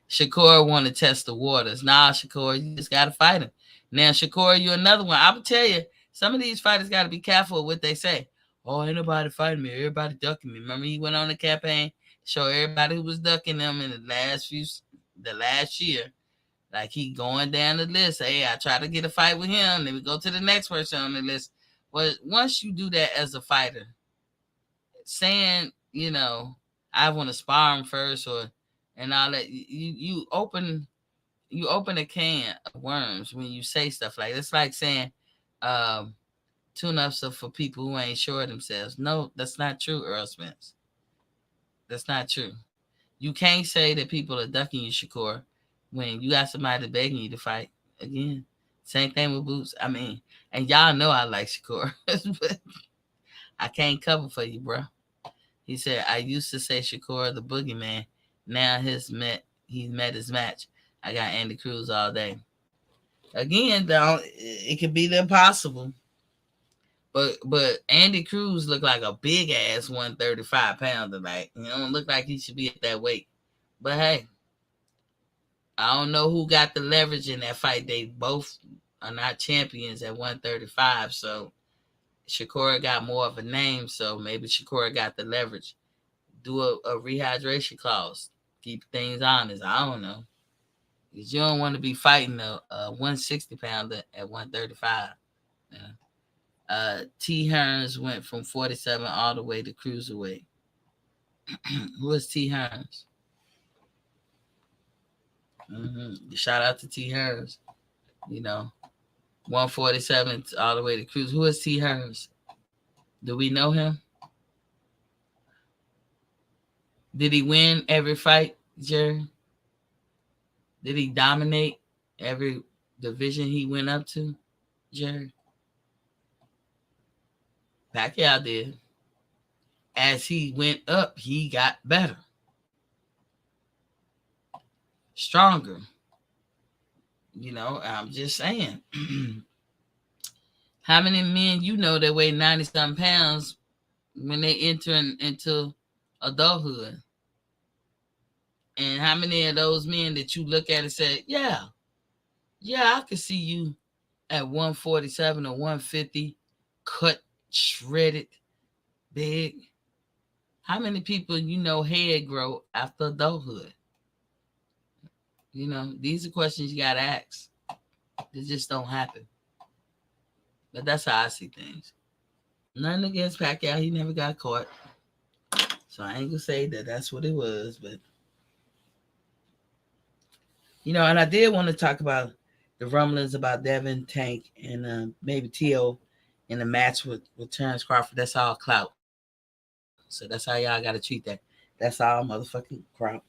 Shakur want to test the waters. Nah, Shakur, you just got to fight him. Now, Shakur, you another one. I will tell you, some of these fighters got to be careful with what they say. Oh, ain't nobody fighting me. Everybody ducking me. Remember he went on the campaign, show everybody who was ducking them in the last year. Like he going down the list. Hey, I try to get a fight with him. Then we go to the next person on the list. But once you do that as a fighter, saying, I want to spar him first and all that, you open a can of worms when you say stuff like that. It's like saying tune-ups are for people who ain't sure of themselves. No, that's not true, Errol Spence. That's not true. You can't say that people are ducking you, Shakur, when you got somebody begging you to fight. Again, same thing with Boots. I mean, and y'all know I like Shakur, but I can't cover for you, bro. He said, I used to say Shakur the boogeyman. Now he's met his match. I got Andy Cruz all day. Again, it could be the impossible. But Andy Cruz looked like a big ass 135 pounder. Like, he don't look like he should be at that weight. But hey, I don't know who got the leverage in that fight. They both are not champions at 135. So Shakur got more of a name. So maybe Shakur got the leverage. Do a rehydration clause. Keep things honest. I don't know. Because you don't want to be fighting a 160 pounder at 135. Yeah. T. Hearns went from 47 all the way to cruiserweight. Who is T. Hearns? Shout out to T. Hearns. 147 all the way to cruise. Who is T. Hearns? Do we know him? Did he win every fight, Jerry? Did he dominate every division he went up to, Jerry? Pacquiao did. As he went up, he got better. Stronger. I'm just saying. How many men that weigh 90-something pounds when they enter into adulthood? And how many of those men that you look at and say, yeah, I could see you at 147 or 150, cut, shredded, big? How many people head grow after adulthood? These are questions you got to ask. They just don't happen. But that's how I see things. Nothing against Pacquiao. He never got caught. So I ain't going to say that that's what it was. But, and I did want to talk about the rumblings about Devin, Tank, and maybe T.O. in the match with Terence Crawford. That's all clout. So that's how y'all got to treat that. That's all motherfucking clout.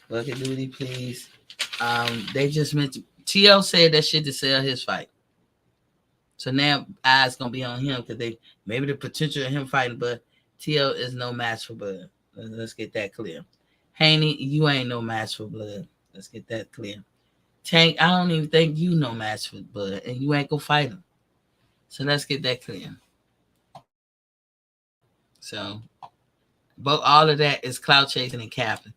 Bucket duty, please. They just mentioned T.O. said that shit to sell his fight. So now eyes gonna be on him because maybe the potential of him fighting, but T.O. is no match for Bud. Let's get that clear. Haney, you ain't no match for Blood. Let's get that clear. Tank, I don't even think you no match for Bud, and you ain't gonna fight him. So let's get that clear. So But all of that is clout chasing and capping.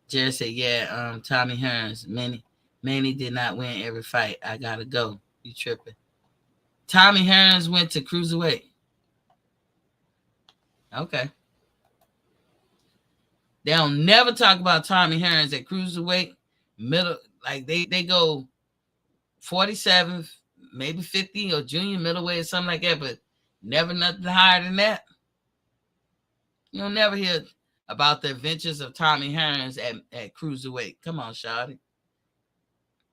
Jared said, "Yeah, Tommy Hearns, Manny did not win every fight. I gotta go. You tripping?" Tommy Hearns went to cruiserweight. Okay, they don't never talk about Tommy Hearns at cruiserweight middle. Like they go 47, maybe 50 or junior middleweight or something like that, but never nothing higher than that. You'll never hear about the adventures of Tommy Hearns at cruiserweight. Come on, Shawty.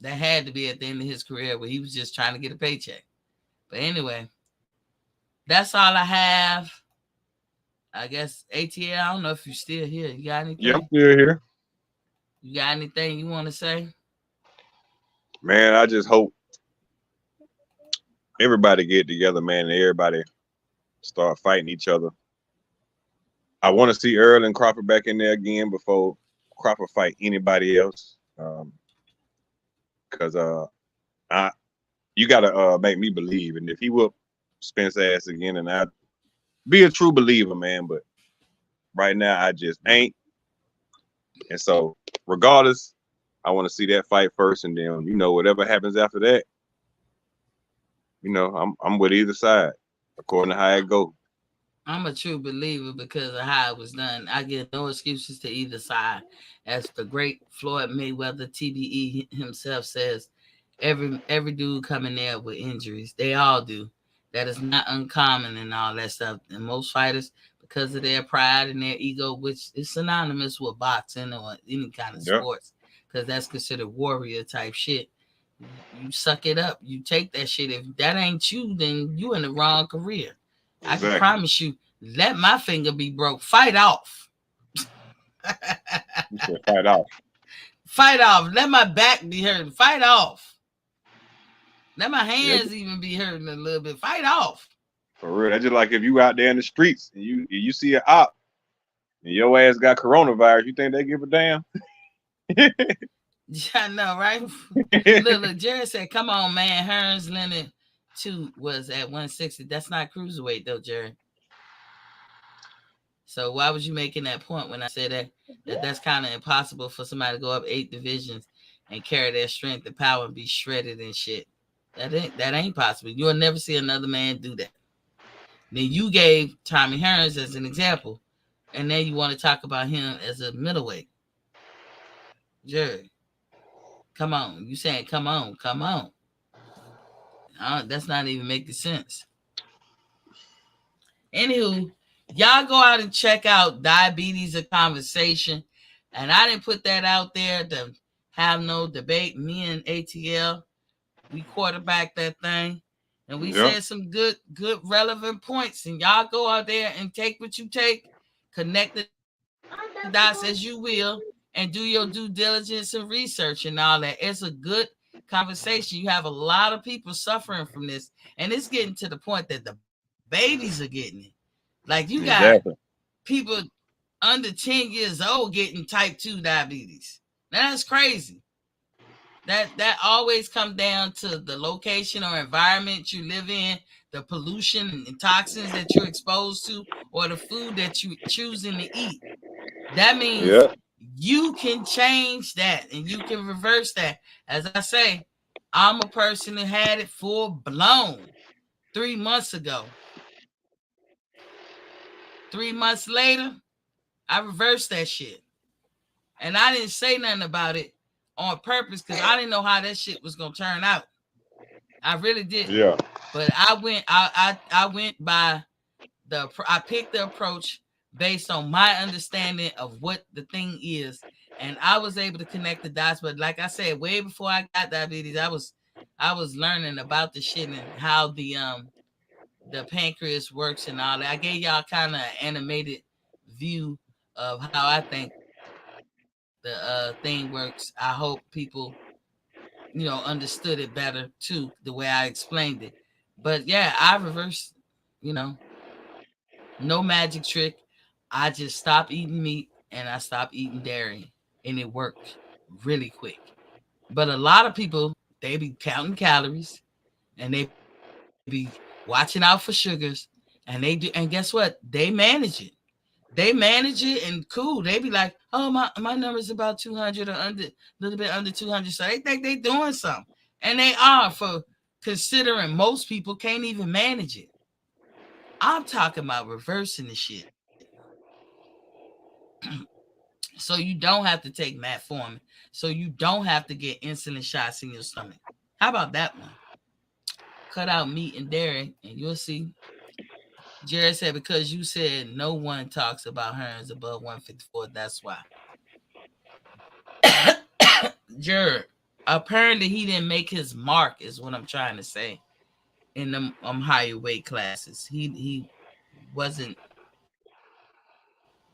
That had to be at the end of his career where he was just trying to get a paycheck. But anyway, that's all I have. I guess ATL, I don't know if you're still here. You got anything? Yeah, I'm still here. You got anything you want to say? Man, I just hope everybody get together, man, and everybody start fighting each other. I want to see Errol and Crawford back in there again before Crawford fight anybody else. Because you gotta make me believe, and if he whoop Spence ass again, and I be a true believer, man. But right now, I just ain't. And so, regardless, I want to see that fight first, and then whatever happens after that, I'm with either side according to how it goes. I'm a true believer because of how it was done. I give no excuses to either side. As the great Floyd Mayweather TBE himself says, every dude coming there with injuries. They all do. That is not uncommon and all that stuff. And most fighters, because of their pride and their ego, which is synonymous with boxing or any kind of sports, because that's considered warrior type shit. You suck it up. You take that shit. If that ain't you, then you in the wrong career. Exactly. I can promise you, let my finger be broke. Fight off. Fight off. Fight off. Let my back be hurting. Fight off. Let my hands even be hurting a little bit. Fight off. For real. That's just like if you out there in the streets and you see an op and your ass got coronavirus, you think they give a damn? I know, right? look, Jared said, "Come on, man. Hearns Leonard 2 was at 160. That's not cruiserweight, though, Jared. So why was you making that point when I said that's kind of impossible for somebody to go up 8 divisions and carry their strength and power and be shredded and shit? That ain't possible. You'll never see another man do that. Then you gave Tommy Hearns as an example, and then you want to talk about him as a middleweight. Jared, come on. You saying come on. That's not even making sense. Anywho, y'all go out and check out Diabetes A Conversation. And I didn't put that out there to have no debate. Me and ATL, we quarterbacked that thing. And we said some good relevant points. And y'all go out there and take what you take, connect the dots as you will, and do your due diligence and research and all that. It's a good conversation. You have a lot of people suffering from this. And it's getting to the point that the babies are getting it. Like you got people under 10 years old getting type 2 diabetes. Now, that's crazy. That always comes down to the location or environment you live in, the pollution and toxins that you're exposed to, or the food that you're choosing to eat. That means you can change that and you can reverse that. As I say, I'm a person who had it full blown 3 months ago. 3 months later, I reversed that shit. And I didn't say nothing about it on purpose because I didn't know how that shit was going to turn out. I really didn't. Yeah. But I went by I picked the approach based on my understanding of what the thing is. And I was able to connect the dots. But like I said, way before I got diabetes, I was learning about the shit and how the pancreas works and all that. I gave y'all kind of an animated view of how I think the thing works. I hope people, understood it better too, the way I explained it. But yeah, I reversed, no magic trick. I just stopped eating meat and I stopped eating dairy, and it worked really quick. But a lot of people, they be counting calories and they be watching out for sugars, and they do. And guess what? They manage it. They manage it and cool. They be like, oh, my number's about 200 or under, a little bit under 200. So they think they doing something. And they are, for considering most people can't even manage it. I'm talking about reversing the shit. So you don't have to take metformin. So you don't have to get insulin shots in your stomach. How about that one? Cut out meat and dairy, and you'll see. Jared said, because you said no one talks about Hearns above 154, that's why. Jared, apparently he didn't make his mark, is what I'm trying to say, in them higher weight classes. He wasn't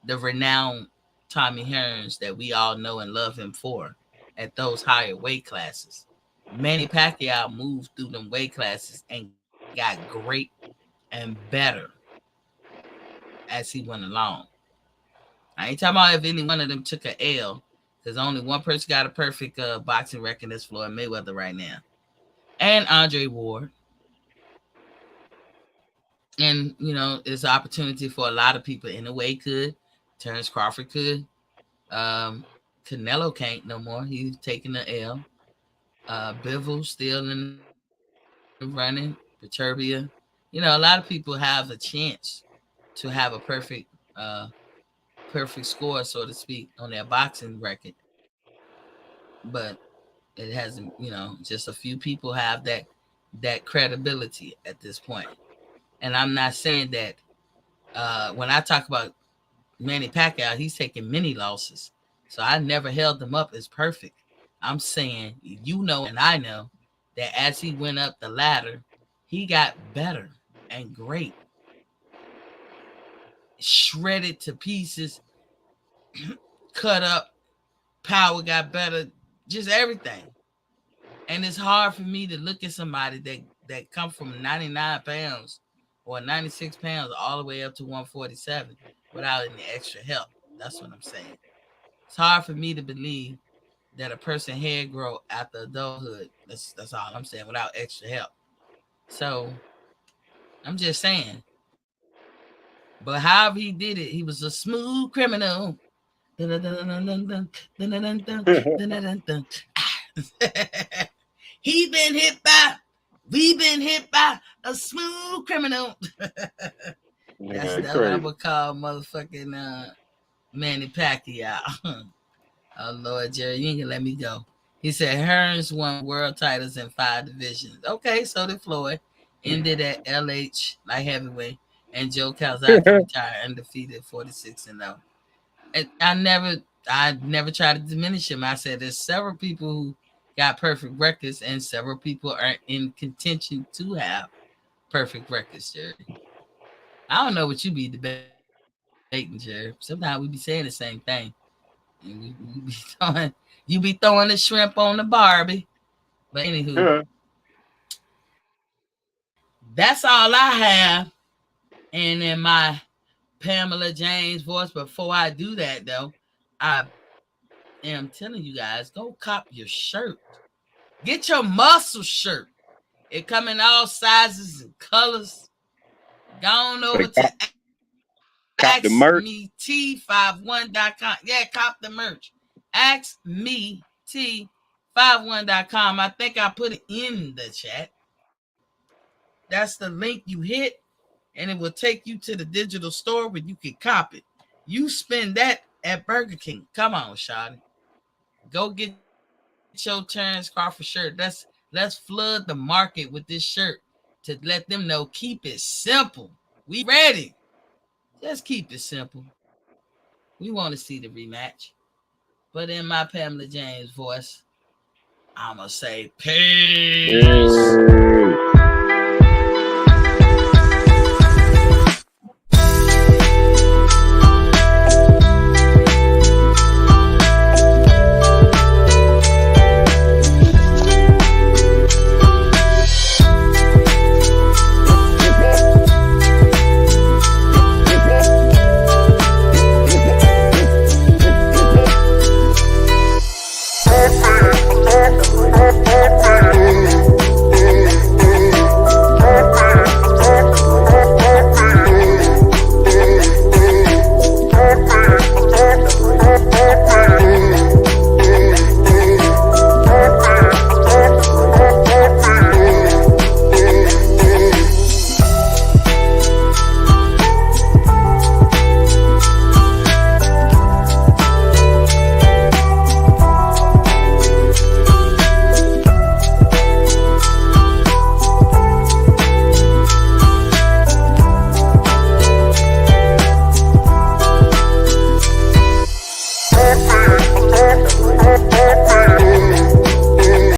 the renowned Tommy Hearns that we all know and love him for at those higher weight classes. Manny Pacquiao moved through them weight classes and got great and better as he went along. I ain't talking about if any one of them took a L, because only one person got a perfect boxing record. That's Floyd Mayweather right now, and Andre Ward. And it's an opportunity for a lot of people. In a way, could Terence Crawford could. Um, Canelo can't no more. He's taking the L. Bivol still in the running. Viterbia. A lot of people have a chance to have a perfect score, so to speak, on their boxing record. But it hasn't, just a few people have that credibility at this point. And I'm not saying that when I talk about Manny Pacquiao, he's taking many losses. So I never held him up as perfect. I'm saying, and I know that as he went up the ladder, he got better and great. Shredded to pieces, cut up, power got better, just everything. And it's hard for me to look at somebody that come from 99 pounds or 96 pounds all the way up to 147 without any extra help. That's what I'm saying. It's hard for me to believe that a person hair grow after adulthood. That's all I'm saying, without extra help. So I'm just saying. But however he did it, he was a smooth criminal. He been hit by, we been hit by a smooth criminal. That's what I would call motherfucking Manny Pacquiao. Oh Lord, Jerry, you ain't gonna let me go. He said Hearns won world titles in 5 divisions. Okay, so did Floyd. Ended at LH light heavyweight, and Joe Calzaghe retired undefeated 46-0. And I never tried to diminish him. I said there's several people who got perfect records, and several people are in contention to have perfect records, Jerry. I don't know what you be debating, Jerry. Sometimes we be saying the same thing. And you be throwing the shrimp on the Barbie. But anywho, that's all I have. And in my Pamela James voice, before I do that though, I am telling you guys, go cop your shirt. Get your muscle shirt. It come in all sizes and colors. Go on over to Cop the merch. AskMeT51.com. Yeah, cop the merch. AskMeT51.com. I think I put it in the chat. That's the link you hit, and it will take you to the digital store where you can cop it. You spend that at Burger King. Come on, Shawty. Go get your Terence Crawford shirt. Let's flood the market with this shirt to let them know, keep it simple. We ready. Just keep it simple. We want to see the rematch. But in my Pamela James voice, I'ma say peace.